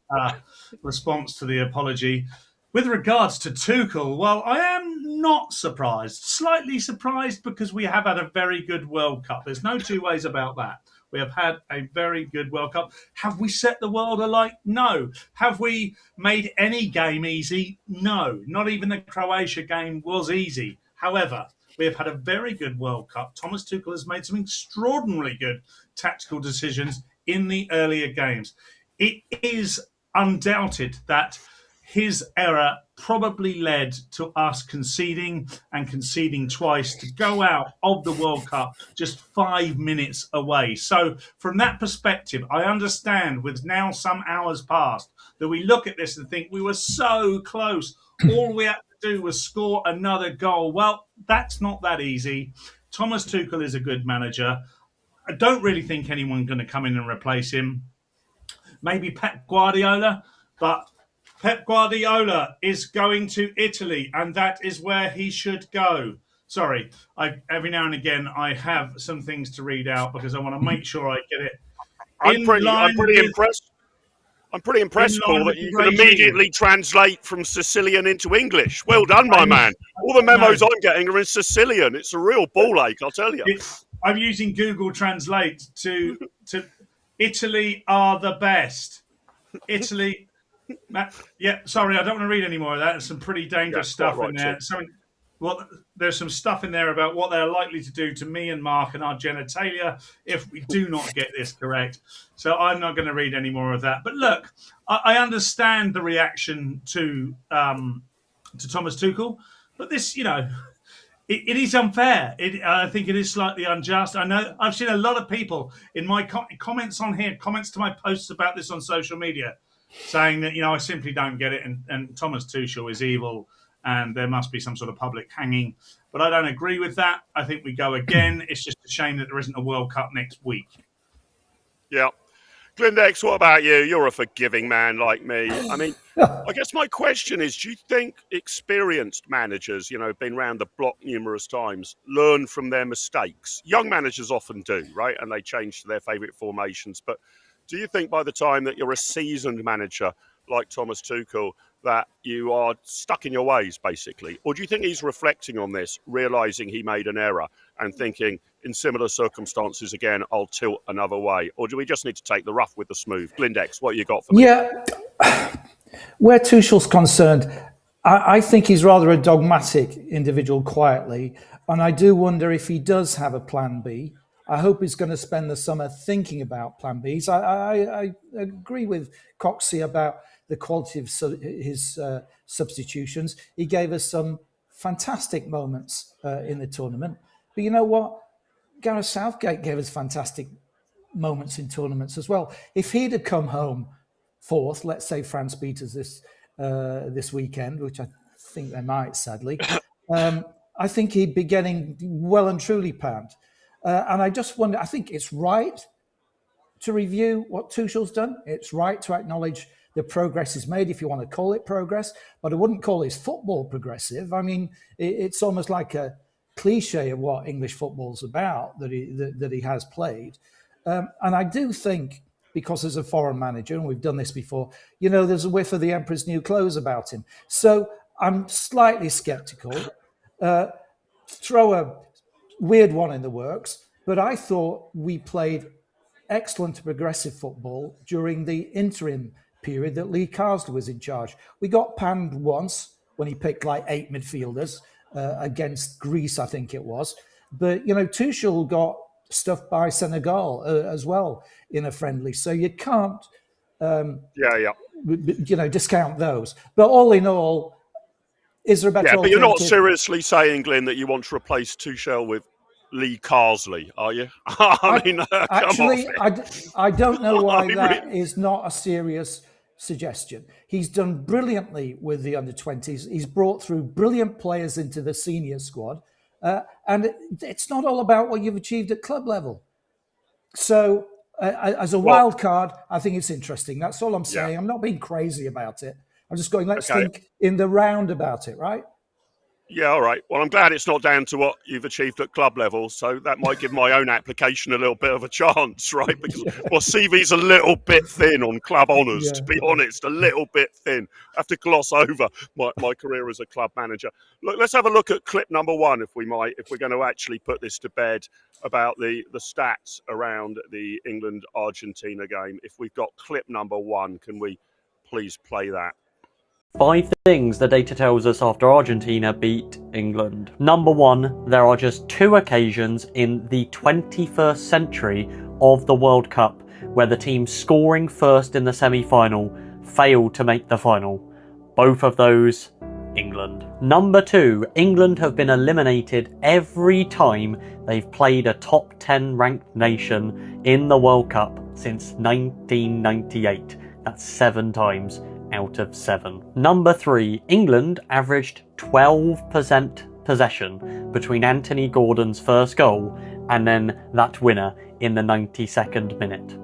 response to the apology. With regards to Tuchel, well, I am not surprised. Slightly surprised because we have had a very good World Cup. There's no two ways about that. We have had a very good World Cup. Have we set the world alight? No. Have we made any game easy? No. Not even the Croatia game was easy. However, we have had a very good World Cup. Thomas Tuchel has made some extraordinarily good tactical decisions in the earlier games. It is undoubted that his error probably led to us conceding twice to go out of the World Cup just 5 minutes away. So from that perspective, I understand with now some hours past that we look at this and think we were so close. All we had to do was score another goal. Well, that's not that easy. Thomas Tuchel is a good manager. I don't really think anyone's going to come in and replace him. Maybe Pep Guardiola, but Pep Guardiola is going to Italy, and that is where he should go. Sorry, every now and again I have some things to read out because I want to make sure I get it. I'm pretty impressed. I'm pretty impressed, Paul, that you can immediately translate from Sicilian into English. Well done, my man. All the memos I'm getting are in Sicilian. It's a real ball ache, I'll tell you. I'm using Google Translate to Italy are the best. Italy. Yeah, sorry, I don't want to read any more of that. There's some pretty dangerous stuff in there. There's some stuff in there about what they're likely to do to me and Mark and our genitalia if we do not get this correct. So I'm not going to read any more of that. But look, I understand the reaction to Thomas Tuchel, but this, it is unfair. I think it is slightly unjust. I know I've seen a lot of people in my comments on here, comments to my posts about this on social media, saying that, I simply don't get it and Thomas Tuchel is evil and there must be some sort of public hanging. But I don't agree with that. I think we go again. It's just a shame that there isn't a World Cup next week. Yeah. Glindex, what about you? You're a forgiving man like me. I mean, I guess my question is, do you think experienced managers, been around the block numerous times, learn from their mistakes? Young managers often do, right? And they change to their favourite formations. But do you think by the time that you're a seasoned manager like Thomas Tuchel, that you are stuck in your ways, basically? Or do you think he's reflecting on this, realising he made an error and thinking, in similar circumstances again, I'll tilt another way? Or do we just need to take the rough with the smooth? Glindex, what you got for me? Yeah, where Tuchel's concerned, I think he's rather a dogmatic individual quietly. And I do wonder if he does have a plan B. I hope he's going to spend the summer thinking about plan Bs. I agree with Coxie about the quality of his substitutions. He gave us some fantastic moments in the tournament. But you know what? Gareth Southgate gave us fantastic moments in tournaments as well. If he'd have come home fourth, let's say France beat us this weekend, which I think they might, sadly, I think he'd be getting well and truly panned. And I just wonder, I think it's right to review what Tuchel's done. It's right to acknowledge the progress he's made, if you want to call it progress, but I wouldn't call his football progressive. I mean, it's almost like a cliche of what English football's about that he has played. And I do think, because as a foreign manager, and we've done this before, there's a whiff of the Emperor's new clothes about him. So I'm slightly skeptical. Throw a weird one in the works, but I thought we played excellent progressive football during the interim period that Lee Carsley was in charge. We got panned once when he picked like 8 midfielders against Greece, I think it was. But, Tuchel got stuffed by Senegal as well in a friendly. So you can't, discount those. But all in all, is there a better alternative? But you're not seriously saying, Glyn, that you want to replace Tuchel with Lee Carsley, are you? I don't know why that is not a serious suggestion. He's done brilliantly with the under-20s. He's brought through brilliant players into the senior squad. And it's not all about what you've achieved at club level. So as a wild card, I think it's interesting. That's all I'm saying. I'm not being crazy about it. I'm just going, let's think in the round about it, right? Yeah, all right. Well, I'm glad it's not down to what you've achieved at club level, so that might give my own application a little bit of a chance, right? Because CV's a little bit thin on club honours, to be honest, a little bit thin. I have to gloss over my career as a club manager. Look, let's have a look at clip number 1, if we might, if we're going to actually put this to bed about the stats around the England-Argentina game. If we've got clip number 1, can we please play that? 5 things the data tells us after Argentina beat England. Number 1, there are just 2 occasions in the 21st century of the World Cup where the team scoring first in the semi-final failed to make the final. Both of those, England. Number 2, England have been eliminated every time they've played a top 10 ranked nation in the World Cup since 1998. That's 7 times out of 7. Number 3, England averaged 12% possession between Anthony Gordon's first goal and then that winner in the 92nd minute.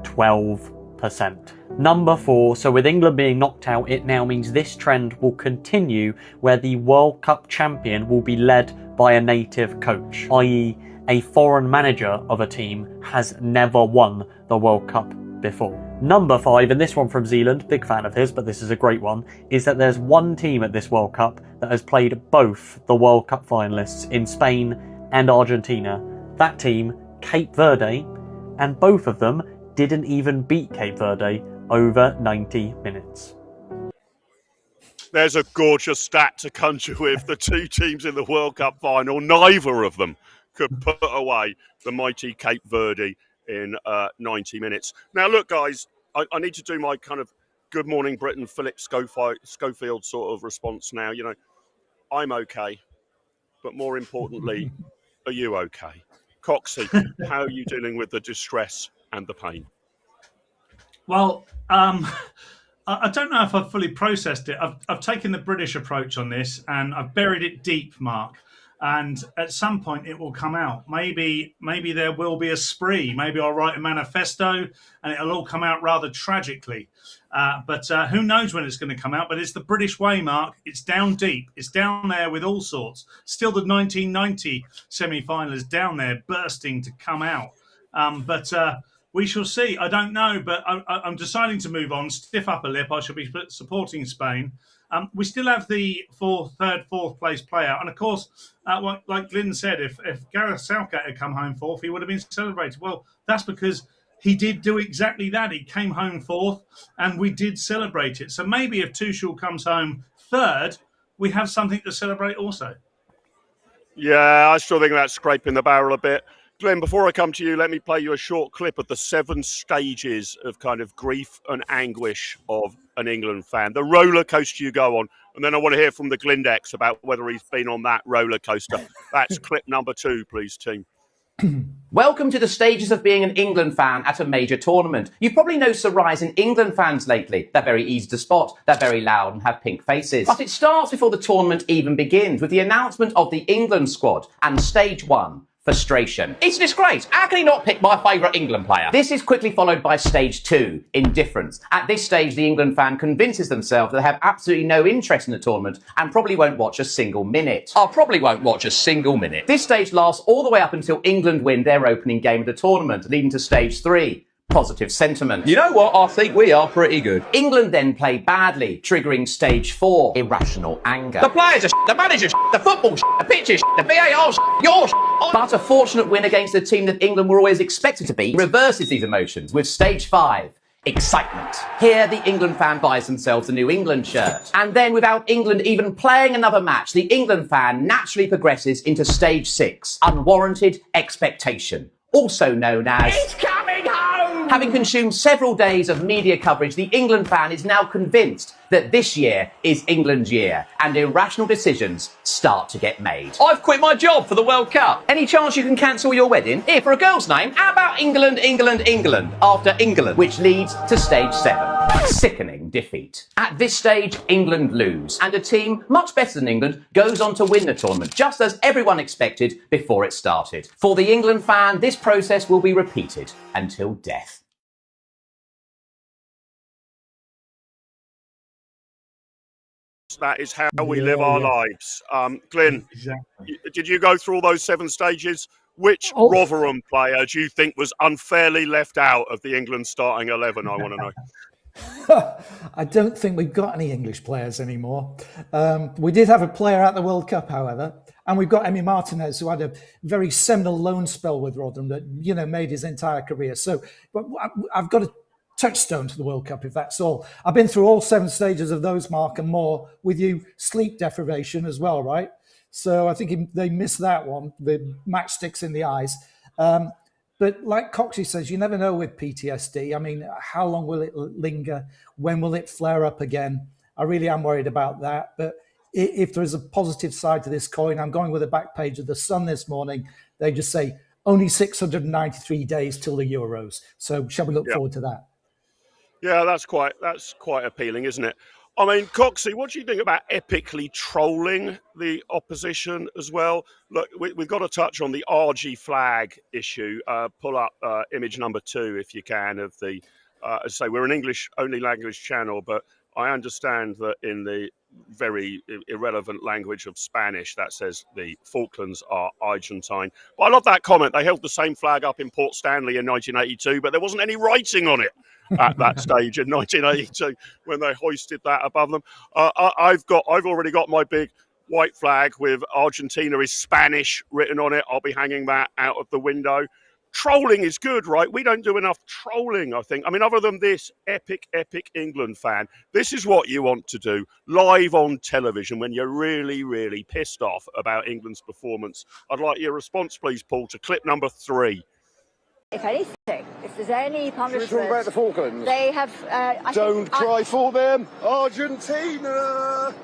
12%. Number 4, so with England being knocked out, it now means this trend will continue where the World Cup champion will be led by a native coach, i.e. a foreign manager of a team has never won the World Cup before. Number 5, and this one from Zealand, big fan of his, but this is a great one, is that there's one team at this World Cup that has played both the World Cup finalists in Spain and Argentina. That team, Cape Verde, and both of them didn't even beat Cape Verde over 90 minutes. there's a gorgeous stat to conjure with. The two teams in the World Cup final, neither of them could put away the mighty Cape Verde in 90 minutes. Now, look, guys, I need to do my kind of Good Morning Britain, Philip Schofield sort of response now. You know, I'm okay, but more importantly, are you okay? Coxie, how are you dealing with the distress and the pain? Well, I don't know if I've fully processed it. I've taken the British approach on this, and I've buried it deep, Mark. And at some point, it will come out. Maybe there will be a spree. Maybe I'll write a manifesto, and it'll all come out rather tragically. But who knows when it's going to come out? But it's the British way, Mark. It's down deep. It's down there with all sorts. Still, the 1990 semi-final is down there, bursting to come out. But we shall see. I don't know, but I'm deciding to move on. Stiff upper lip. I shall be supporting Spain. We still have the third, fourth place playout. And of course, like Glyn said, if Gareth Southgate had come home fourth, he would have been celebrated. Well, that's because he did do exactly that. He came home fourth, and we did celebrate it. So maybe if Tuchel comes home third, we have something to celebrate also. Yeah, I still think that's scraping the barrel a bit. Glenn, before I come to you, let me play you a short clip of the 7 stages of kind of grief and anguish of an England fan. The roller coaster you go on. And then I want to hear from the Glindex about whether he's been on that roller coaster. That's clip number 2, please, team. Welcome to the stages of being an England fan at a major tournament. You've probably noticed a rise in England fans lately. They're very easy to spot, they're very loud and have pink faces. But it starts before the tournament even begins with the announcement of the England squad and stage 1. Frustration. It's a disgrace. How can he not pick my favourite England player? This is quickly followed by stage 2, indifference. At this stage, the England fan convinces themselves that they have absolutely no interest in the tournament and probably won't watch a single minute. I probably won't watch a single minute. This stage lasts all the way up until England win their opening game of the tournament, leading to stage 3. Positive sentiment. You know what? I think we are pretty good. England then play badly, triggering stage 4, irrational anger. The players are the manager the football the pitches the VAR your But a fortunate win against the team that England were always expected to beat reverses these emotions with stage 5. Excitement. Here, the England fan buys themselves a New England shirt. And then, without England even playing another match, the England fan naturally progresses into stage 6, unwarranted expectation. Also known as... It's coming home! Having consumed several days of media coverage, the England fan is now convinced that this year is England's year, and irrational decisions start to get made. I've quit my job for the World Cup. Any chance you can cancel your wedding? Here, for a girl's name, how about England, England, England, after England, which leads to stage 7. Sickening defeat. At this stage, England lose, and a team much better than England goes on to win the tournament, just as everyone expected before it started. For the England fan, this process will be repeated until death. That is how we live our lives. Glenn, Exactly. did you go through all those 7 stages? Which Rotherham player do you think was unfairly left out of the England starting 11? I want to know. I don't think we've got any English players anymore. We did have a player at the World Cup, however, and we've got Emi Martinez, who had a very seminal loan spell with Rotherham that, you know, made his entire career. So but I've got a touchstone to the World Cup, if that's all. I've been through all 7 stages of those, Mark, and more, with you, sleep deprivation as well, right? So I think they missed that one, the matchsticks in the eyes. But like Coxie says, you never know with PTSD. I mean, how long will it linger? When will it flare up again? I really am worried about that. But if there is a positive side to this coin, I'm going with the back page of The Sun this morning. They just say, only 693 days till the Euros. So shall we look forward to that? Yeah, that's quite appealing, isn't it? I mean, Coxie, what do you think about epically trolling the opposition as well? Look, we've got to touch on the RG flag issue. Pull up image number 2, if you can, of the, as I say, we're an English-only language channel, but I understand that in the very irrelevant language of Spanish, that says the Falklands are Argentine. But I love that comment. They held the same flag up in Port Stanley in 1982, but there wasn't any writing on it at that stage in 1982 when they hoisted that above them. I've already got my big white flag with Argentina is Spanish written on it. I'll be hanging that out of the window. trolling is good, right? We don't do enough trolling, I think. I mean, other than this epic England fan, this is what you want to do live on television when you're really, really pissed off about England's performance. I'd like your response, please, Paul, to clip number 3. If anything, if there's any punishment... Should we talk about the Falklands? They have... Don't cry for them, Argentina!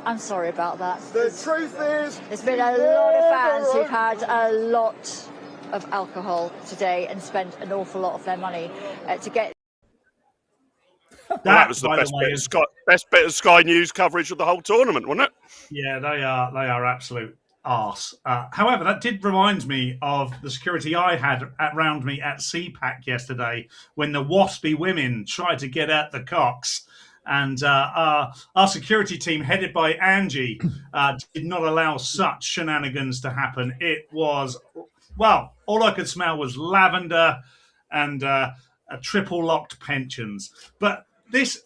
I'm sorry about that. The truth is... There's been a lot of fans who've had a lot of alcohol today and spent an awful lot of their money to get... That was the best bit of Sky News coverage of the whole tournament, wasn't it? Yeah, they are absolute arse. However, that did remind me of the security I had around me at CPAC yesterday when the waspy women tried to get at the cocks. And our security team, headed by Angie, did not allow such shenanigans to happen. It was, well, all I could smell was lavender and triple locked pensions. But this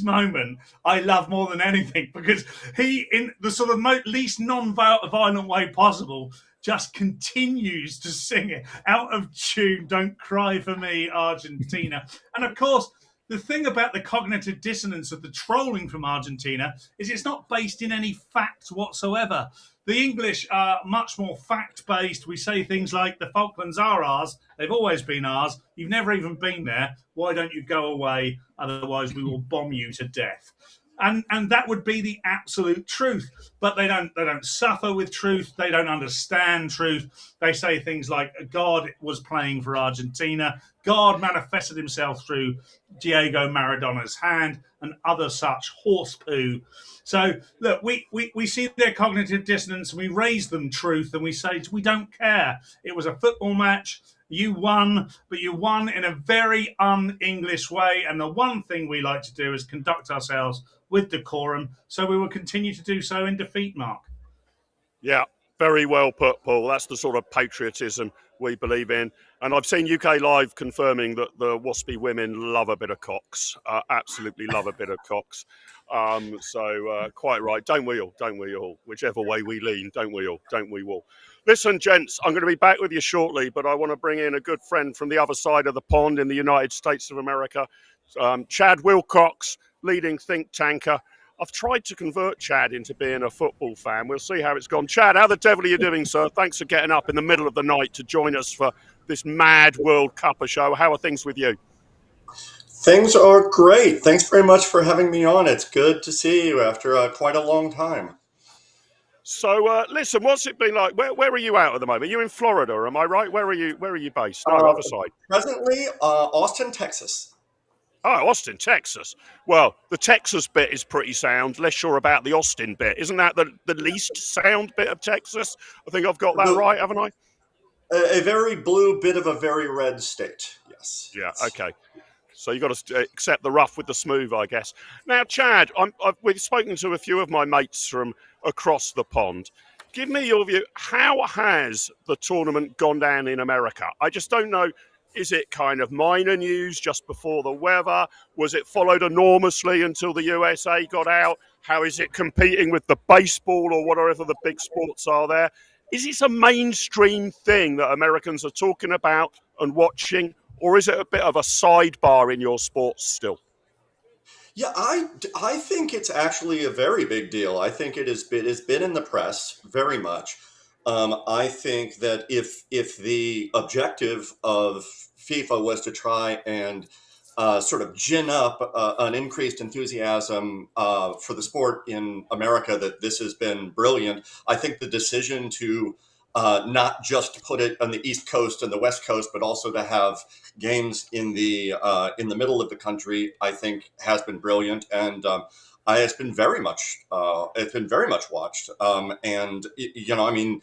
moment I love more than anything because he, in the sort of least non-violent way possible, just continues to sing it out of tune. Don't cry for me, Argentina. And of course, the thing about the cognitive dissonance of the trolling from Argentina is it's not based in any facts whatsoever. The English are much more fact-based. We say things like, the Falklands are ours. They've always been ours. You've never even been there. Why don't you go away? Otherwise, we will bomb you to death. And that would be the absolute truth. But they don't suffer with truth. They don't understand truth. They say things like, God was playing for Argentina. God manifested himself through Diego Maradona's hand and other such horse poo. So, look, we see their cognitive dissonance and we raise them truth and we say, we don't care. It was a football match. You won, but you won in a very un-English way. And the one thing we like to do is conduct ourselves with decorum. So we will continue to do so in defeat, Mark. Yeah, very well put, Paul. That's the sort of patriotism we believe in. And I've seen UK Live confirming that the waspy women love a bit of cocks, absolutely love a bit of cocks. So quite right. Don't we all? Don't we all? Whichever way we lean, don't we all? Don't we all? Listen, gents, I'm going to be back with you shortly, but I want to bring in a good friend from the other side of the pond in the United States of America, Chad Wilcox, leading think tanker. I've tried to convert Chad into being a football fan. We'll see how it's gone. Chad, how the devil are you doing, sir? Thanks for getting up in the middle of the night to join us for this mad World Cuppa show. How are things with you? Things are great. Thanks very much for having me on. It's good to see you after quite a long time. So, listen, what's it been like? Where are you out at the moment? You're in Florida, am I right? Where are you based? No, other side. Presently, Austin, Texas. Oh, Austin, Texas. Well, the Texas bit is pretty sound. Less sure about the Austin bit. Isn't that the least sound bit of Texas? I think I've got that right, haven't I? A very blue, bit of a very red state, yes. Yeah, okay. So you've got to accept the rough with the smooth, I guess. Now, Chad, we've spoken to a few of my mates from across the pond. Give me your view. How has the tournament gone down in America? I just don't know. Is it kind of minor news just before the weather? Was it followed enormously until the USA got out? How is it competing with the baseball or whatever the big sports are there? Is this a mainstream thing that Americans are talking about and watching? Or is it a bit of a sidebar in your sports still? Yeah, I think it's actually a very big deal. I think it's been in the press very much. I think that if the objective of FIFA was to try and sort of gin up an increased enthusiasm for the sport in America, that this has been brilliant. I think the decision to not just put it on the East Coast and the West Coast, but also to have games in the middle of the country, I think has been brilliant, and it's been very much watched. And you know, I mean,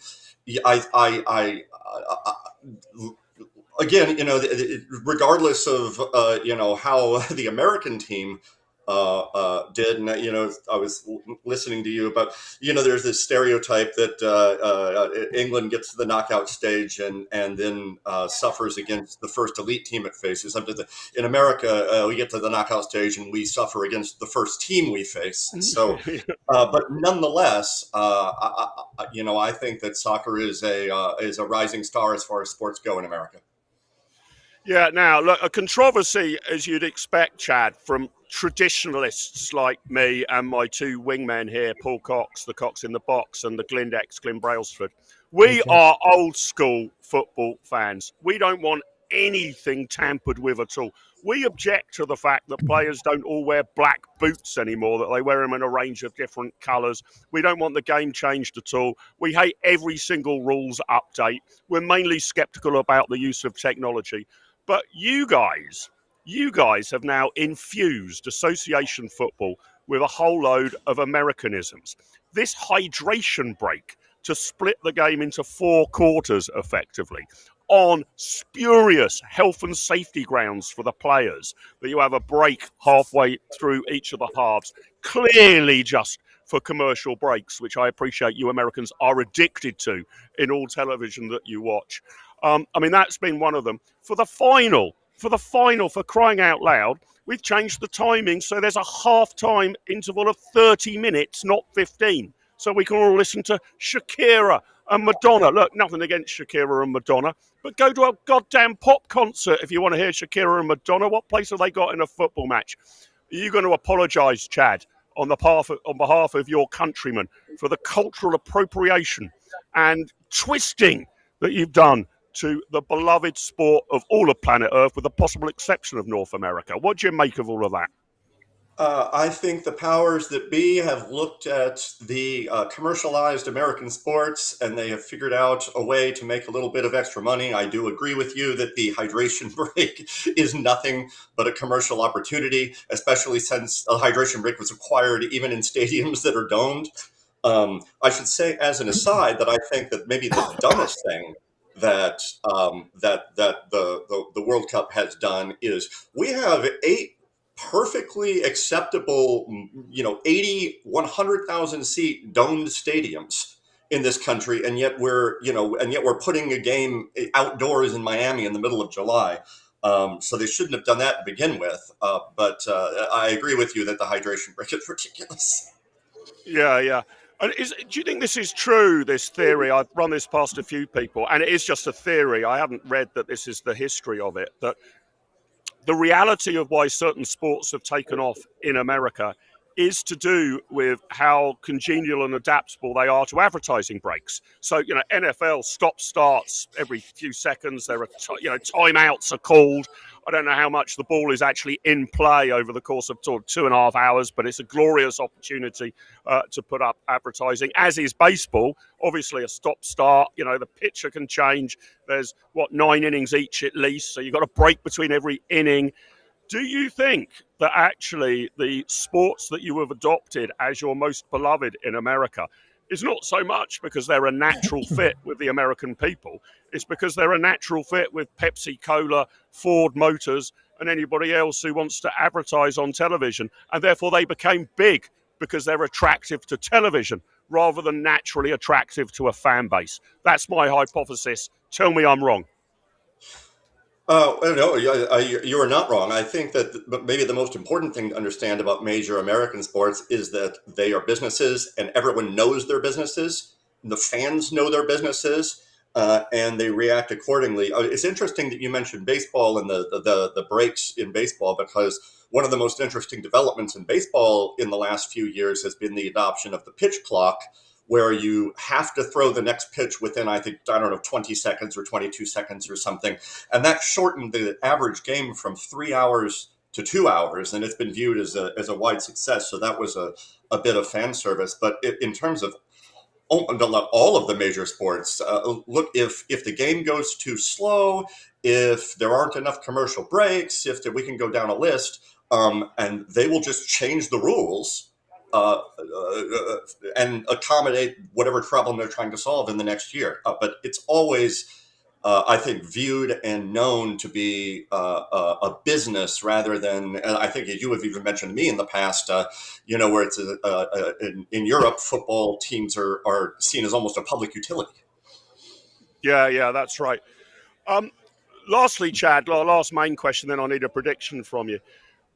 again, you know, regardless of you know, how the American team did. And, I was listening to you about, there's this stereotype that England gets to the knockout stage and then suffers against the first elite team it faces. In America, we get to the knockout stage and we suffer against the first team we face. So, but nonetheless, I think that soccer is a rising star as far as sports go in America. Yeah, now, look, a controversy, as you'd expect, Chad, from traditionalists like me and my two wingmen here, Paul Cox, the Cox in the box, and the Glindex, Glyn Brailsford. We are old school football fans. We don't want anything tampered with at all. We object to the fact that players don't all wear black boots anymore, that they wear them in a range of different colours. We don't want the game changed at all. We hate every single rules update. We're mainly sceptical about the use of technology. But you guys have now infused association football with a whole load of Americanisms. This hydration break to split the game into 4 quarters effectively on spurious health and safety grounds for the players, that you have a break halfway through each of the halves, clearly just for commercial breaks, which I appreciate you Americans are addicted to in all television that you watch. That's been one of them. For the final, for crying out loud, we've changed the timing so there's a half-time interval of 30 minutes, not 15. So we can all listen to Shakira and Madonna. Look, nothing against Shakira and Madonna, but go to a goddamn pop concert if you want to hear Shakira and Madonna. What place have they got in a football match? Are you going to apologise, Chad, on behalf of your countrymen for the cultural appropriation and twisting that you've done to the beloved sport of all of planet Earth, with the possible exception of North America? What do you make of all of that? I think the powers that be have looked at the commercialized American sports, and they have figured out a way to make a little bit of extra money. I do agree with you that the hydration break is nothing but a commercial opportunity, especially since a hydration break was acquired even in stadiums that are domed. I should say, as an aside, that I think that maybe the dumbest thing that the World Cup has done is we have 8 perfectly acceptable, 80, 100,000 seat domed stadiums in this country, and yet we're putting a game outdoors in Miami in the middle of July. So they shouldn't have done that to begin with. But I agree with you that the hydration break is ridiculous. Yeah. And do you think this is true, this theory? I've run this past a few people, and it is just a theory. I haven't read that this is the history of it, that the reality of why certain sports have taken off in America is to do with how congenial and adaptable they are to advertising breaks. So, NFL stop-starts every few seconds. There are, timeouts are called. I don't know how much the ball is actually in play over the course of 2.5 hours, but it's a glorious opportunity to put up advertising, as is baseball. Obviously, a stop-start, the pitcher can change. There's, 9 innings each at least, so you've got a break between every inning. Do you think that actually the sports that you have adopted as your most beloved in America is not so much because they're a natural fit with the American people, it's because they're a natural fit with Pepsi Cola, Ford Motors, and anybody else who wants to advertise on television, and therefore they became big because they're attractive to television rather than naturally attractive to a fan base? That's my hypothesis. Tell me I'm wrong. No, you are not wrong. I think that maybe the most important thing to understand about major American sports is that they are businesses, and everyone knows their businesses. The fans know their businesses, and they react accordingly. It's interesting that you mentioned baseball and the breaks in baseball, because one of the most interesting developments in baseball in the last few years has been the adoption of the pitch clock, where you have to throw the next pitch within, 20 seconds or 22 seconds or something. And that shortened the average game from 3 hours to 2 hours, and it's been viewed as a wide success. So that was a bit of fan service. But in terms of all of the major sports, look, if the game goes too slow, if there aren't enough commercial breaks, we can go down a list, and they will just change the rules and accommodate whatever problem they're trying to solve in the next year. But it's always I think, viewed and known to be a business rather than, and I think you have even mentioned to me in the past, where it's in Europe, football teams are seen as almost a public utility. Yeah, that's right. Lastly, Chad, last main question, then I need a prediction from you.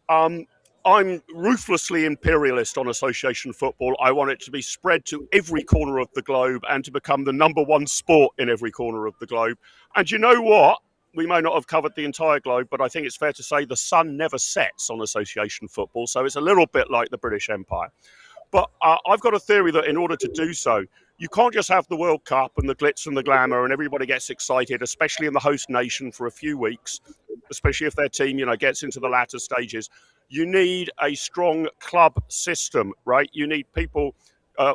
I'm ruthlessly imperialist on association football. I want it to be spread to every corner of the globe and to become the number one sport in every corner of the globe. And you know what? We may not have covered the entire globe, but I think it's fair to say the sun never sets on association football. So it's a little bit like the British Empire. But I've got a theory that in order to do so, you can't just have the World Cup and the glitz and the glamour and everybody gets excited, especially in the host nation for a few weeks, especially if their team, gets into the latter stages. You need a strong club system, right? You need people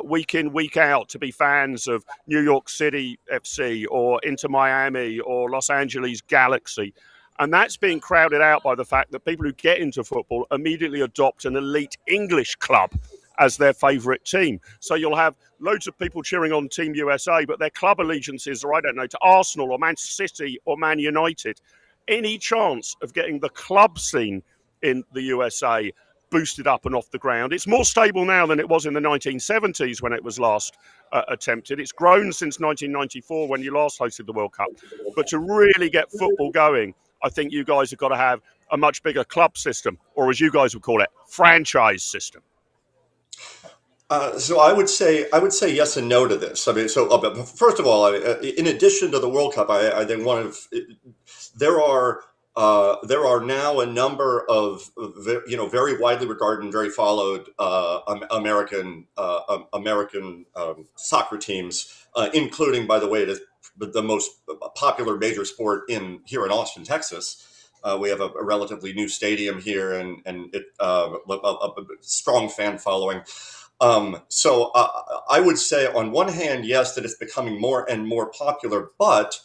week in, week out to be fans of New York City FC or Inter Miami or Los Angeles Galaxy. And that's being crowded out by the fact that people who get into football immediately adopt an elite English club as their favourite team. So you'll have loads of people cheering on Team USA, but their club allegiances are, to Arsenal or Manchester City or Man United. Any chance of getting the club scene in the USA boosted up and off the ground? It's more stable now than it was in the 1970s when it was last attempted. It's grown since 1994 when you last hosted the World Cup. But to really get football going, I think you guys have got to have a much bigger club system, or as you guys would call it, franchise system. So I would say yes and no to this. I mean, first of all, in addition to the World Cup, I think there are now a number of very widely regarded and very followed American soccer teams, including, by the way, the most popular major sport here in Austin, Texas. We have a relatively new stadium here and a strong fan following. So I would say on one hand, yes, that it's becoming more and more popular, but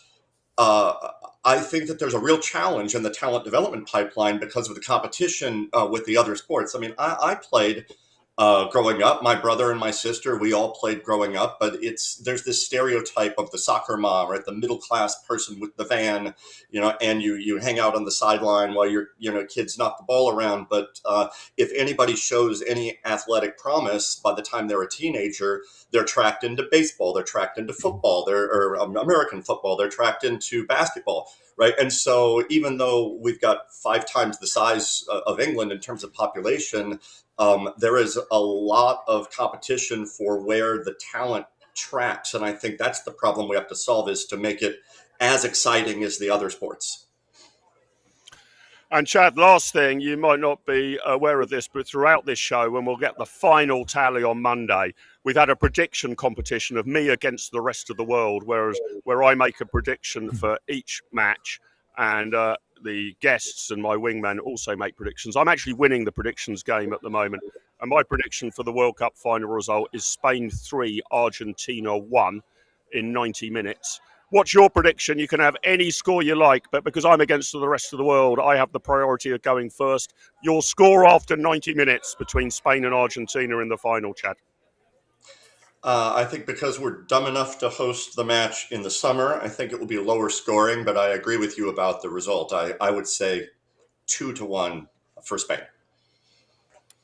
I think that there's a real challenge in the talent development pipeline because of the competition with the other sports. I mean, I played growing up. My brother and my sister, we all played growing up, but there's this stereotype of the soccer mom, right? The middle class person with the van, and you hang out on the sideline while your kids knock the ball around. But if anybody shows any athletic promise by the time they're a teenager, they're tracked into baseball, they're tracked into football, or American football, they're tracked into basketball, right? And so even though we've got 5 times the size of England in terms of population, there is a lot of competition for where the talent tracks. And I think that's the problem we have to solve, is to make it as exciting as the other sports. And Chad, last thing, you might not be aware of this, but throughout this show, when we'll get the final tally on Monday, we've had a prediction competition of me against the rest of the world, where I make a prediction for each match, and the guests and my wingman also make predictions. I'm actually winning the predictions game at the moment, and my prediction for the World Cup final result is Spain 3, Argentina 1 in 90 minutes. What's your prediction? You can have any score you like, but because I'm against the rest of the world, I have the priority of going first. Your score after 90 minutes between Spain and Argentina in the final, Chad? I think because we're dumb enough to host the match in the summer, I think it will be lower scoring, but I agree with you about the result. I would say 2-1 for Spain.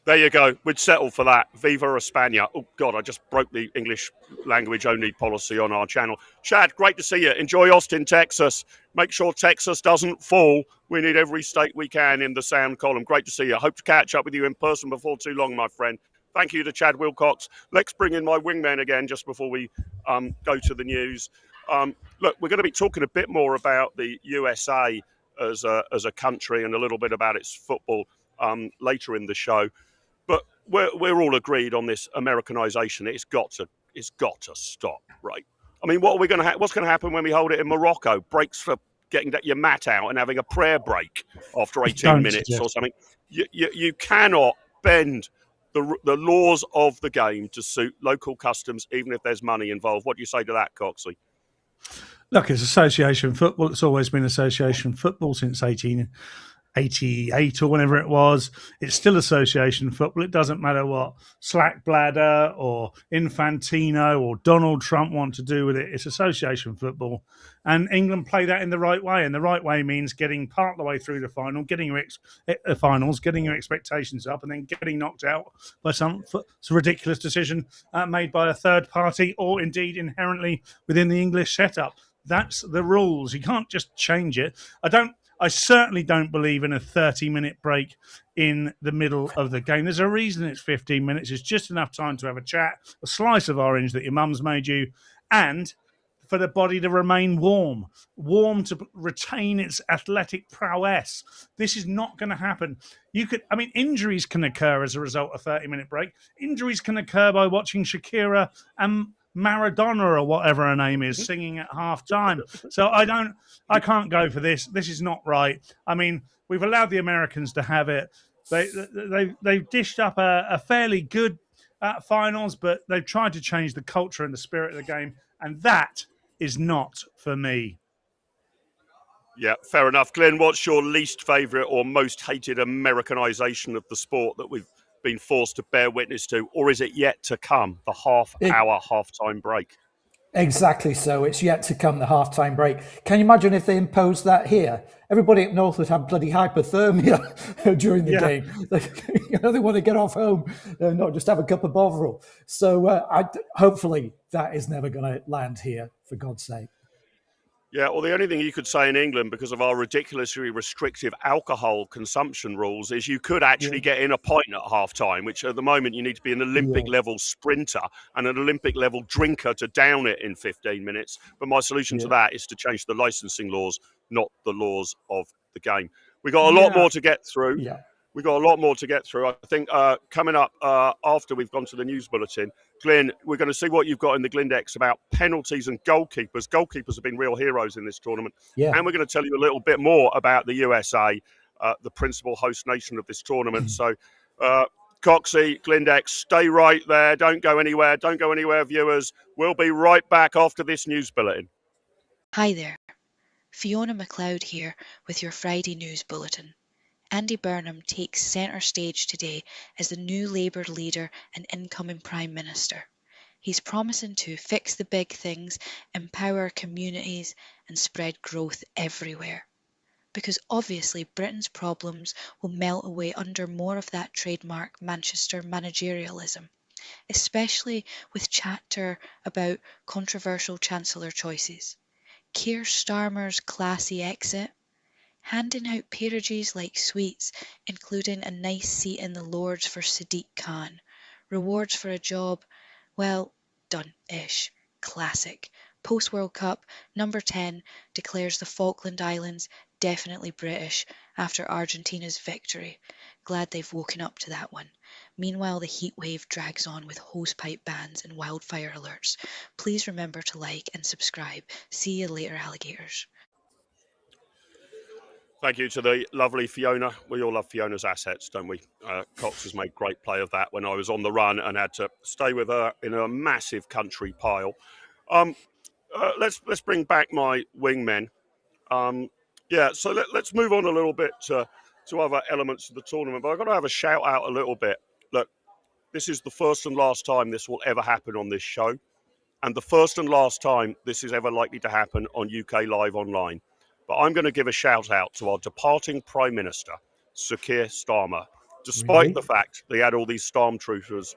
There you go. We'd settle for that. Viva España. Oh, God, I just broke the English language only policy on our channel. Chad, great to see you. Enjoy Austin, Texas. Make sure Texas doesn't fall. We need every state we can in the sound column. Great to see you. Hope to catch up with you in person before too long, my friend. Thank you to Chad Wilcox. Let's bring in my wingman again just before we go to the news. Look, we're going to be talking a bit more about the USA as a country and a little bit about its football later in the show. But we're all agreed on this Americanization. It's got to stop, right? I mean, what's going to happen when we hold it in Morocco? Breaks for getting your mat out and having a prayer break after 18 minutes or something. You cannot bend the laws of the game to suit local customs, even if there's money involved. What do you say to that, Coxey? Look, it's association football. It's always been association football since 88 or whenever it was. It's still association football. It doesn't matter what Slack Bladder or Infantino or Donald Trump want to do with it. It's association football. And England play that in the right way. And the right way means getting part of the way through the final, getting your finals, getting your expectations up, and then getting knocked out by some ridiculous decision made by a third party or indeed inherently within the English setup. That's the rules. You can't just change it. I certainly don't believe in a 30-minute break in the middle of the game. There's a reason it's 15 minutes. It's just enough time to have a chat, a slice of orange that your mum's made you, and for the body to remain warm to retain its athletic prowess. This is not going to happen. Injuries can occur as a result of a 30-minute break. Injuries can occur by watching Shakira and Maradona or whatever her name is singing at half time. So I can't go for this. This is not right. I mean, we've allowed the Americans to have it. They've dished up a fairly good finals, but they've tried to change the culture and the spirit of the game, and that is not for me. Yeah, fair enough. Glenn, what's your least favourite or most hated Americanisation of the sport that we've been forced to bear witness to, or is it yet to come, the half-time break? Exactly so. It's yet to come, the half-time break. Can you imagine if they imposed that here? Everybody up north would have bloody hypothermia during the game. They want to get off home and not just have a cup of Bovril. So hopefully that is never going to land here, for God's sake. Yeah, well, the only thing you could say in England, because of our ridiculously restrictive alcohol consumption rules, is you could actually get in a pint at half-time, which at the moment you need to be an Olympic-level sprinter and an Olympic-level drinker to down it in 15 minutes. But my solution to that is to change the licensing laws, not the laws of the game. We got a lot more to get through. Yeah. We've got a lot more to get through. I think coming up after we've gone to the news bulletin, Glenn, we're going to see what you've got in the Glindex about penalties and goalkeepers. Goalkeepers have been real heroes in this tournament. Yeah. And we're going to tell you a little bit more about the USA, the principal host nation of this tournament. So, Coxie, Glindex, stay right there. Don't go anywhere. Don't go anywhere, viewers. We'll be right back after this news bulletin. Hi there. Fiona MacLeod here with your Friday news bulletin. Andy Burnham takes centre stage today as the new Labour leader and incoming Prime Minister. He's promising to fix the big things, empower communities and spread growth everywhere. Because obviously Britain's problems will melt away under more of that trademark Manchester managerialism, especially with chatter about controversial Chancellor choices. Keir Starmer's classy exit, handing out peerages like sweets, including a nice seat in the Lords for Sadiq Khan, rewards for a job, well, done-ish, classic. Post-World Cup, number 10 declares the Falkland Islands definitely British after Argentina's victory. Glad they've woken up to that one. Meanwhile, the heat wave drags on with hosepipe bans and wildfire alerts. Please remember to like and subscribe. See you later, alligators. Thank you to the lovely Fiona. We all love Fiona's assets, don't we? Cox has made great play of that when I was on the run and had to stay with her in a massive country pile. Let's bring back my wingmen. So let's move on a little bit to other elements of the tournament. But I've got to have a shout out a little bit. Look, this is the first and last time this will ever happen on this show, and the first and last time this is ever likely to happen on UK Live Online. But I'm going to give a shout out to our departing Prime Minister, Sir Keir Starmer, despite the fact that he had all these stormtroopers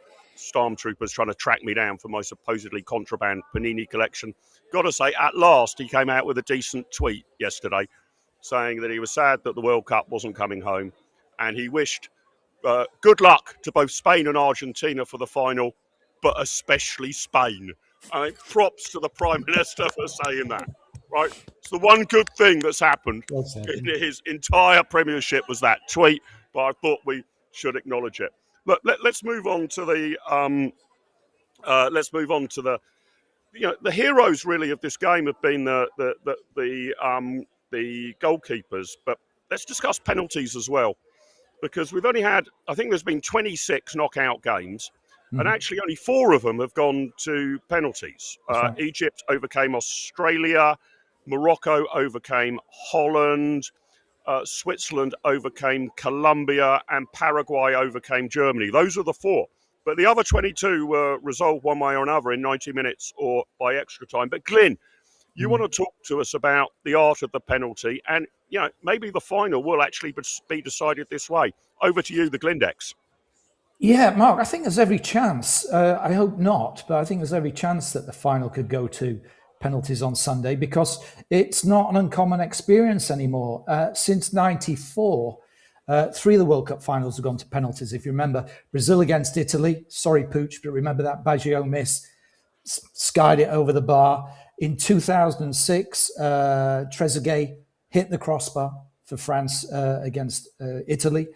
trying to track me down for my supposedly contraband Panini collection. Got to say, at last, he came out with a decent tweet yesterday saying that he was sad that the World Cup wasn't coming home, and he wished good luck to both Spain and Argentina for the final, but especially Spain. Props to the Prime Minister for saying that. Right, it's the one good thing that's happened in his entire premiership was that tweet. But I thought we should acknowledge it. Look, let's move on to the the heroes really of this game have been the goalkeepers. But let's discuss penalties as well, because we've only had, I think there's been 26 knockout games. And actually only 4 of them have gone to penalties. Egypt overcame Australia. Morocco overcame Holland. Switzerland overcame Colombia, and Paraguay overcame Germany. Those are the 4. But the other 22 were resolved one way or another in 90 minutes or by extra time. But Glyn, you want to talk to us about the art of the penalty, and maybe the final will actually be decided this way. Over to you, the Glindex. Yeah, Mark, I think there's every chance. I hope not, but I think there's every chance that the final could go to penalties on Sunday, because it's not an uncommon experience anymore. Since '94, 3 of the World Cup finals have gone to penalties. If you remember, Brazil against Italy, sorry, Pooch, but remember that Baggio miss, skied it over the bar. In 2006, Trezeguet hit the crossbar for France against Italy.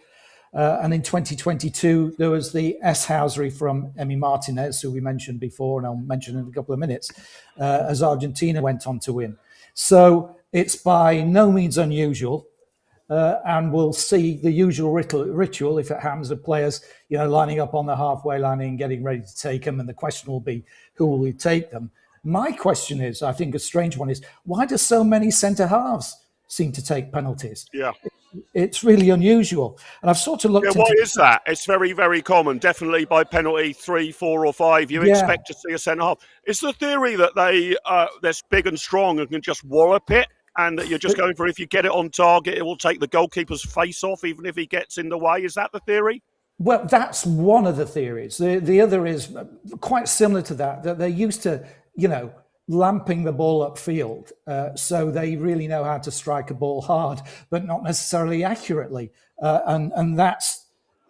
And in 2022, there was the S-housery from Emi Martinez, who we mentioned before, and I'll mention in a couple of minutes, as Argentina went on to win. So it's by no means unusual, and we'll see the usual ritual if it happens of players, lining up on the halfway line and getting ready to take them, and the question will be, who will we take them? My question is, I think a strange one is, why do so many centre-halves seem to take penalties? Yeah. It's really unusual. And I've sort of looked into... why is that? It's very, very common. Definitely by penalty 3, 4 or 5, you expect to see a centre-half. Is the theory that they're big and strong and can just wallop it, and that you're just going for, if you get it on target, it will take the goalkeeper's face off, even if he gets in the way? Is that the theory? Well, that's one of the theories. The other is quite similar to that they're used to, lamping the ball upfield. So they really know how to strike a ball hard, but not necessarily accurately. And that's,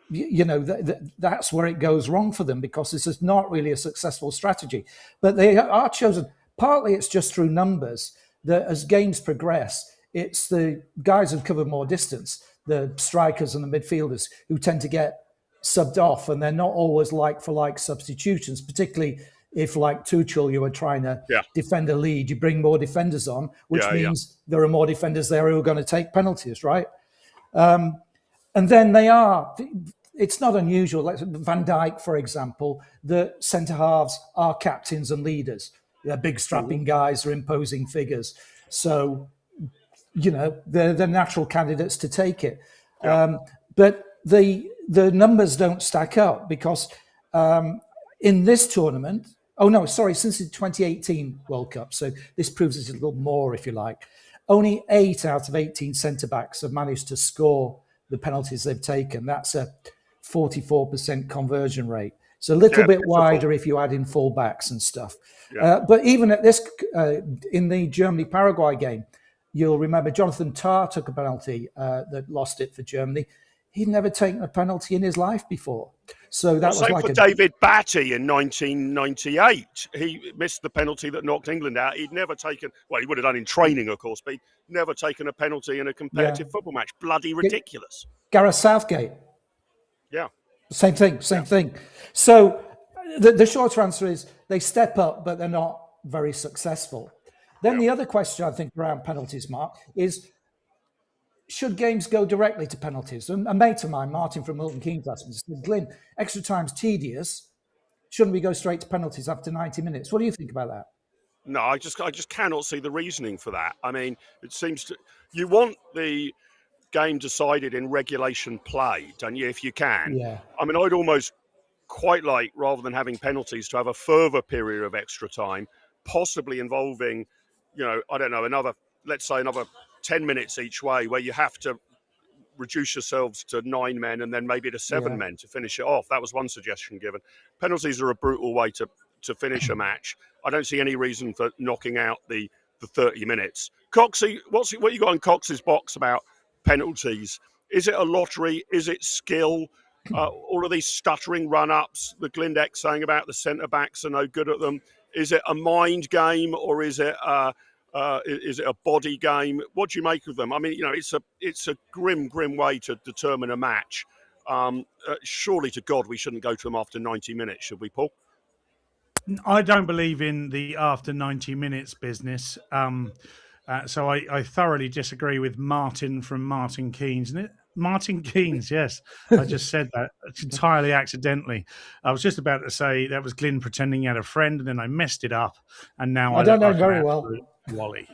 that's where it goes wrong for them, because this is not really a successful strategy. But they are chosen, partly it's just through numbers, that as games progress, it's the guys who've covered more distance, the strikers and the midfielders, who tend to get subbed off, and they're not always like-for-like substitutions, particularly if, like Tuchel, you were trying to defend a lead, you bring more defenders on, which means there are more defenders there who are going to take penalties, right? And then it's not unusual, like Van Dijk, for example, the centre-halves are captains and leaders. They're big, strapping guys, they're imposing figures. So, they're the natural candidates to take it. But the numbers don't stack up, because in this tournament, since the 2018 World Cup, so this proves it a little more, if you like, only 8 out of 18 centre-backs have managed to score the penalties they've taken. That's a 44% conversion rate. It's a little bit wider if you add in full-backs and stuff. But even at this, in the Germany-Paraguay game, you'll remember Jonathan Tah took a penalty that lost it for Germany. He'd never taken a penalty in his life before. So that was like David Batty in 1998. He missed the penalty that knocked England out. He'd never taken, he would have done in training, of course, but he'd never taken a penalty in a competitive football match. Bloody ridiculous. Gareth Southgate. Yeah. Same thing. So the short answer is they step up, but they're not very successful. Then the other question, I think, around penalties, Mark, is should games go directly to penalties? And a mate of mine, Martin from Milton Keynes, asked me, said, Glyn, extra time's tedious. Shouldn't we go straight to penalties after 90 minutes? What do you think about that? No, I just cannot see the reasoning for that. I mean, it seems to, you want the game decided in regulation play, don't you, if you can? Yeah. I mean, I'd almost quite like, rather than having penalties, to have a further period of extra time, possibly involving, let's say another 10 minutes each way, where you have to reduce yourselves to 9 men and then maybe to 7 men to finish it off. That was one suggestion given. Penalties are a brutal way to finish a match. I don't see any reason for knocking out the 30 minutes. Coxie, what you got in Cox's box about penalties? Is it a lottery? Is it skill? All of these stuttering run-ups, the Glindex saying about the centre-backs are no good at them. Is it a mind game, or is it a body game? What do you make of them? I mean, it's a grim way to determine a match. Surely to God, we shouldn't go to them after 90 minutes, should we, Paul? I don't believe in the after 90 minutes business. So I thoroughly disagree with Martin from Martin Keynes. Martin Keynes, yes. I just said that entirely accidentally. I was just about to say that was Glyn pretending he had a friend, and then I messed it up. And now I don't know very well. Wally.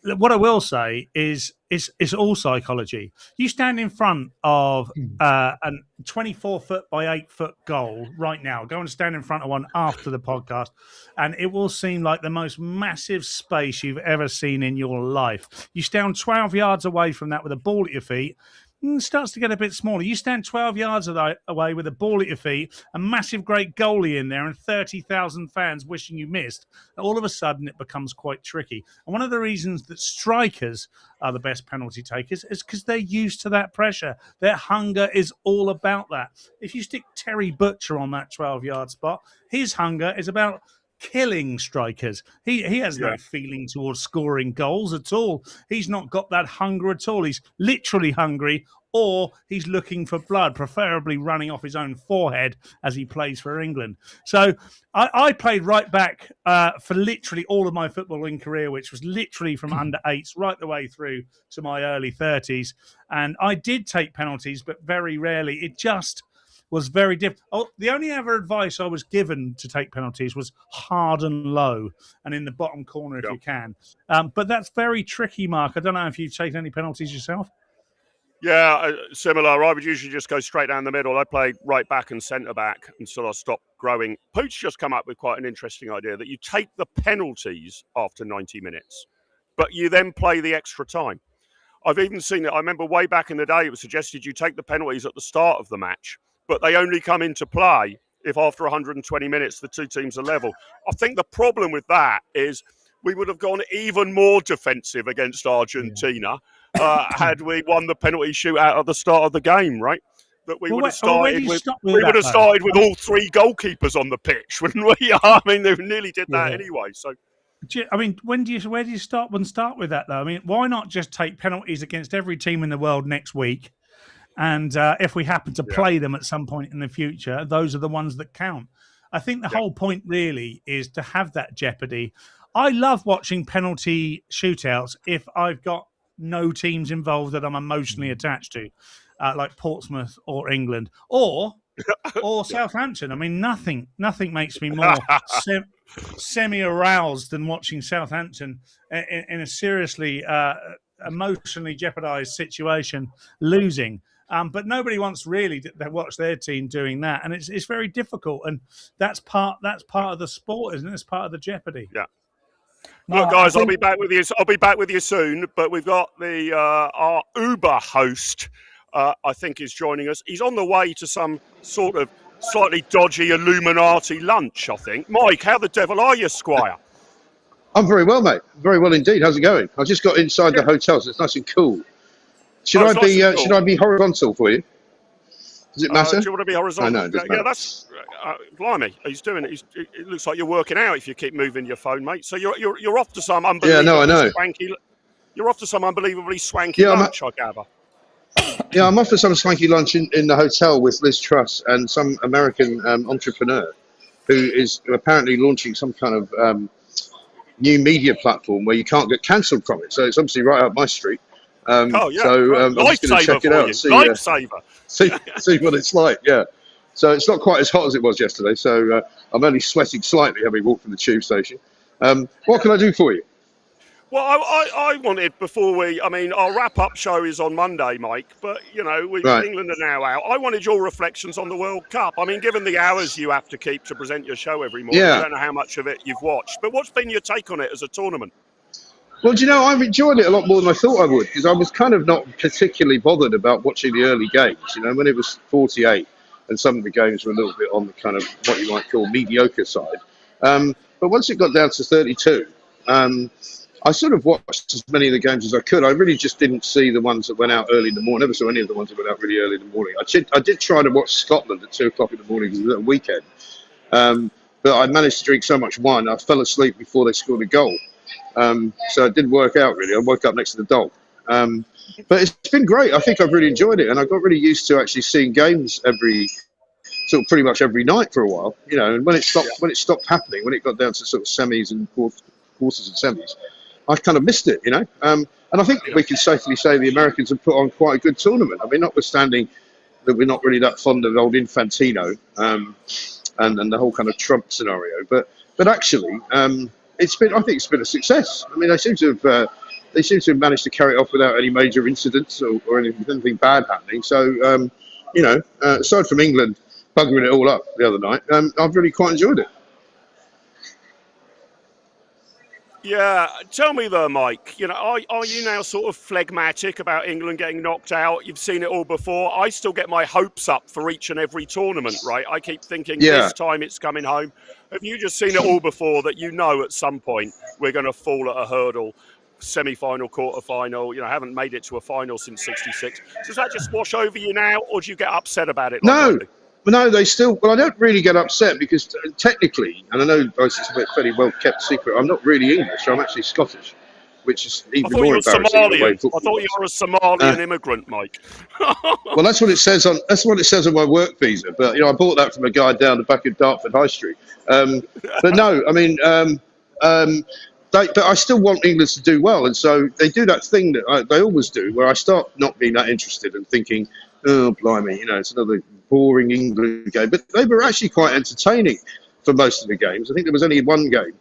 What I will say is it's all psychology. You stand in front of a 24-foot by 8-foot goal right now. Go and stand in front of one after the podcast, and it will seem like the most massive space you've ever seen in your life. You stand 12 yards away from that with a ball at your feet, it starts to get a bit smaller. You stand 12 yards away with a ball at your feet, a massive, great goalie in there, and 30,000 fans wishing you missed. All of a sudden, it becomes quite tricky. And one of the reasons that strikers are the best penalty takers is because they're used to that pressure. Their hunger is all about that. If you stick Terry Butcher on that 12-yard spot, his hunger is about killing strikers. He has no feeling towards scoring goals at all. He's not got that hunger at all. He's literally hungry, or he's looking for blood, preferably running off his own forehead as he plays for England. So I played right back for literally all of my footballing career, which was literally from under 8s right the way through to my early 30s. And I did take penalties, but very rarely. It just was very different. The only ever advice I was given to take penalties was hard and low and in the bottom corner if you can. But that's very tricky, Mark. I don't know if you've taken any penalties yourself. Yeah, similar. I would usually just go straight down the middle. I played right back and centre back until I stopped growing. Pooch just come up with quite an interesting idea that you take the penalties after 90 minutes, but you then play the extra time. I've even seen it. I remember way back in the day, it was suggested you take the penalties at the start of the match, but they only come into play if after 120 minutes the two teams are level. I think the problem with that is we would have gone even more defensive against Argentina had we won the penalty shootout at the start of the game, right? That we would have started with all three goalkeepers on the pitch, wouldn't we? I mean, they nearly did that anyway. So, I mean, where do you start with that though? I mean, why not just take penalties against every team in the world next week? And if we happen to play them at some point in the future, those are the ones that count. I think the whole point really is to have that jeopardy. I love watching penalty shootouts if I've got no teams involved that I'm emotionally attached to, like Portsmouth or England or Southampton. I mean, nothing makes me more semi-aroused than watching Southampton in a seriously emotionally jeopardized situation losing. But nobody wants really to watch their team doing that, and it's very difficult. And that's part of the sport, isn't it? It's part of the jeopardy. Yeah. Look, guys, I'll be back with you. I'll be back with you soon. But we've got our Uber host. I think is joining us. He's on the way to some sort of slightly dodgy Illuminati lunch. I think. Mike, how the devil are you, Squire? I'm very well, mate. Very well indeed. How's it going? I just got inside the hotel, so it's nice and cool. Should I be horizontal for you? Does it matter? Do you want to be horizontal? I know. Yeah, that's blimey. He's doing it. It looks like you're working out if you keep moving your phone, mate. So you're off to some unbelievably swanky. You're off to some unbelievably swanky lunch, I gather. Yeah, I'm off for some swanky lunch in the hotel with Liz Truss and some American entrepreneur who is apparently launching some kind of new media platform where you can't get cancelled from it. So it's obviously right up my street. So I'm just going to check it out and see what it's like. Yeah. So it's not quite as hot as it was yesterday. So I'm only sweating slightly having walked from the tube station. What can I do for you? Well, I wanted our wrap-up show is on Monday, Mike, but, England are now out. I wanted your reflections on the World Cup. I mean, given the hours you have to keep to present your show every morning, I don't know how much of it you've watched, but what's been your take on it as a tournament? Well, I've enjoyed it a lot more than I thought I would, because I was kind of not particularly bothered about watching the early games, when it was 48, and some of the games were a little bit on the kind of what you might call mediocre side. But once it got down to 32, I sort of watched as many of the games as I could. I really just didn't see the ones that went out early in the morning. Never saw any of the ones that went out really early in the morning. I did try to watch Scotland at 2 o'clock in the morning because it was a weekend. But I managed to drink so much wine, I fell asleep before they scored a goal. So it didn't work out really. I woke up next to the dog. But it's been great. I think I've really enjoyed it. And I got really used to actually seeing games pretty much every night for a while. And when it stopped happening, when it got down to sort of semis and quarters and semis, I kind of missed it, and I think we can safely say the Americans have put on quite a good tournament. I mean, notwithstanding that we're not really that fond of old Infantino and the whole kind of Trump scenario, but actually, I think it's been a success. I mean, they seem to have managed to carry it off without any major incidents or anything bad happening. So, aside from England buggering it all up the other night, I've really quite enjoyed it. Yeah, tell me though, Mike, are you now sort of phlegmatic about England getting knocked out? You've seen it all before. I still get my hopes up for each and every tournament, right? I keep thinking this time it's coming home. Have you just seen it all before that at some point we're going to fall at a hurdle, semi-final, quarter-final, haven't made it to a final since '66. Does that just wash over you now, or do you get upset about it? No, they still. Well, I don't really get upset because technically, and I know it's a fairly well kept secret, I'm not really English. I'm actually Scottish, which is even more embarrassing. I thought you were a Somalian immigrant, Mike. Well, that's what it says on my work visa. But I bought that from a guy down the back of Dartford High Street. But no, I mean, but I still want England to do well, and so they do that thing that they always do, where I start not being that interested and thinking, oh blimey, it's another boring England game. But they were actually quite entertaining for most of the games. I think there was only one game.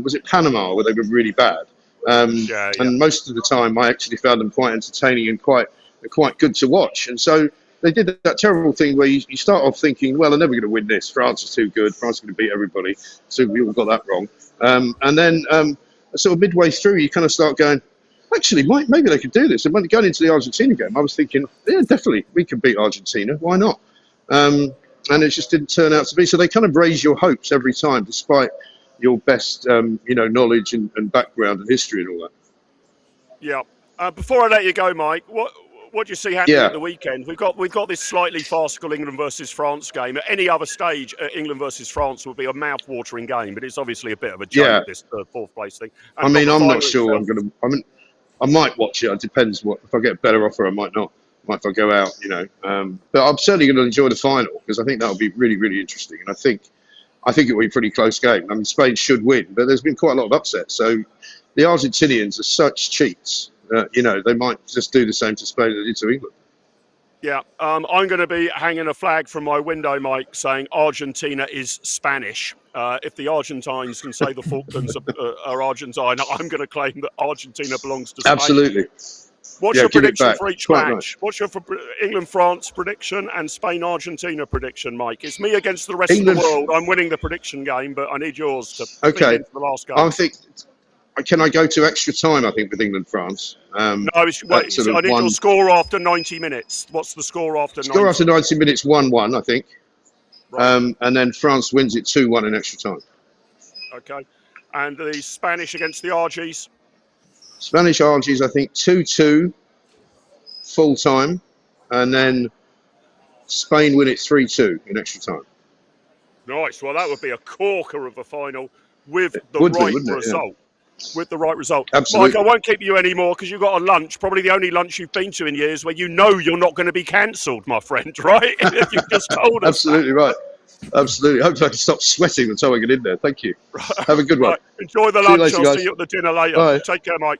Was it Panama where they were really bad? And most of the time, I actually found them quite entertaining and quite good to watch. And so they did that terrible thing where you start off thinking, well, they're never going to win this. France is too good. France is going to beat everybody. So we all got that wrong. And then sort of midway through, you kind of start going, actually, maybe they could do this. And when going into the Argentina game, I was thinking, yeah, definitely, we can beat Argentina. Why not? And it just didn't turn out to be. So they kind of raise your hopes every time, despite your best, knowledge and background and history and all that. Yeah. Before I let you go, Mike, what do you see happening at the weekend? We've got this slightly farcical England versus France game. At any other stage, England versus France would be a mouth-watering game, but it's obviously a bit of a joke, this fourth place thing. And I'm not sure I'm going to. I might watch it. It depends if I get a better offer. I might not. If I go out, But I'm certainly going to enjoy the final because I think that'll be really, really interesting. And I think it will be a pretty close game. I mean, Spain should win, but there's been quite a lot of upsets. So the Argentinians are such cheats. They might just do the same to Spain as they did to England. Yeah, I'm going to be hanging a flag from my window, Mike, saying Argentina is Spanish. If the Argentines can say the Falklands are Argentine, I'm going to claim that Argentina belongs to Spain. Absolutely. What's your prediction for each match? Nice. What's your England-France prediction and Spain-Argentina prediction, Mike? It's me against the rest of the world. I'm winning the prediction game, but I need yours to feed into the last game. I think. Can I go to extra time, I think, with England-France? No, I need your score after 90 minutes. What's the score after 90 minutes? Score after 90 minutes, 1-1, I think. Right. And then France wins it 2-1 in extra time. Okay. And the Spanish against the Argies? Spanish-Argies, I think, 2-2, full time. And then Spain win it 3-2 in extra time. Nice. Well, that would be a corker of a final with the right result. Yeah. With the right result. Absolutely. Mike, I won't keep you anymore because you've got a lunch, probably the only lunch you've been to in years where you're not going to be cancelled, my friend, right? You've just told us. Absolutely right. Absolutely. Hopefully I can stop sweating until I get in there. Thank you. Right. Have a good one. Right. Enjoy the lunch. I'll see you at the dinner later. Bye. Take care, Mike.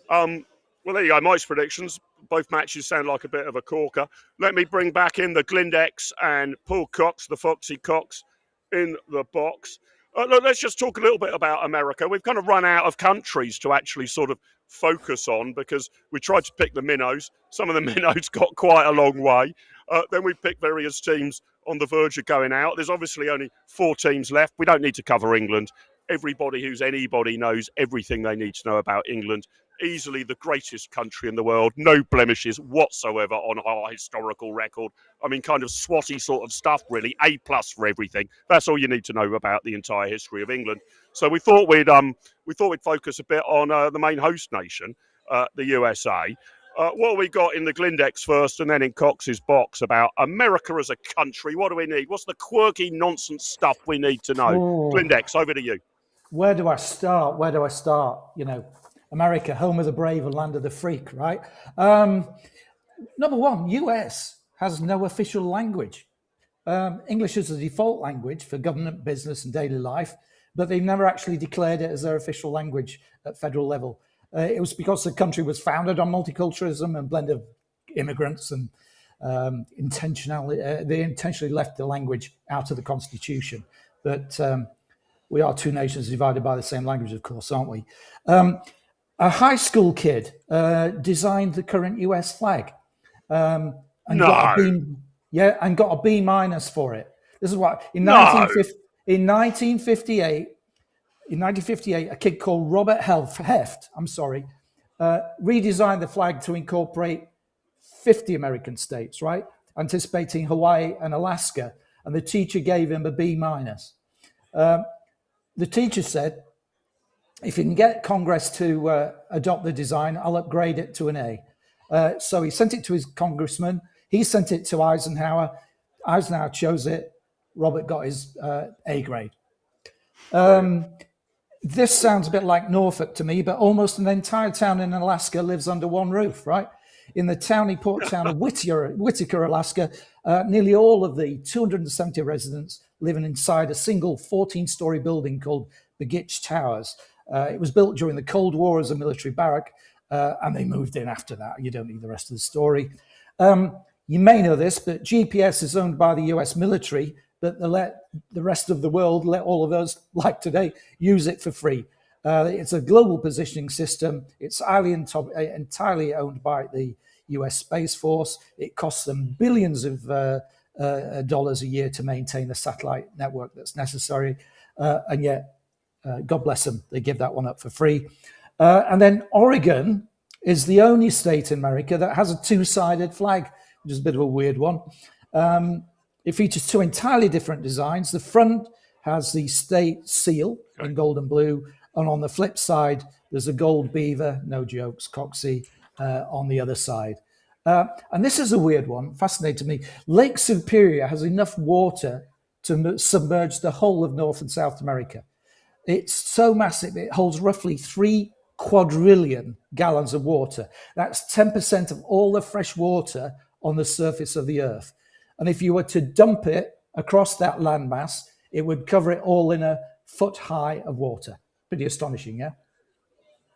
Well, there you go. Mike's predictions. Both matches sound like a bit of a corker. Let me bring back in the Glindex and Paul Cox, the Foxy Cox, in the box. Look, let's just talk a little bit about America. We've kind of run out of countries to actually sort of focus on because we tried to pick the minnows. Some of the minnows got quite a long way. Then we picked various teams on the verge of going out. There's obviously only 4 teams left. We don't need to cover England. Everybody who's anybody knows everything they need to know about England. Easily the greatest country in the world. No blemishes whatsoever on our historical record. I mean, kind of swatty sort of stuff, really. A+ for everything. That's all you need to know about the entire history of England. So we thought we'd focus a bit on the main host nation, the USA. What have we got in the Glindex first and then in Cox's box about America as a country? What do we need? What's the quirky nonsense stuff we need to know? Glindex, over to you. Where do I start? America, home of the brave and land of the freak, right? Number one, US has no official language. English is the default language for government, business, and daily life, but they've never actually declared it as their official language at federal level. It was because the country was founded on multiculturalism and blend of immigrants, and they intentionally left the language out of the Constitution. But We are two nations divided by the same language, of course, aren't we? A high school kid designed the current US flag and got a B minus for it. This is what in 1958. In 1958, a kid called Robert Heft, redesigned the flag to incorporate 50 American states, right? Anticipating Hawaii and Alaska. And the teacher gave him a B minus. The teacher said, if you can get Congress to adopt the design, I'll upgrade it to an A. So he sent it to his congressman. He sent it to Eisenhower. Eisenhower chose it. Robert got his A grade. This sounds a bit like Norfolk to me, but almost an entire town in Alaska lives under one roof, right? In the towny port town of Whitaker, Alaska, nearly all of the 270 residents living inside a single 14-story building called Begitch Towers. It was built during the Cold War as a military barrack, and they moved in after that. You don't need the rest of the story. You may know this, but GPS is owned by the US military, but they let the rest of the world, let all of us, like today, use it for free. It's a global positioning system. It's entirely owned by the US Space Force. It costs them billions of dollars a year to maintain the satellite network that's necessary. And yet, God bless them, they give that one up for free. And then Oregon is the only state in America that has a two-sided flag, which is a bit of a weird one. It features two entirely different designs. The front has the state seal in gold and blue, and on the flip side, there's a gold beaver, no jokes, Coxie, on the other side. And this is a weird one, fascinating to me. Lake Superior has enough water to submerge the whole of North and South America. It's so massive, it holds roughly 3 quadrillion gallons of water. That's 10% of all the fresh water on the surface of the earth. And if you were to dump it across that landmass, it would cover it all in a foot high of water. Pretty astonishing, yeah?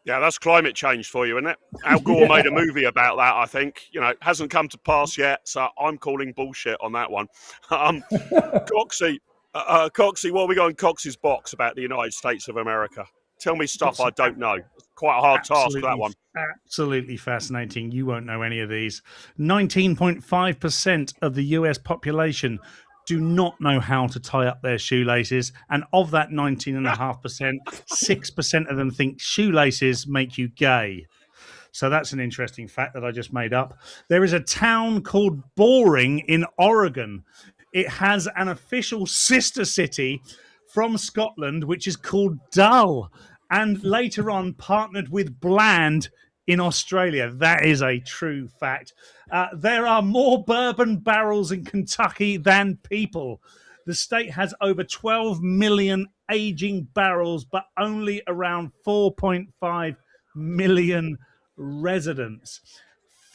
Yeah, that's climate change for you, isn't it? Al Gore made a movie about that, I think. You know, it hasn't come to pass yet, so I'm calling bullshit on that one. Coxie, what are we going Coxie's box about the United States of America? Tell me stuff I don't know. It's quite a hard task, that one. Absolutely fascinating. You won't know any of these. 19.5% of the US population do not know how to tie up their shoelaces. And of that 19.5%, 6% of them think shoelaces make you gay. So that's an interesting fact that I just made up. There is a town called Boring in Oregon. It has an official sister city from Scotland, which is called Dull, and later on partnered with Bland in Australia. That is a true fact. There are more bourbon barrels in Kentucky than people. The state has over 12 million aging barrels, but only around 4.5 million residents.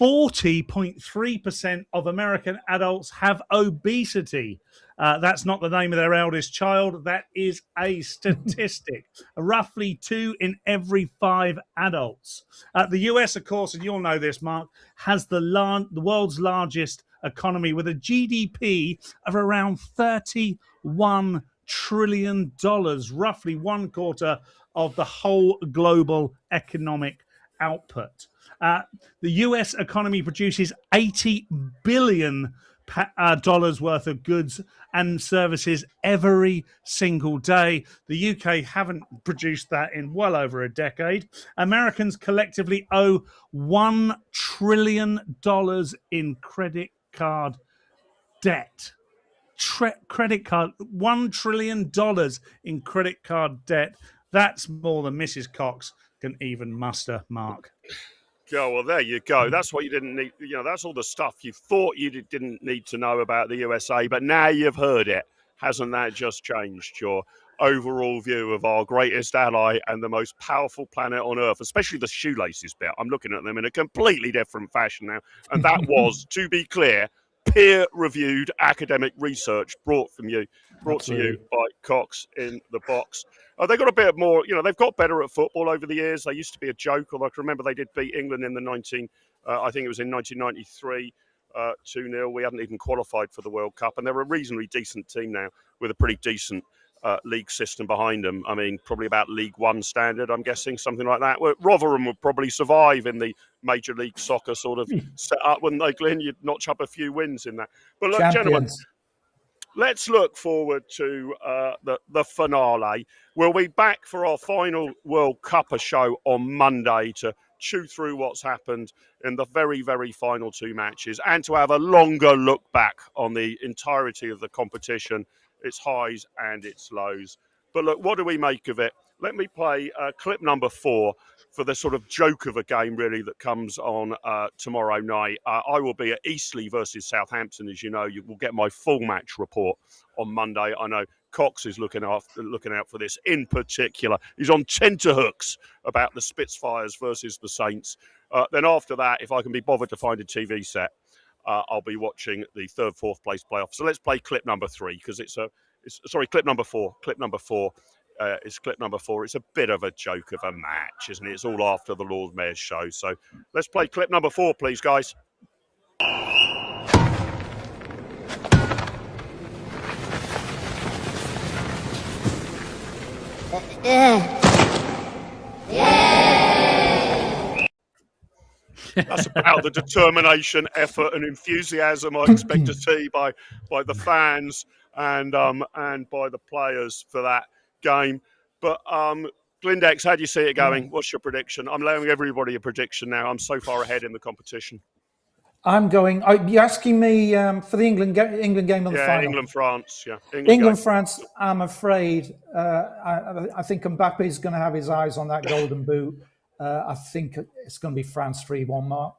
40.3% of American adults have obesity. That's not the name of their eldest child. That is a statistic. Roughly 2 in every 5 adults. The US, of course, and you'll know this, Mark, has the world's largest economy with a GDP of around $31 trillion, roughly 1/4 of the whole global economic output. The US economy produces $80 billion worth of goods and services every single day. The UK haven't produced that in well over a decade. Americans collectively owe $1 trillion in credit card debt. Credit card, $1 trillion in credit card debt. That's more than Mrs. Cox can even muster, Mark. Oh, well, there you go. That's what you didn't need. You know, that's all the stuff you thought you didn't need to know about the USA, but now you've heard it. Hasn't that just changed your overall view of our greatest ally and the most powerful planet on Earth, especially the shoelaces bit? I'm looking at them in a completely different fashion now. And that was, to be clear, peer-reviewed academic research brought to you by Cox in the Box. They got a bit more, you know, they've got better at football over the years. They used to be a joke, although I can remember they did beat England in the 1993, 2-0. We hadn't even qualified for the World Cup, and they're a reasonably decent team now with a pretty decent league system behind them. I mean, probably about League One standard, I'm guessing, something like that. Well, Rotherham would probably survive in the Major League Soccer sort of set up, wouldn't they, Glenn? You'd notch up a few wins in that. But look, gentlemen, let's look forward to the finale. We'll be back for our final World Cuppa show on Monday to chew through what's happened in the very, very final two matches and to have a longer look back on the entirety of the competition, its highs and its lows. But look, what do we make of it? Let me play clip number 4 for the sort of joke of a game, really, that comes on tomorrow night. I will be at Eastleigh versus Southampton, as you know. You will get my full match report on Monday. I know Cox is looking out for this in particular. He's on tenterhooks about the Spitfires versus the Saints. Then after that, if I can be bothered to find a TV set, I'll be watching the 3rd, 4th place playoff. So let's play clip number 3 because clip number 4. Clip number 4 is clip number 4. It's a bit of a joke of a match, isn't it? It's all after the Lord Mayor's show. So let's play clip number 4, please, guys. That's about the determination, effort, and enthusiasm I expect to see by the fans and by the players for that game. But Glindex, how do you see it going? What's your prediction? I'm allowing everybody a prediction now. I'm so far ahead in the competition. I'm going. Are you asking me for the England game on the final? England-France. Yeah, England-France. I'm afraid. I think Mbappe is going to have his eyes on that golden boot. I think it's going to be France 3-1, Mark.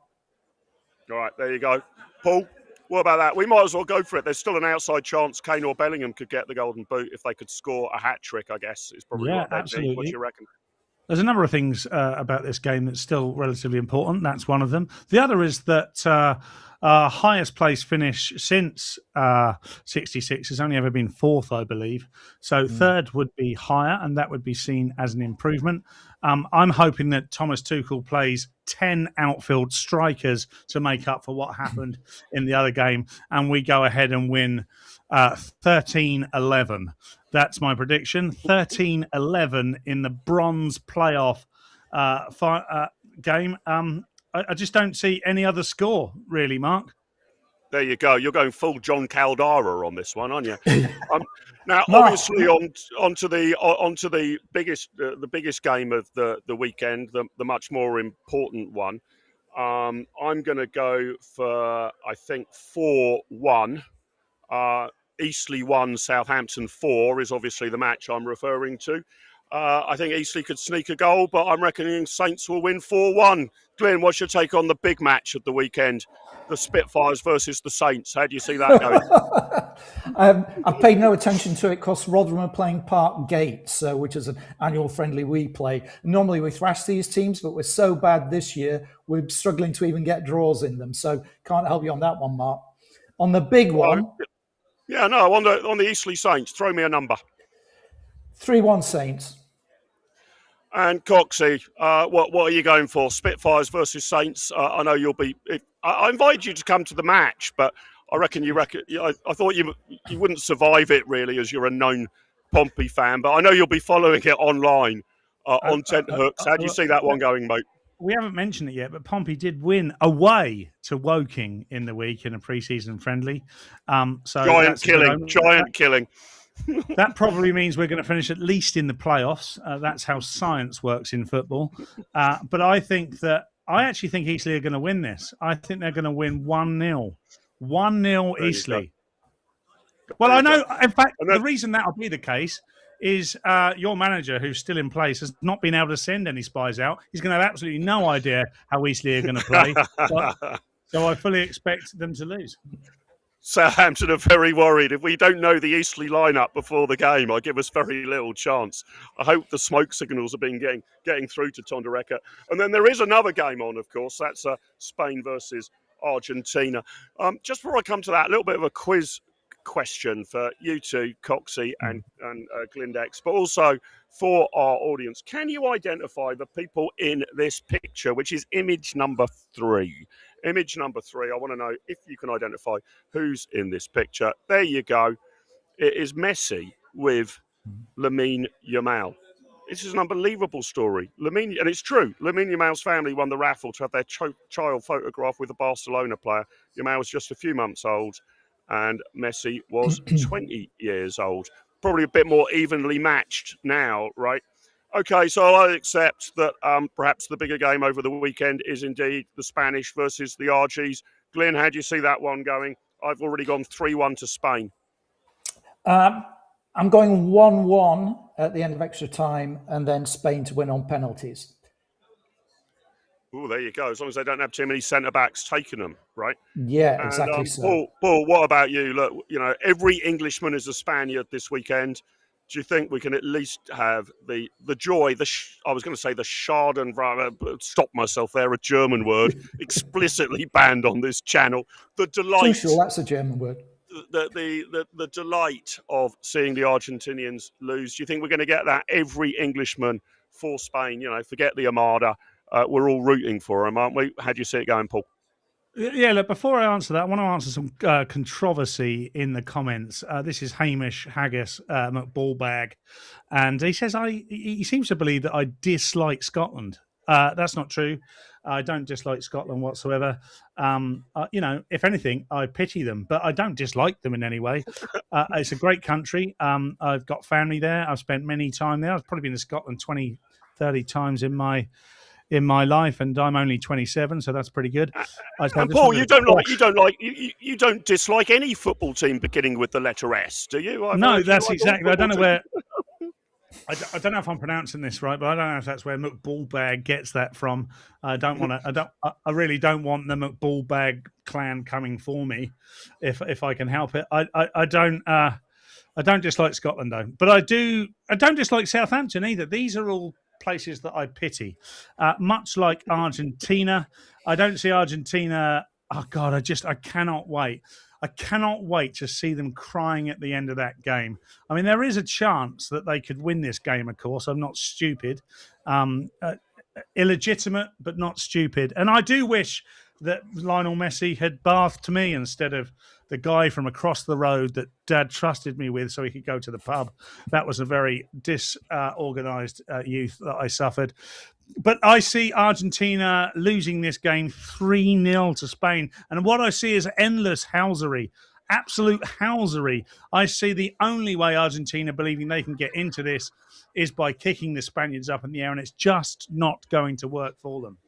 All right, there you go. Paul, what about that? We might as well go for it. There's still an outside chance Kane or Bellingham could get the golden boot if they could score a hat-trick, I guess. Is probably what they'd need. What do you reckon? There's a number of things about this game that's still relatively important. That's one of them. The other is that our highest place finish since 66 has only ever been 4th, I believe. So 3rd would be higher, and that would be seen as an improvement. I'm hoping that Thomas Tuchel plays 10 outfield strikers to make up for what happened in the other game, and we go ahead and win 13-11. That's my prediction. 13-11 in the bronze playoff game. I just don't see any other score, really, Mark. There you go. You're going full John Caldara on this one, aren't you? Now, obviously, onto the biggest game of the weekend, the much more important one. I'm going to go for, I think, 4-1. Eastleigh 1, Southampton 4 is obviously the match I'm referring to. I think Eastleigh could sneak a goal, but I'm reckoning Saints will win 4-1. Glenn, what's your take on the big match of the weekend? The Spitfires versus the Saints. How do you see that going? I paid no attention to it because Rotherham are playing Park Gates, which is an annual friendly we play. Normally we thrash these teams, but we're so bad this year, we're struggling to even get draws in them. So can't help you on that one, Mark. On the big one... Yeah, no, on the Eastleigh Saints, throw me a number. 3-1 Saints. And Coxie, what are you going for? Spitfires versus Saints? I know you'll be... I invited you to come to the match, but I thought you wouldn't survive it, really, as you're a known Pompey fan. But I know you'll be following it online on tenterhooks. How do you see that one going, mate? We haven't mentioned it yet, but Pompey did win away to Woking in the week in a pre-season friendly. So giant killing. That probably means we're going to finish at least in the playoffs. That's how science works in football. But I actually think Eastleigh are going to win this. I think they're going to win 1-0. 1-0 Eastleigh. Well, I know, in fact, the reason that'll be the case is your manager, who's still in place, has not been able to send any spies out. He's going to have absolutely no idea how Eastleigh are going to play. So I fully expect them to lose. Southampton are very worried. If we don't know the Eastleigh lineup before the game, I give us very little chance. I hope the smoke signals have been getting through to Tondereca. And then there is another game on, of course. That's Spain versus Argentina. Just before I come to that, a little bit of a quiz question for you two, Coxie and Glindex, but also for our audience. Can you identify the people in this picture, which is image number 3? Image number 3, I want to know if you can identify who's in this picture. There you go. It is Messi with Lamine Yamal. This is an unbelievable story. And it's true. Lamine Yamal's family won the raffle to have their child photographed with a Barcelona player. Yamal was just a few months old, and Messi was 20 years old. Probably a bit more evenly matched now, right? Okay, so I accept that perhaps the bigger game over the weekend is indeed the Spanish versus the Argies. Glyn, how do you see that one going? I've already gone 3-1 to Spain. I'm going 1-1 at the end of extra time, and then Spain to win on penalties. Oh, there you go. As long as they don't have too many centre-backs taking them, right? Yeah, exactly so. Paul, what about you? Look, every Englishman is a Spaniard this weekend. Do you think we can at least have the joy, I was going to say the Schadenfreude, stop myself there, a German word, explicitly banned on this channel. The delight. Tuchel, that's a German word. The delight of seeing the Argentinians lose. Do you think we're going to get that? Every Englishman for Spain, forget the Armada. We're all rooting for them, aren't we? How do you see it going, Paul? Yeah, look, before I answer that, I want to answer some controversy in the comments. This is Hamish Haggis, McBallbag, and he says he seems to believe that I dislike Scotland. That's not true. I don't dislike Scotland whatsoever. If anything, I pity them, but I don't dislike them in any way. It's a great country. I've got family there. I've spent many time there. I've probably been to Scotland 20, 30 times in my life, and I'm only 27, so that's pretty good. And Paul, you don't dislike any football team beginning with the letter S, do you? No, that's exactly. I don't know where. I don't know if I'm pronouncing this right, but I don't know if that's where McBallbag gets that from. I really don't want the McBallbag clan coming for me, if I can help it. I don't dislike Scotland though, but I don't dislike Southampton either. These are all places that I pity, much like Argentina. I don't see Argentina. Oh God, I cannot wait. I cannot wait to see them crying at the end of that game. I mean, there is a chance that they could win this game, of course. I'm not stupid. Illegitimate, but not stupid. And I do wish that Lionel Messi had bathed me instead of the guy from across the road that Dad trusted me with so he could go to the pub. That was a very disorganized youth that I suffered. But I see Argentina losing this game 3-0 to Spain. And what I see is endless housery, absolute housery. I see the only way Argentina believing they can get into this is by kicking the Spaniards up in the air, and it's just not going to work for them.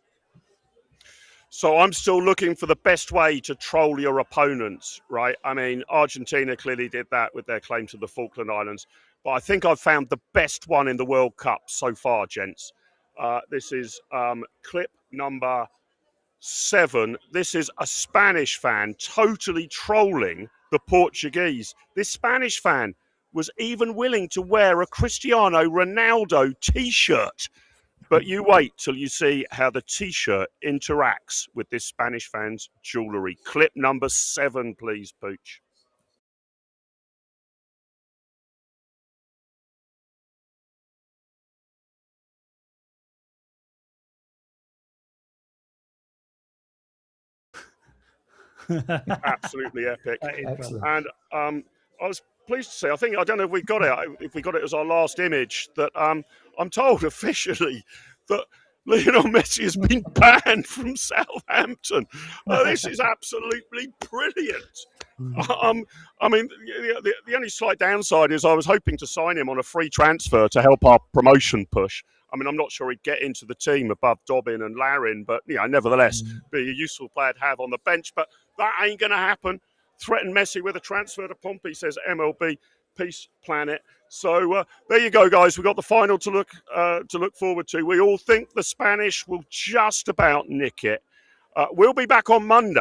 So I'm still looking for the best way to troll your opponents, right? I mean, Argentina clearly did that with their claim to the Falkland Islands. But I think I've found the best one in the World Cup so far, gents. This is clip number 7. This is a Spanish fan totally trolling the Portuguese. This Spanish fan was even willing to wear a Cristiano Ronaldo T-shirt. But you wait till you see how the T-shirt interacts with this Spanish fan's jewellery. Clip number 7, please, Pooch. Absolutely epic. And I was pleased to say, I don't know if we got it as our last image, that I'm told officially that Lionel Messi has been banned from Southampton. This is absolutely brilliant. I mean, the only slight downside is I was hoping to sign him on a free transfer to help our promotion push. I mean, I'm not sure he'd get into the team above Dobbin and Larin, but nevertheless, be a useful player to have on the bench. But that ain't going to happen. Threaten Messi with a transfer to Pompey, says MLB Peace Planet. So there you go, guys. We've got the final to look forward to. We all think the Spanish will just about nick it. We'll be back on Monday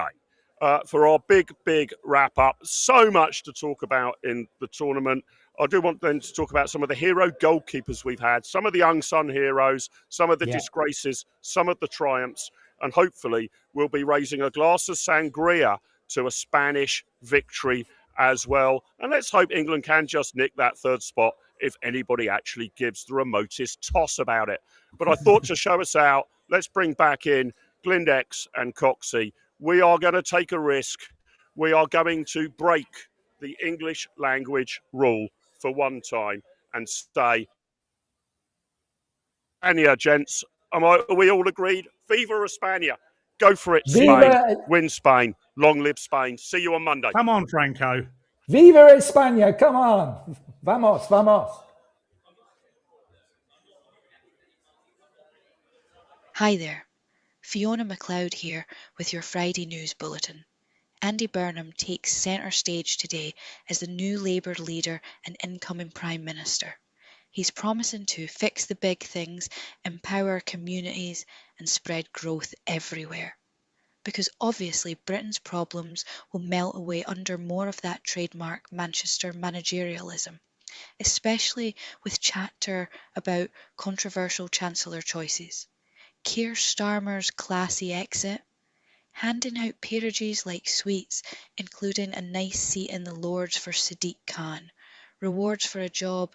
for our big wrap-up. So much to talk about in the tournament. I do want then to talk about some of the hero goalkeepers we've had, some of the unsung heroes, some of the disgraces, some of the triumphs, and hopefully we'll be raising a glass of sangria to a Spanish victory as well. And let's hope England can just nick that third spot if anybody actually gives the remotest toss about it. But I thought to show us out, let's bring back in Glindex and Coxey. We are going to take a risk. We are going to break the English language rule for one time. and say, España, gents, are we all agreed? Viva España. Go for it, Spain. Win Spain. Long live Spain. See you on Monday. Come on, Franco. Viva España, come on. Vamos, vamos. Hi there, Fiona MacLeod here with your Friday News Bulletin. Andy Burnham takes centre stage today as the new Labour leader and incoming Prime Minister. He's promising to fix the big things, empower communities and spread growth everywhere. Because obviously Britain's problems will melt away under more of that trademark Manchester managerialism, especially with chatter about controversial Chancellor choices. Keir Starmer's classy exit, handing out peerages like sweets, including a nice seat in the Lords for Sadiq Khan, rewards for a job,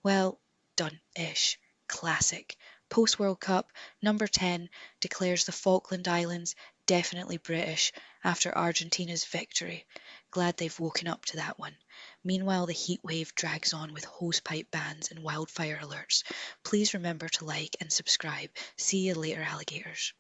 well, done-ish, classic. Post-World Cup, number 10 declares the Falkland Islands definitely British after Argentina's victory. Glad they've woken up to that one. Meanwhile, the heatwave drags on with hosepipe bans and wildfire alerts. Please remember to like and subscribe. See you later, alligators.